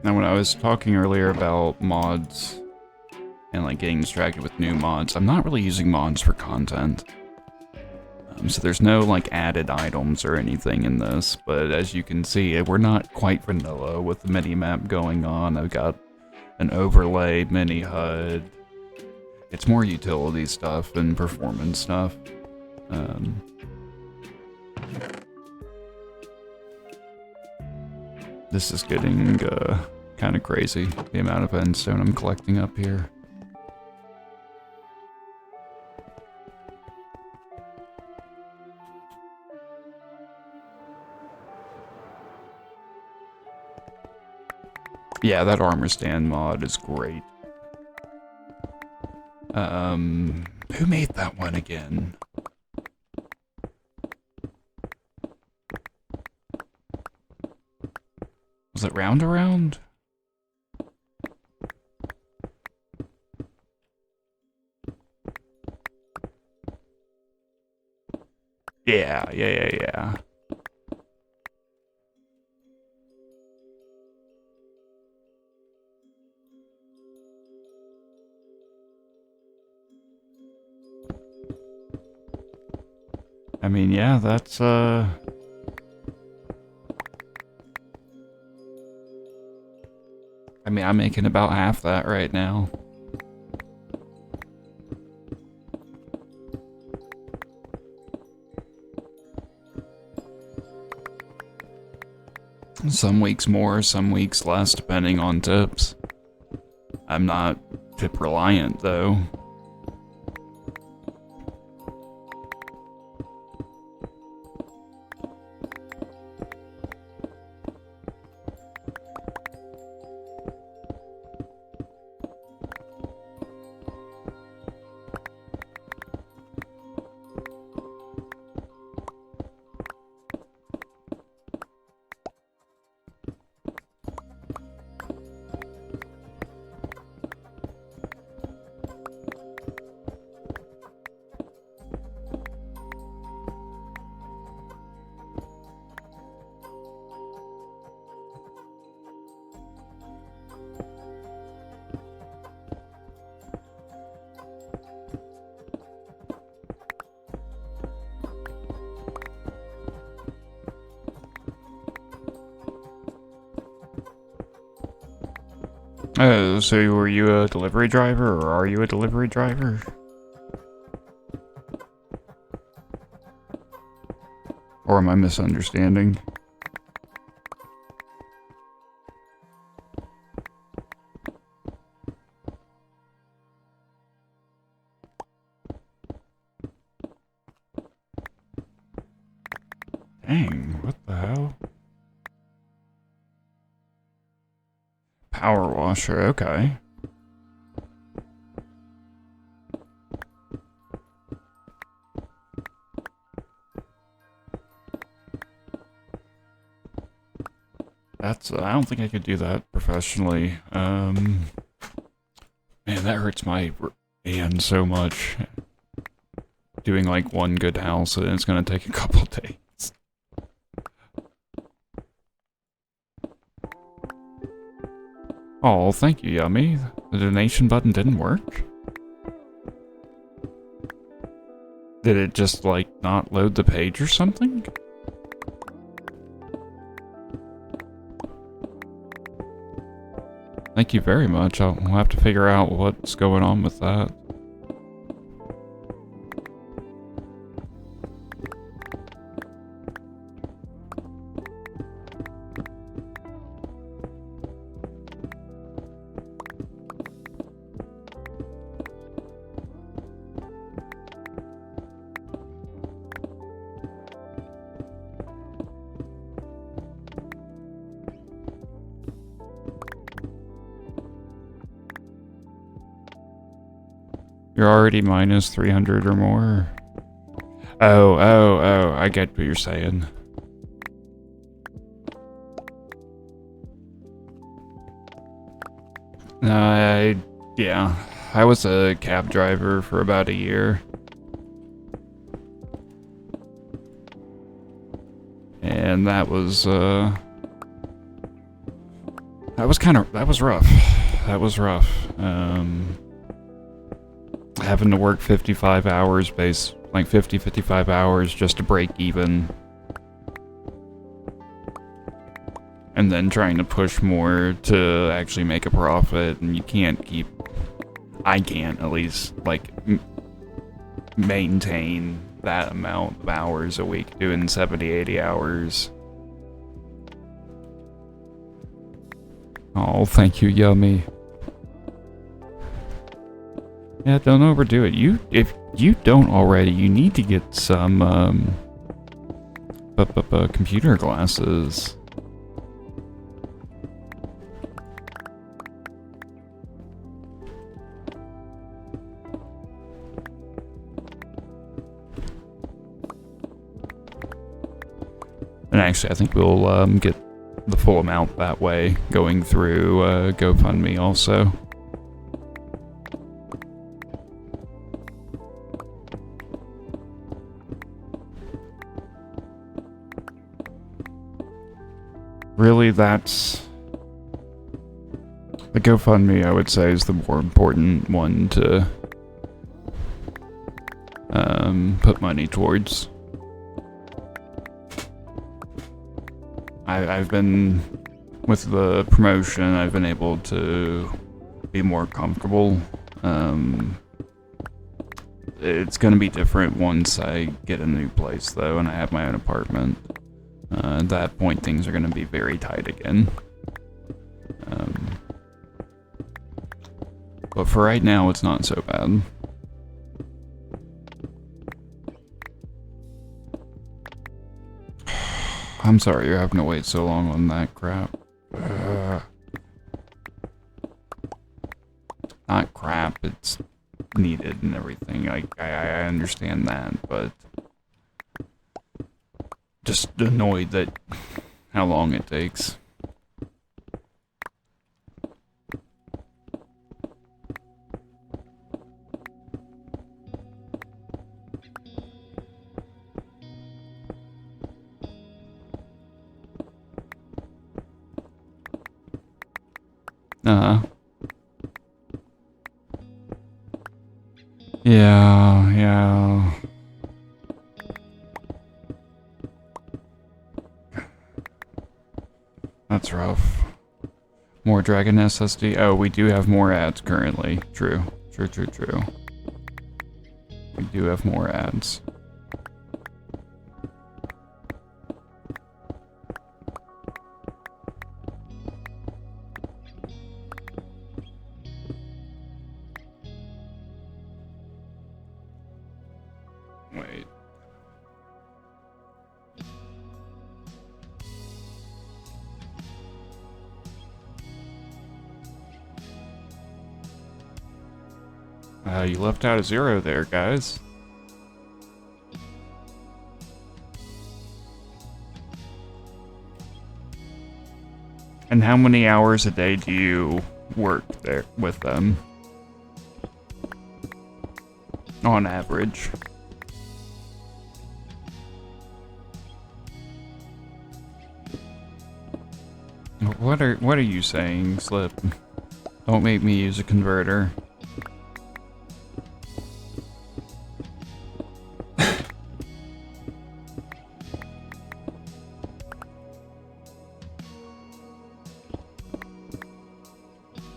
Now, when I was talking earlier about mods and like getting distracted with new mods, I'm not really using mods for content. So there's no like added items or anything in this, but as you can see, we're not quite vanilla with the mini-map going on. I've got an overlay mini HUD, It's more utility stuff and performance stuff. This is getting kind of crazy, the amount of endstone I'm collecting up here. Yeah, that armor stand mod is great. Who made that one again? Was it Round Around? Yeah. I mean, yeah, that's, I mean, I'm making about half that right now. Some weeks more, some weeks less, depending on tips. I'm not tip reliant, though. Oh, so were you a delivery driver, or are you a delivery driver? Or am I misunderstanding? Dang, what the hell? Power washer, okay. That's, I don't think I could do that professionally. Man, that hurts my hand so much. Doing like one good house, and it's gonna take a couple days. Oh, thank you, Yummy. The donation button didn't work? Did it just, like, not load the page or something? Thank you very much. We'll have to figure out what's going on with that. You're already minus 300 or more? Oh, I get what you're saying. Yeah, I was a cab driver for about a year. And that was rough. That was rough. Having to work 55 hours like 55 hours just to break even. And then trying to push more to actually make a profit, and you can't keep I can't at least, like, maintain that amount of hours a week, doing 70, 80 hours. Oh, thank you, Yummy. Yeah, don't overdo it. If you don't already, you need to get some, computer glasses. And actually, I think we'll get the full amount that way, going through GoFundMe also. Really, that's... the GoFundMe, I would say, is the more important one to put money towards. I've been, with the promotion, I've been able to be more comfortable. It's gonna be different once I get a new place, though, and I have my own apartment. At that point, things are gonna be very tight again. But for right now, it's not so bad. I'm sorry you're having to wait so long on that crap. Not crap, it's needed and everything. I understand that, but just annoyed that how long it takes. Yeah. That's rough. More Dragon SSD? Oh, we do have more ads currently. True. We do have more ads. Wait. You left out a 0 there, guys. And how many hours a day do you work there with them? On average. What are you saying, Slip? Don't make me use a converter.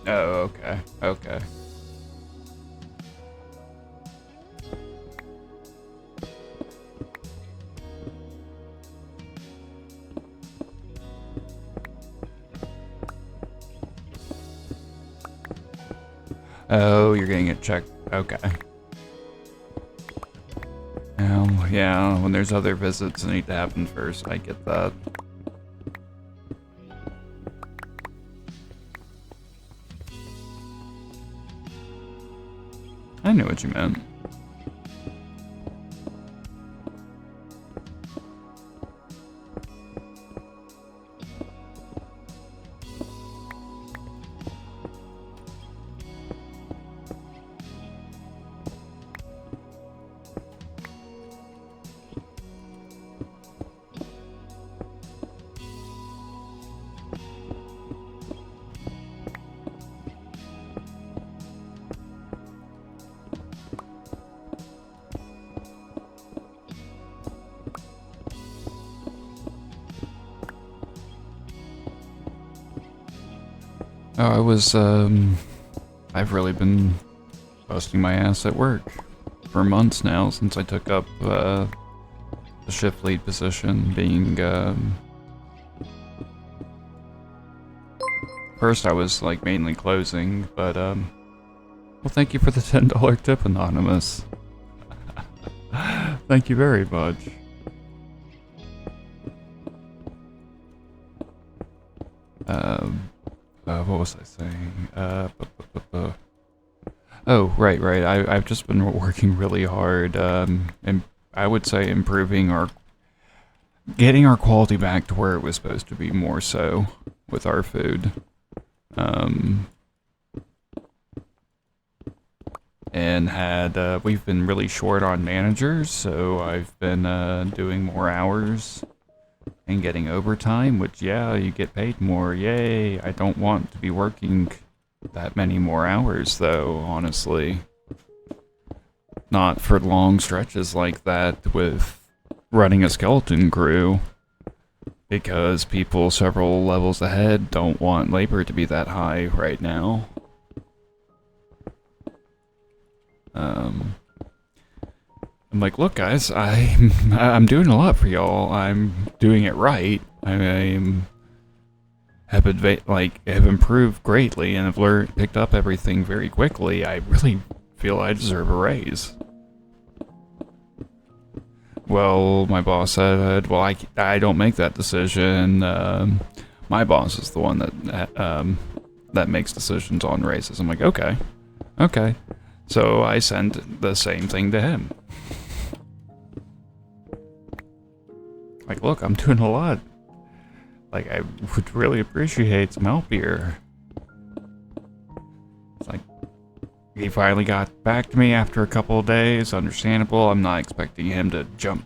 Oh, okay. Oh, you're getting it checked. Okay. Yeah, when there's other visits that need to happen first, I get that. I knew what you meant. Oh, I've really been busting my ass at work for months now since I took up the shift lead position, being first I was like mainly closing, but well, thank you for the $10 tip, Anonymous. Thank you very much. What was I saying? Oh, right. I've just been working really hard, and I would say getting our quality back to where it was supposed to be, more so with our food. And we've been really short on managers, so I've been doing more hours and getting overtime, which, yeah, you get paid more, yay. I don't want to be working that many more hours, though, honestly. Not for long stretches like that with running a skeleton crew, because people several levels ahead don't want labor to be that high right now. I'm like, look, guys, I'm doing a lot for y'all. I'm doing it right. Have improved greatly and have picked up everything very quickly. I really feel I deserve a raise. Well, my boss said, well, I don't make that decision. My boss is the one that makes decisions on raises. I'm like, okay. So I sent the same thing to him. Like, look, I'm doing a lot. Like, I would really appreciate some help here. It's like, he finally got back to me after a couple of days. Understandable. I'm not expecting him to jump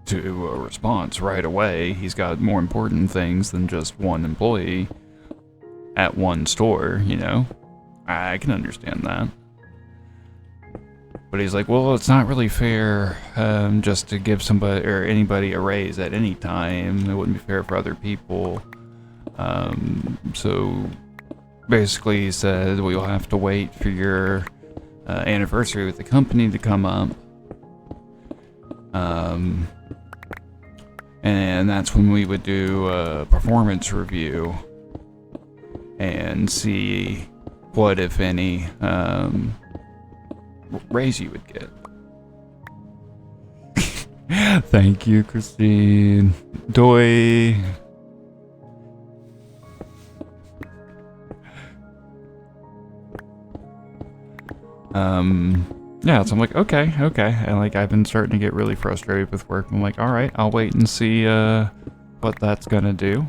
to a response right away. He's got more important things than just one employee at one store, you know? I can understand that. But he's like, well, it's not really fair just to give somebody or anybody a raise at any time. It wouldn't be fair for other people. So basically he said, well, you'll have to wait for your anniversary with the company to come up. And that's when we would do a performance review and see what, if any, raise you would get. Thank you, Christine. Doi. Yeah, so I'm like, okay. And like, I've been starting to get really frustrated with work. I'm like, alright, I'll wait and see what that's gonna do.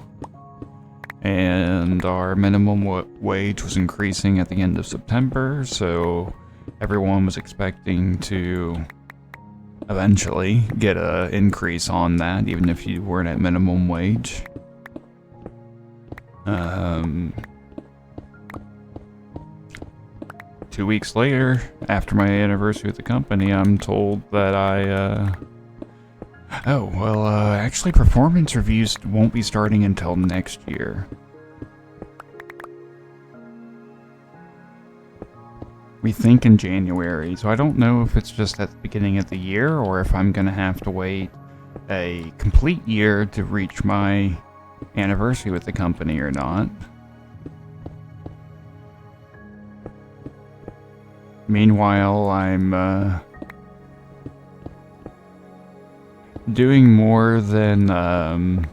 And our minimum wage was increasing at the end of September, so everyone was expecting to eventually get an increase on that, even if you weren't at minimum wage. 2 weeks later, after my anniversary with the company, I'm told that actually performance reviews won't be starting until next year. We think in January, so I don't know if it's just at the beginning of the year or if I'm gonna have to wait a complete year to reach my anniversary with the company or not. Meanwhile, I'm doing more than I'm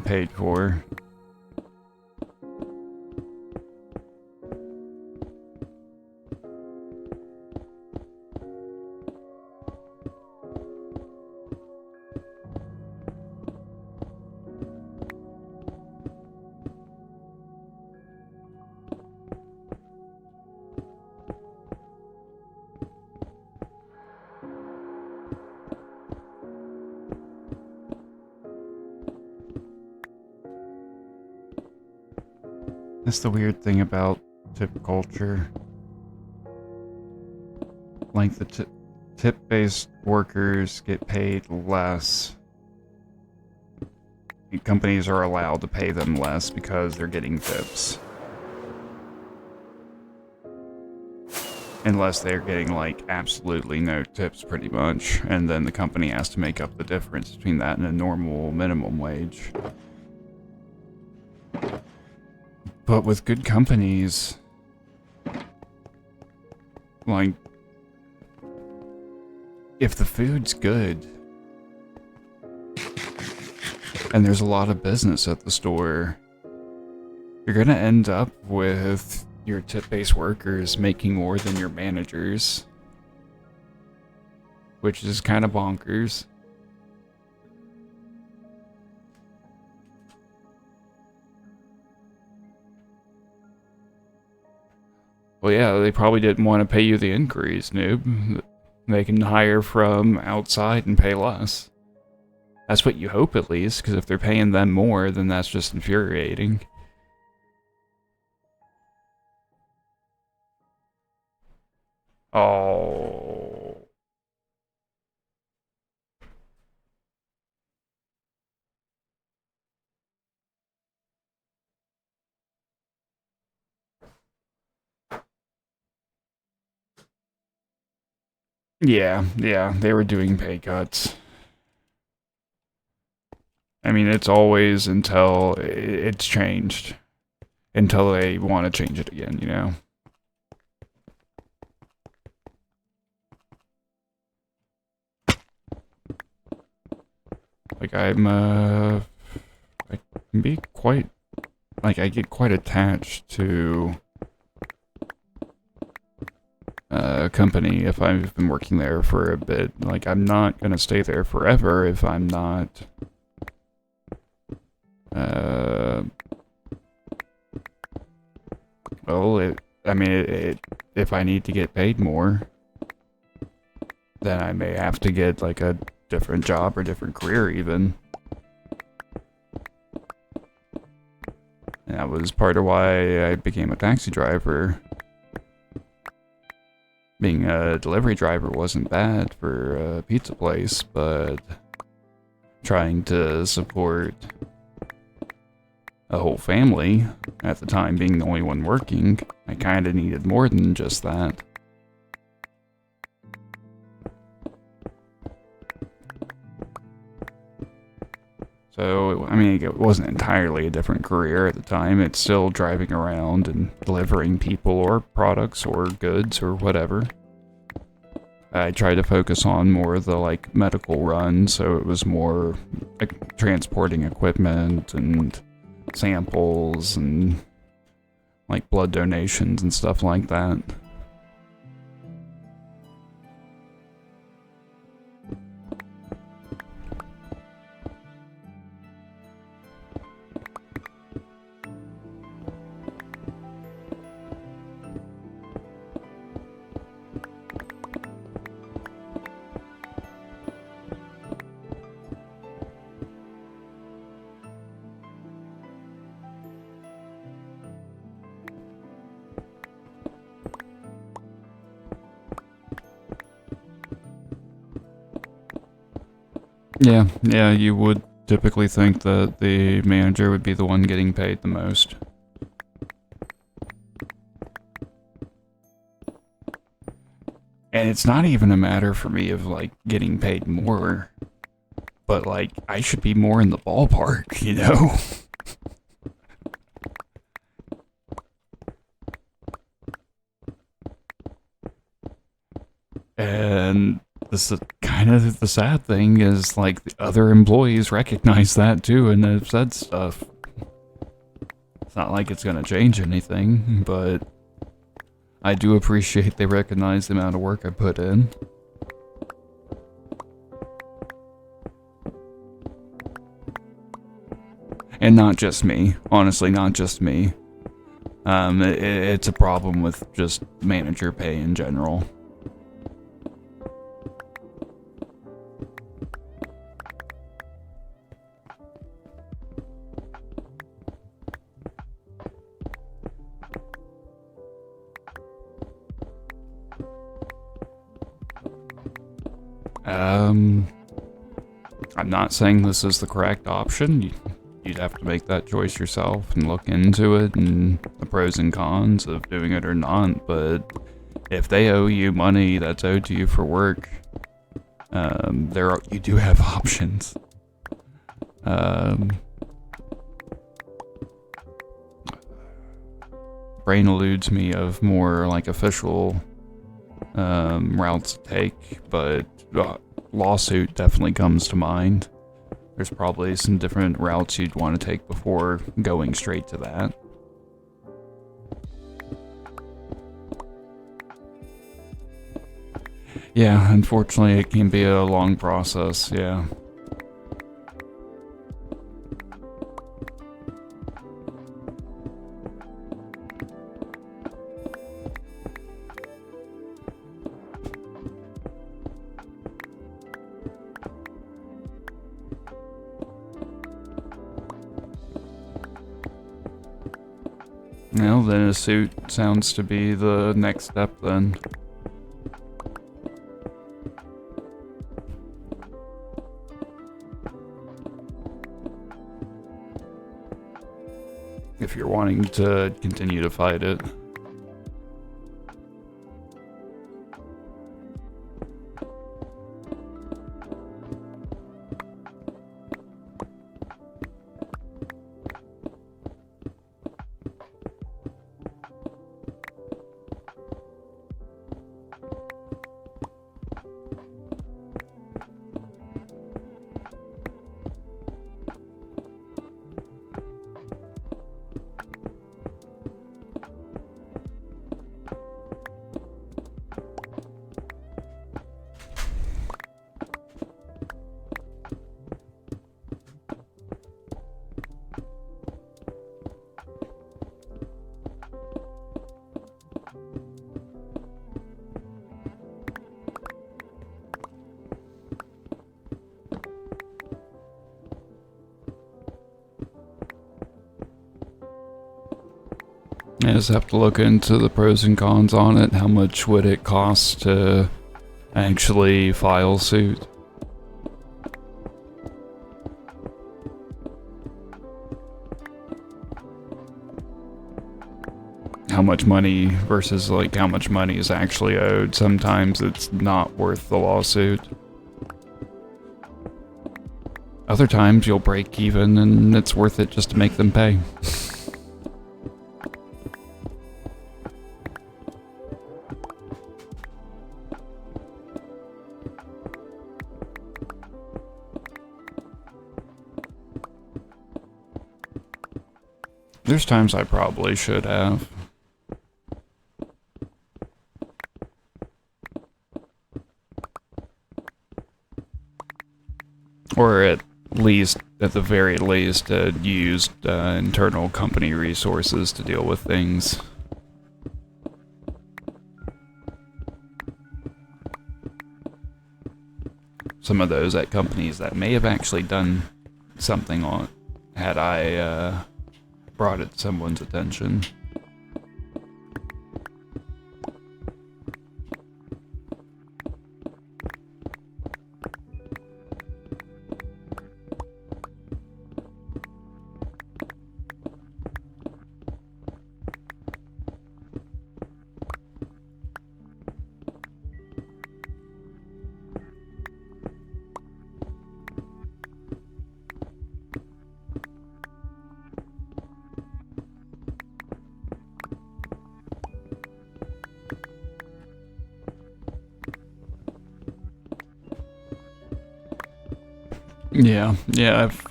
paid for. That's the weird thing about tip culture. Like, the tip-based workers get paid less companies are allowed to pay them less because they're getting tips. Unless they're getting, like, absolutely no tips, pretty much. And then the company has to make up the difference between that and a normal minimum wage. But with good companies, like, if the food's good, and there's a lot of business at the store, you're gonna end up with your tip-based workers making more than your managers, which is kind of bonkers. Well, yeah, they probably didn't want to pay you the increase, noob. They can hire from outside and pay less. That's what you hope, at least, because if they're paying them more, then that's just infuriating. Oh. Yeah, they were doing pay cuts. I mean, it's always until it's changed. Until they want to change it again, you know? Like, I can be quite, like, I get quite attached to a company if I've been working there for a bit. Like, I'm not gonna stay there forever if I'm not, well, if I need to get paid more, then I may have to get, like, a different job or different career, even. And that was part of why I became a taxi driver. Being a delivery driver wasn't bad for a pizza place, but trying to support a whole family, at the time being the only one working, I kinda needed more than just that. So, I mean, it wasn't entirely a different career at the time. It's still driving around and delivering people or products or goods or whatever. I tried to focus on more of the, like, medical run, so it was more like transporting equipment and samples and, like, blood donations and stuff like that. Yeah, you would typically think that the manager would be the one getting paid the most. And it's not even a matter for me of, like, getting paid more, but, like, I should be more in the ballpark, you know? And this is kind of the sad thing is, like, the other employees recognize that too and have said stuff. It's not like it's gonna change anything, but I do appreciate they recognize the amount of work I put in. And not just me, honestly, not just me. It's a problem with just manager pay in general. I'm not saying this is the correct option. you'd have to make that choice yourself and look into it and the pros and cons of doing it or not. But if they owe you money that's owed to you for work, you do have options. Brain eludes me of more like official routes to take, but lawsuit definitely comes to mind. There's probably some different routes you'd want to take before going straight to that. Yeah, unfortunately it can be a long process, yeah. Well, then a suit sounds to be the next step then. If you're wanting to continue to fight it. I just have to look into the pros and cons on it. How much would it cost to actually file suit? How much money versus like how much money is actually owed. Sometimes it's not worth the lawsuit. Other times you'll break even and it's worth it just to make them pay. There's times I probably should have. Or at the very least, used internal company resources to deal with things. Some of those at companies that may have actually done something on had I brought it to someone's attention. Yeah, I've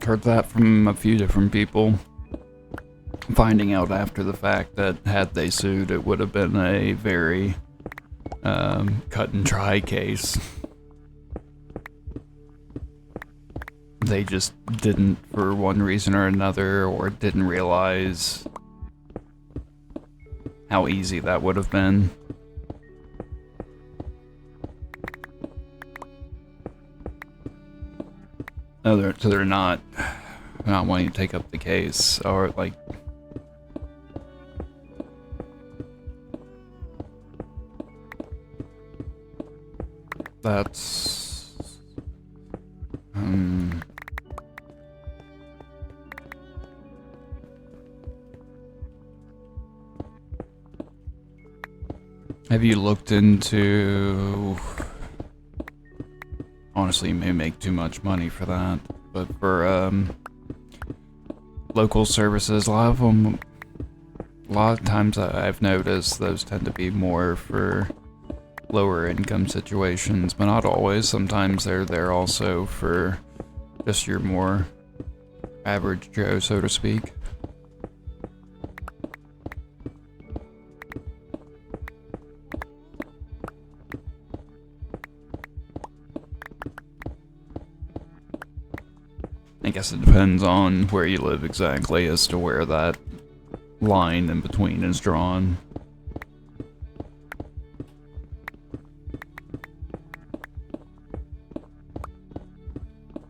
heard that from a few different people. Finding out after the fact that had they sued, it would have been a very cut and dry case. They just didn't, for one reason or another, or didn't realize how easy that would have been. So they're not wanting to take up the case, or like that's Have you looked into... Honestly, you may make too much money for that, but for local services, a lot of times I've noticed those tend to be more for lower income situations, but not always. Sometimes they're there also for just your more average Joe, so to speak. I guess it depends on where you live exactly as to where that line in between is drawn.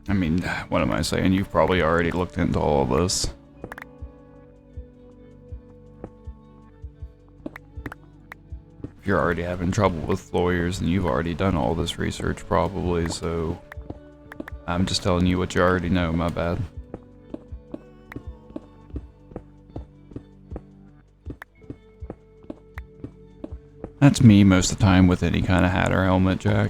I mean, what am I saying? You've probably already looked into all of this. If you're already having trouble with lawyers, then you've already done all this research probably, so... I'm just telling you what you already know, my bad. That's me most of the time with any kind of hat or helmet, Jack.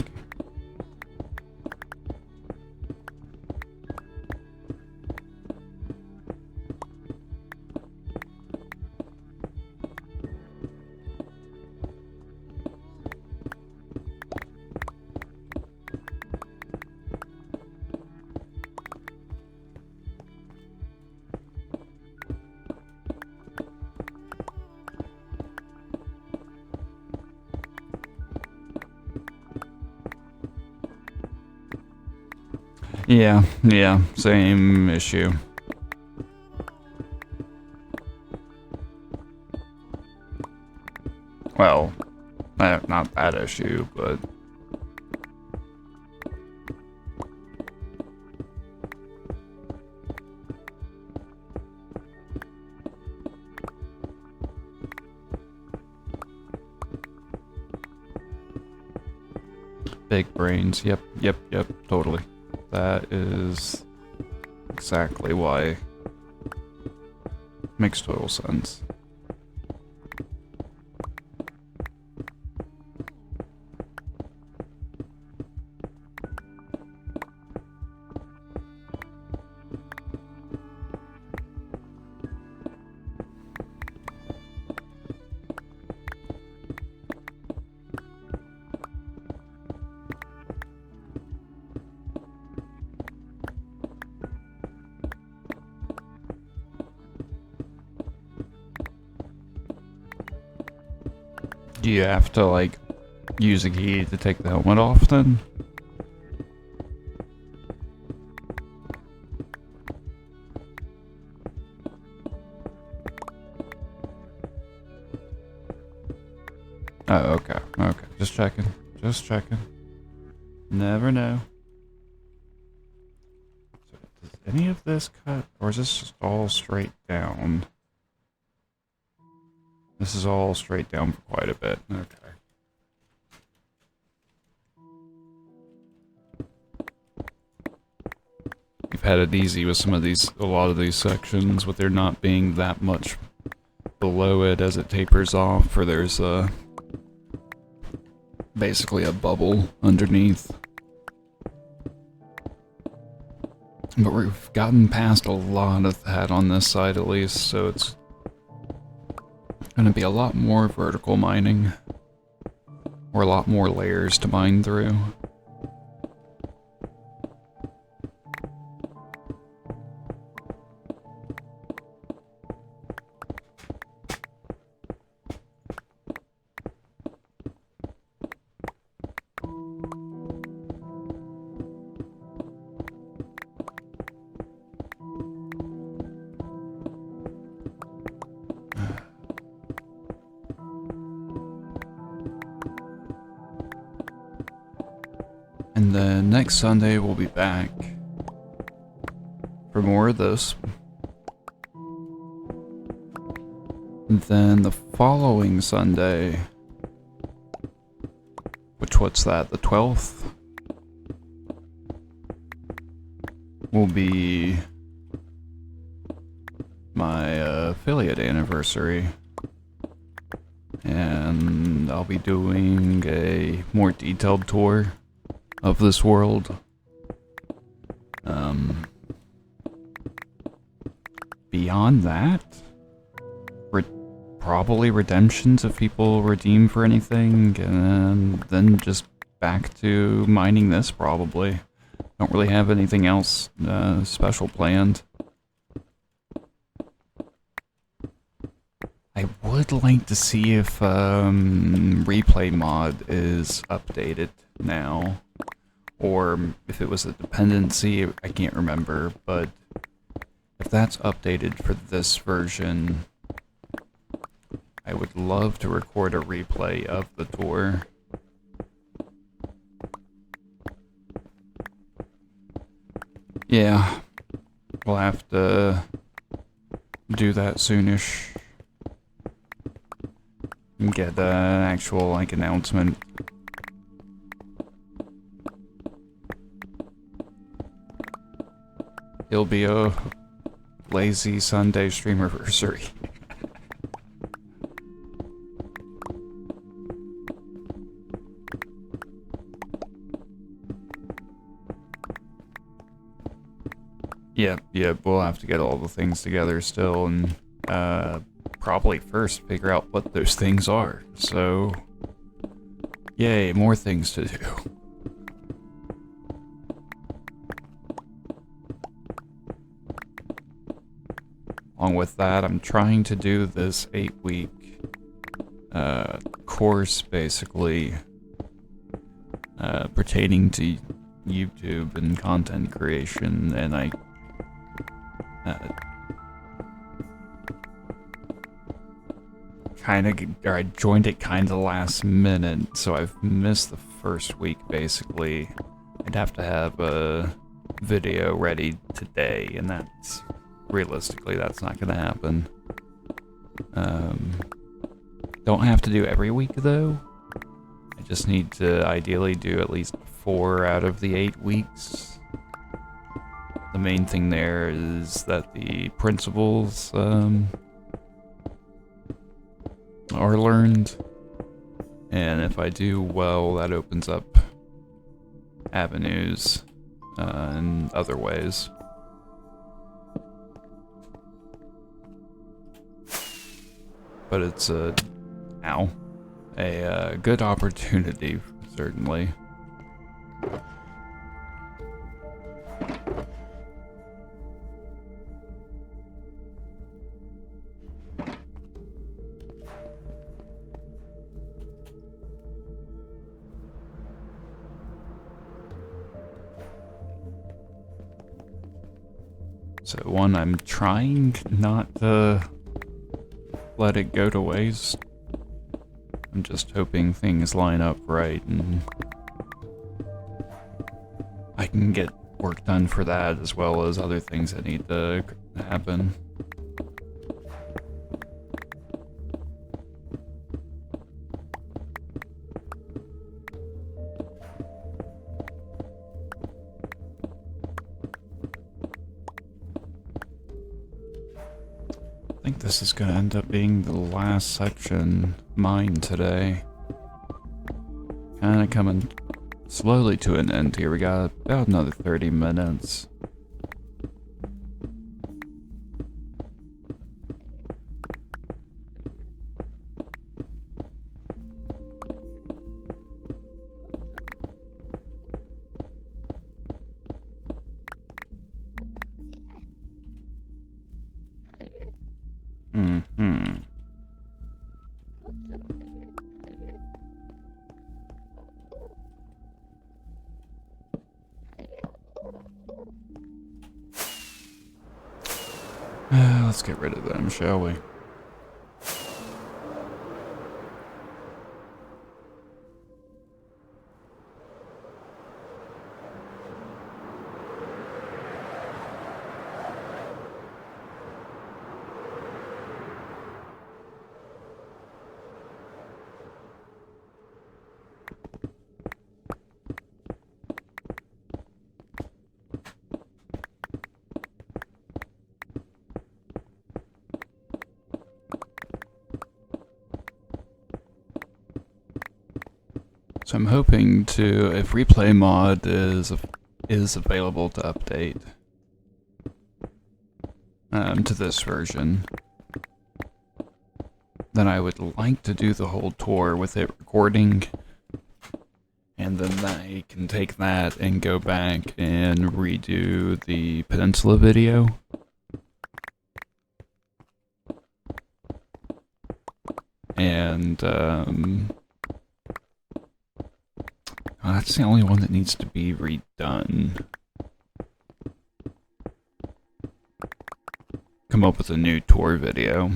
Yeah, same issue. Well, not that issue, but... Big brains, yep, totally. That is exactly why. Makes total sense. Do you have to, like, use a key to take the helmet off, then? Oh, okay. Just checking. Never know. So, does any of this cut, or is this just all straight down? This is all straight down for quite a bit. Okay. You've had it easy with a lot of these sections, with there not being that much below it as it tapers off, or there's basically a bubble underneath. But we've gotten past a lot of that on this side at least, so it's gonna be a lot more vertical mining, or a lot more layers to mine through. And then next Sunday we'll be back for more of this. And then the following Sunday, what's that, the 12th? Will be my affiliate anniversary. And I'll be doing a more detailed tour of this world. Beyond that, probably redemptions if people redeem for anything, and then just back to mining this probably. Don't really have anything else special planned. I would like to see if replay mod is updated now, or if it was a dependency, I can't remember, but if that's updated for this version, I would love to record a replay of the tour. Yeah, we'll have to do that soonish. And get an actual, like, announcement. It'll be a lazy Sunday streamiversary. Yeah, we'll have to get all the things together still, and probably first figure out what those things are. So, yay, more things to do. Along with that, I'm trying to do this 8-week course, basically, pertaining to YouTube and content creation, and I I joined it kinda last minute, so I've missed the first week, basically. I'd have to have a video ready today, and that's, realistically, that's not gonna happen. Don't have to do every week, though. I just need to ideally do at least 4 out of the 8 weeks. The main thing there is that the principles, are learned, and if I do well, that opens up avenues in other ways. But it's a good opportunity, certainly. So one, I'm trying not to let it go to waste. I'm just hoping things line up right and I can get work done for that as well as other things that need to happen. I think this is going to end up being the last section mined today. Kind of coming slowly to an end here. We got about another 30 minutes. Let's get rid of them, shall we? So I'm hoping to, if replay mod is available to update to this version, then I would like to do the whole tour with it recording, and then I can take that and go back and redo the Peninsula video. And that's the only one that needs to be redone. Come up with a new tour video.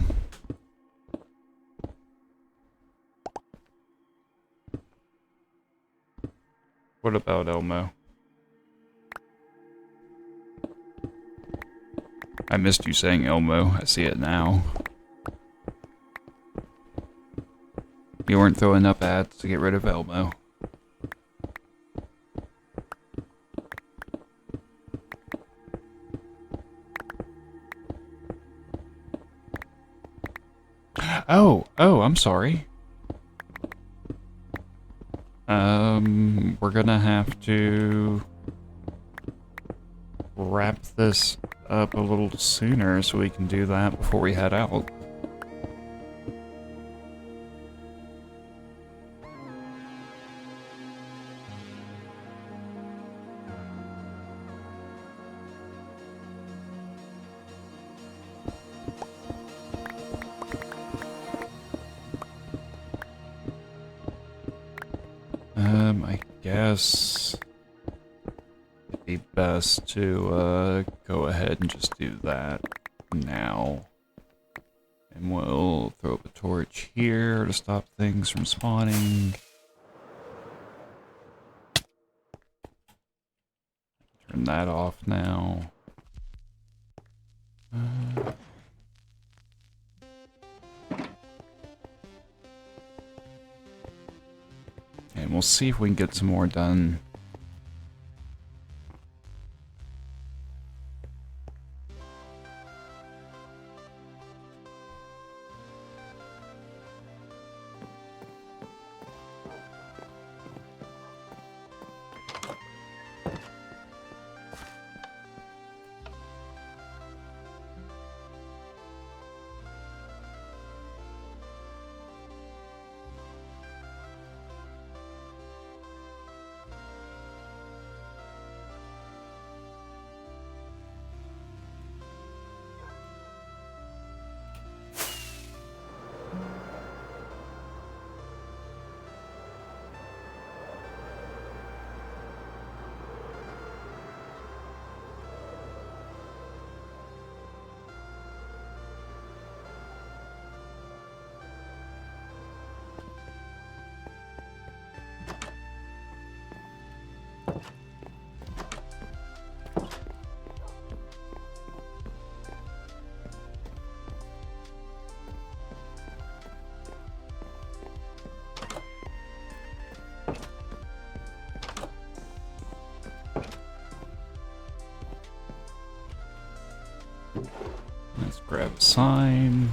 What about Elmo? I missed you saying Elmo. I see it now. You weren't throwing up ads to get rid of Elmo. Oh, I'm sorry. We're gonna have to wrap this up a little sooner so we can do that before we head out. I guess it'd be best to go ahead and just do that now. And we'll throw up a torch here to stop things from spawning. Turn that off now. And we'll see if we can get some more done. Let's grab a sign.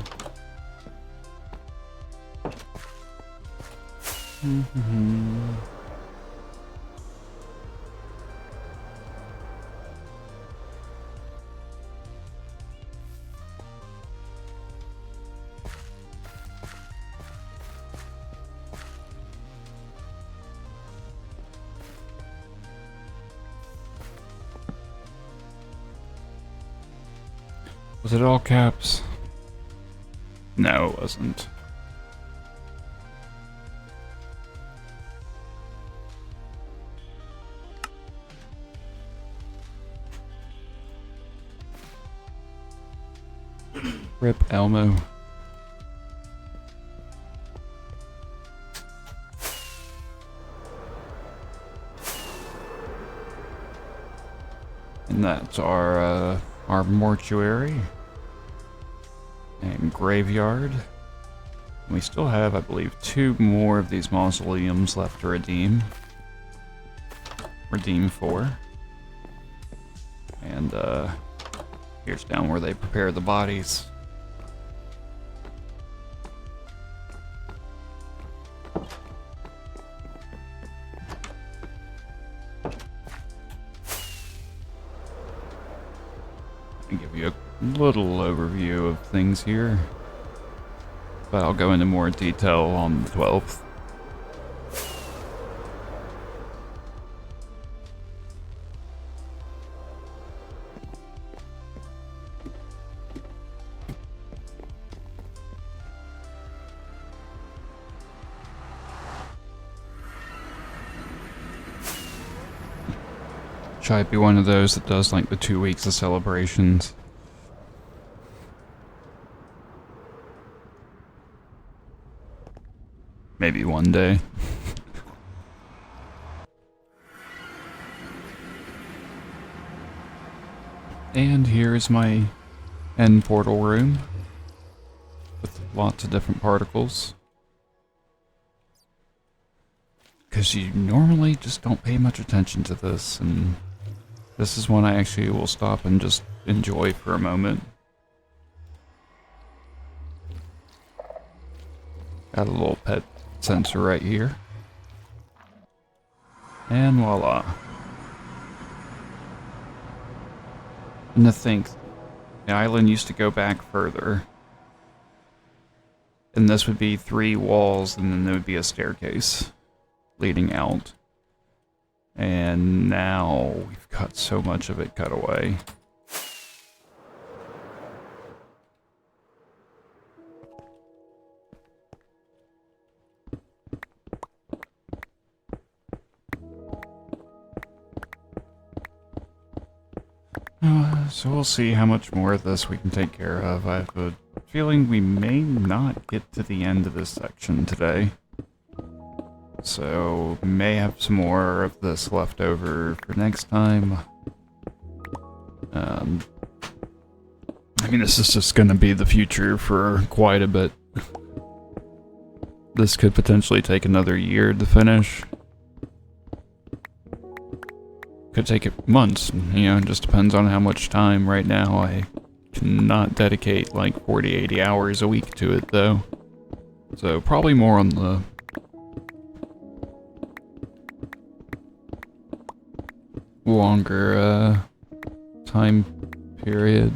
Was it all caps? No, it wasn't. Rip Elmo. And that's our mortuary and graveyard. We still have, I believe, 2 more of these mausoleums left to redeem. Redeem for. And here's down where they prepare the bodies. little overview of things here, but I'll go into more detail on the 12th. Try to be one of those that does like the 2 weeks of celebrations. Maybe one day. And here's my end portal room with lots of different particles. Because you normally just don't pay much attention to this, and this is one I actually will stop and just enjoy for a moment. Got a little pet sensor right here. And voila. And to think, the island used to go back further. And this would be 3 walls, and then there would be a staircase leading out. And now we've got so much of it cut away. So we'll see how much more of this we can take care of. I have a feeling we may not get to the end of this section today. So, may have some more of this left over for next time. I mean, this is just going to be the future for quite a bit. This could potentially take another year to finish. Could take it months, you know, it just depends on how much time. Right now I cannot dedicate like 40-80 hours a week to it though. So probably more on the longer time period.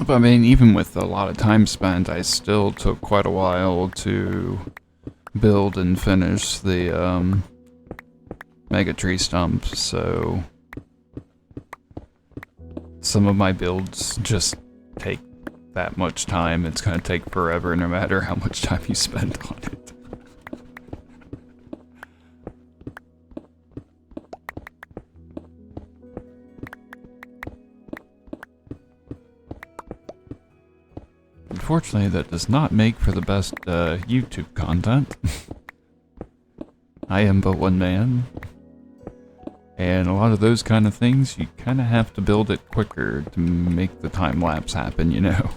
But I mean, even with a lot of time spent, I still took quite a while to build and finish the mega tree stumps, so some of my builds just take that much time. It's gonna take forever no matter how much time you spend on it. Unfortunately, that does not make for the best YouTube content. I am but one man. And a lot of those kind of things, you kind of have to build it quicker to make the time lapse happen, you know?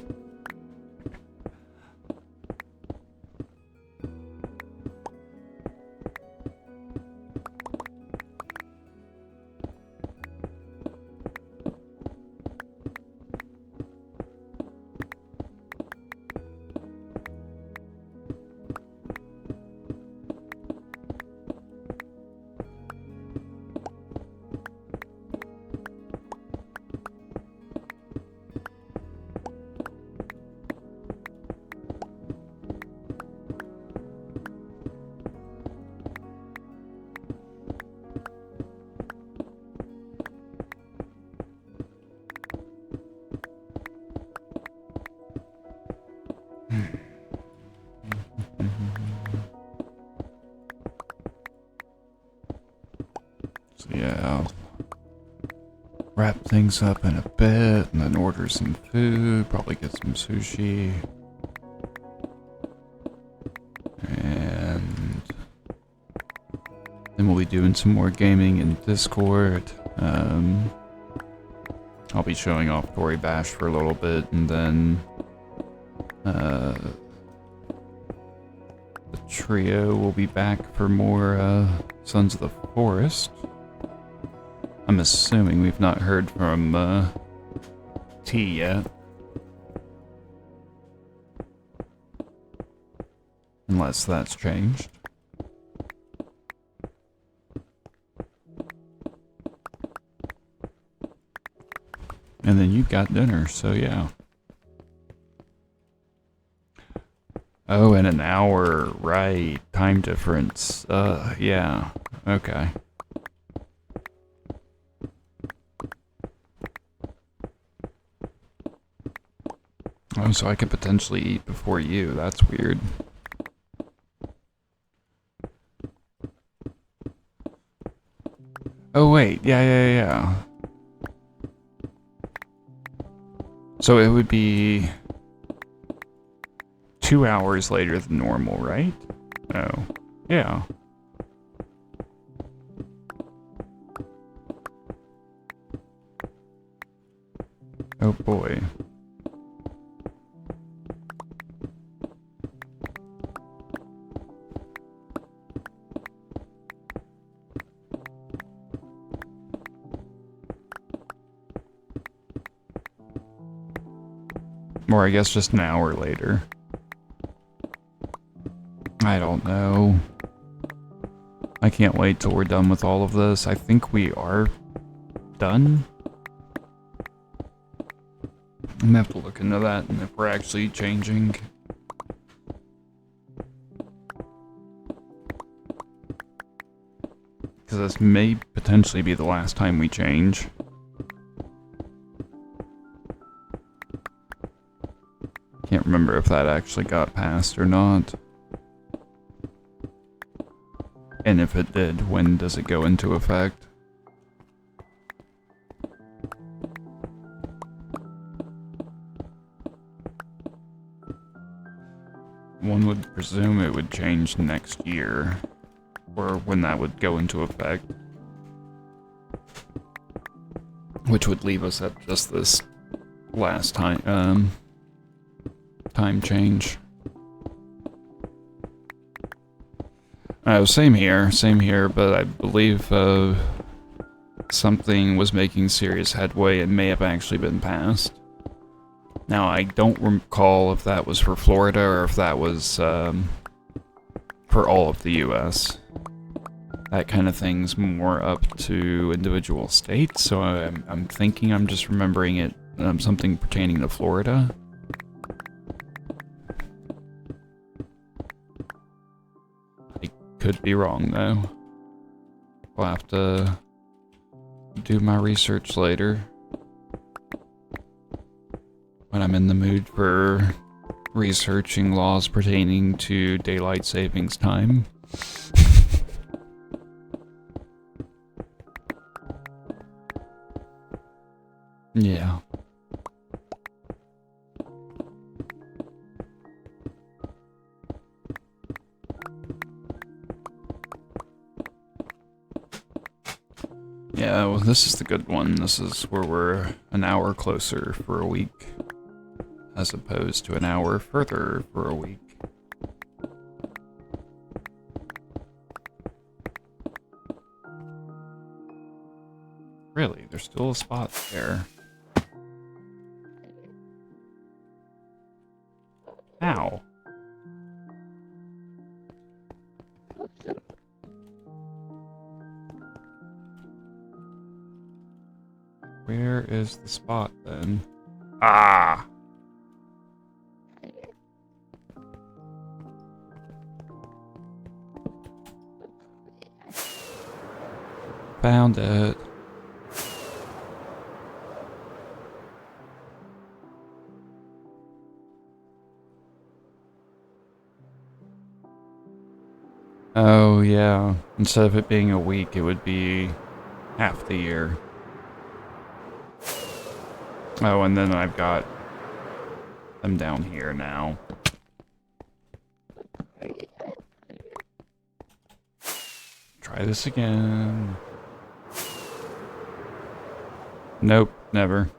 So yeah, I'll wrap things up in a bit and then order some food, probably get some sushi. And then we'll be doing some more gaming in Discord. I'll be showing off Tory Bash for a little bit, and then the trio will be back for more Sons of the Forest. I'm assuming we've not heard from T yet. Unless that's changed. And then you got dinner, so yeah. Oh, in an hour, right. Time difference. Yeah. Okay. Oh, so I could potentially eat before you. That's weird. Oh, wait. Yeah. So it would be 2 hours later than normal, right? Oh, yeah. Oh boy. Or I guess just an hour later. I don't know. I can't wait till we're done with all of this. I think we are done. I'm gonna have to look into that and if we're actually changing. Because this may potentially be the last time we change. Can't remember if that actually got passed or not. And if it did, when does it go into effect? One would presume it would change next year, or when that would go into effect. Which would leave us at just this last time change. Same here, but I believe something was making serious headway and may have actually been passed. Now, I don't recall if that was for Florida or if that was for all of the US. That kind of thing's more up to individual states, so I'm thinking I'm just remembering it, something pertaining to Florida. I could be wrong, though. We'll have to do my research later. When I'm in the mood for researching laws pertaining to daylight savings time. Yeah. Yeah, well, this is the good one. This is where we're an hour closer for a week, as opposed to an hour further for a week. Really, there's still a spot there. How? Where is the spot then? Ah! Found it. Oh, yeah. Instead of it being a week, it would be half the year. Oh, and then I've got them down here now. Try this again. Nope, never.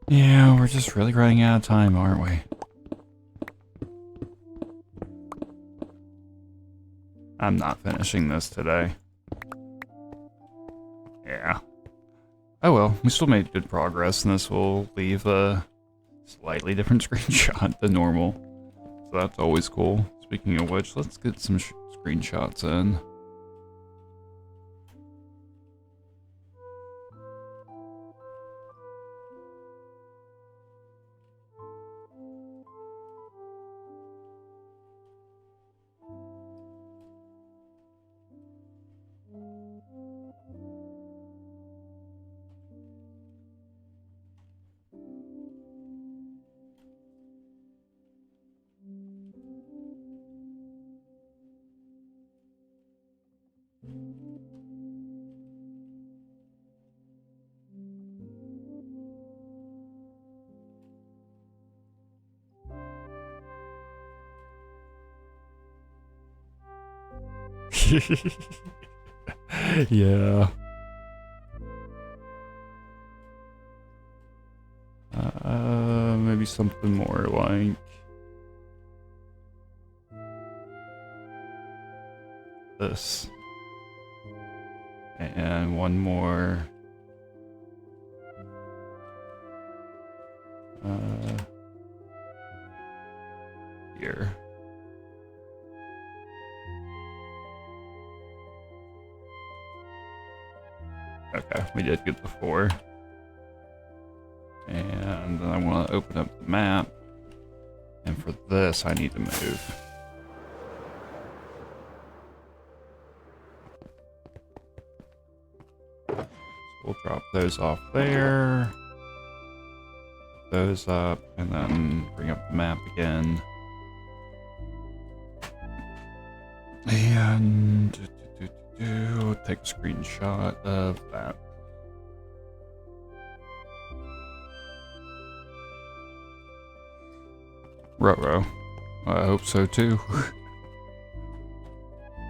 Yeah, we're just really running out of time, aren't we? I'm not finishing this today. Yeah. Oh well, we still made good progress, and this will leave a slightly different screenshot than normal. So that's always cool. Speaking of which, let's get some screenshots in. Yeah. Maybe something more like this. And one more. Here. Okay, we did get the 4. And then I want to open up the map. And for this, I need to move. So we'll drop those off there. Put those up, and then bring up the map again. And take a screenshot of that. Ruh-roh. I hope so too.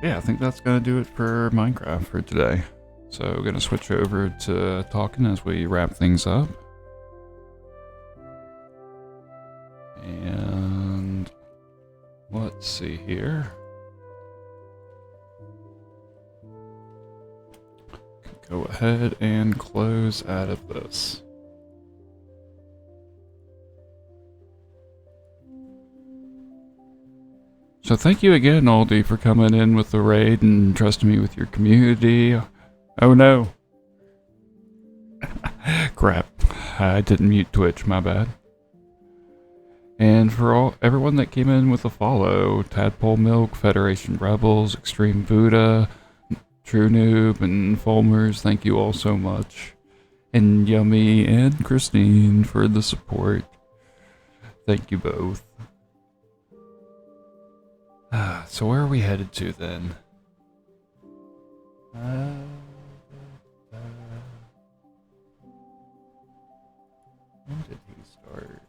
Yeah, I think that's gonna do it for Minecraft for today. So we're gonna switch over to talking as we wrap things up. And let's see here. Go ahead and close out of this. So thank you again, Aldi, for coming in with the raid and trusting me with your community. Oh no. Crap. I didn't mute Twitch, my bad. And for everyone that came in with a follow, Tadpole Milk, Federation Rebels, Extreme Buddha, True Noob, and Fulmers, thank you all so much. And Yummy and Christine for the support. Thank you both. So where are we headed to then? When did he start?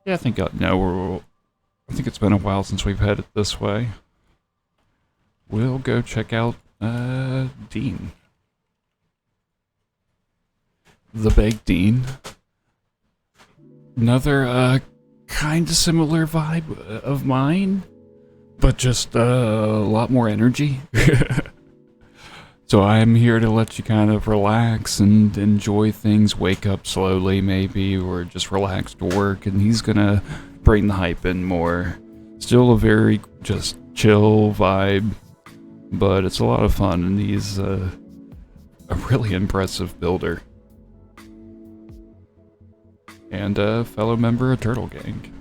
Yeah, I think I think it's been a while since we've headed this way. We'll go check out Dean. The Baked Dean. Another kind of similar vibe of mine, but just a lot more energy. So I'm here to let you kind of relax and enjoy things, wake up slowly maybe, or just relax to work, and he's gonna bring the hype in more. Still a very just chill vibe, but it's a lot of fun, and he's a really impressive builder. And a fellow member of Turtle Gang.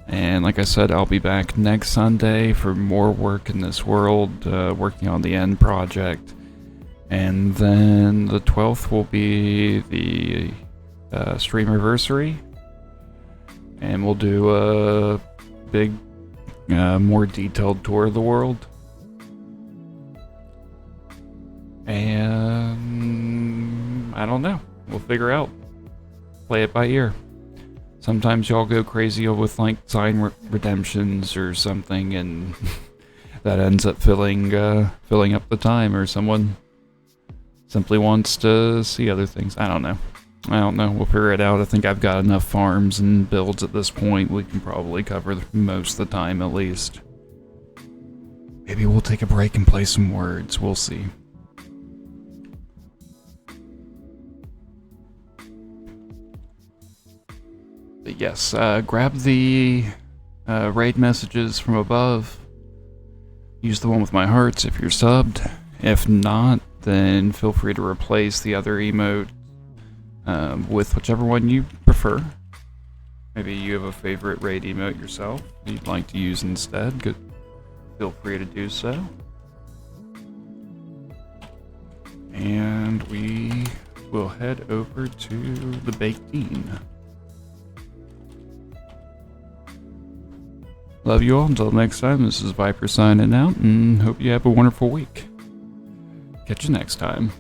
And like I said, I'll be back next Sunday for more work in this world, working on the end project. And then the 12th will be the streamiversary. And we'll do a big, more detailed tour of the world. And I don't know. We'll figure out. Play it by ear. Sometimes y'all go crazy with like sign redemptions or something, and that ends up filling up the time, or someone simply wants to see other things. I don't know. We'll figure it out. I think I've got enough farms and builds at this point. We can probably cover most of the time at least. Maybe we'll take a break and play some words. We'll see. But yes, grab the raid messages from above. Use the one with my hearts if you're subbed. If not, then feel free to replace the other emote with whichever one you prefer. Maybe you have a favorite raid emote yourself you'd like to use instead. Good. Feel free to do so. And we will head over to the baked bean. Love you all. Until next time, this is Viper signing out, and hope you have a wonderful week. Catch you next time.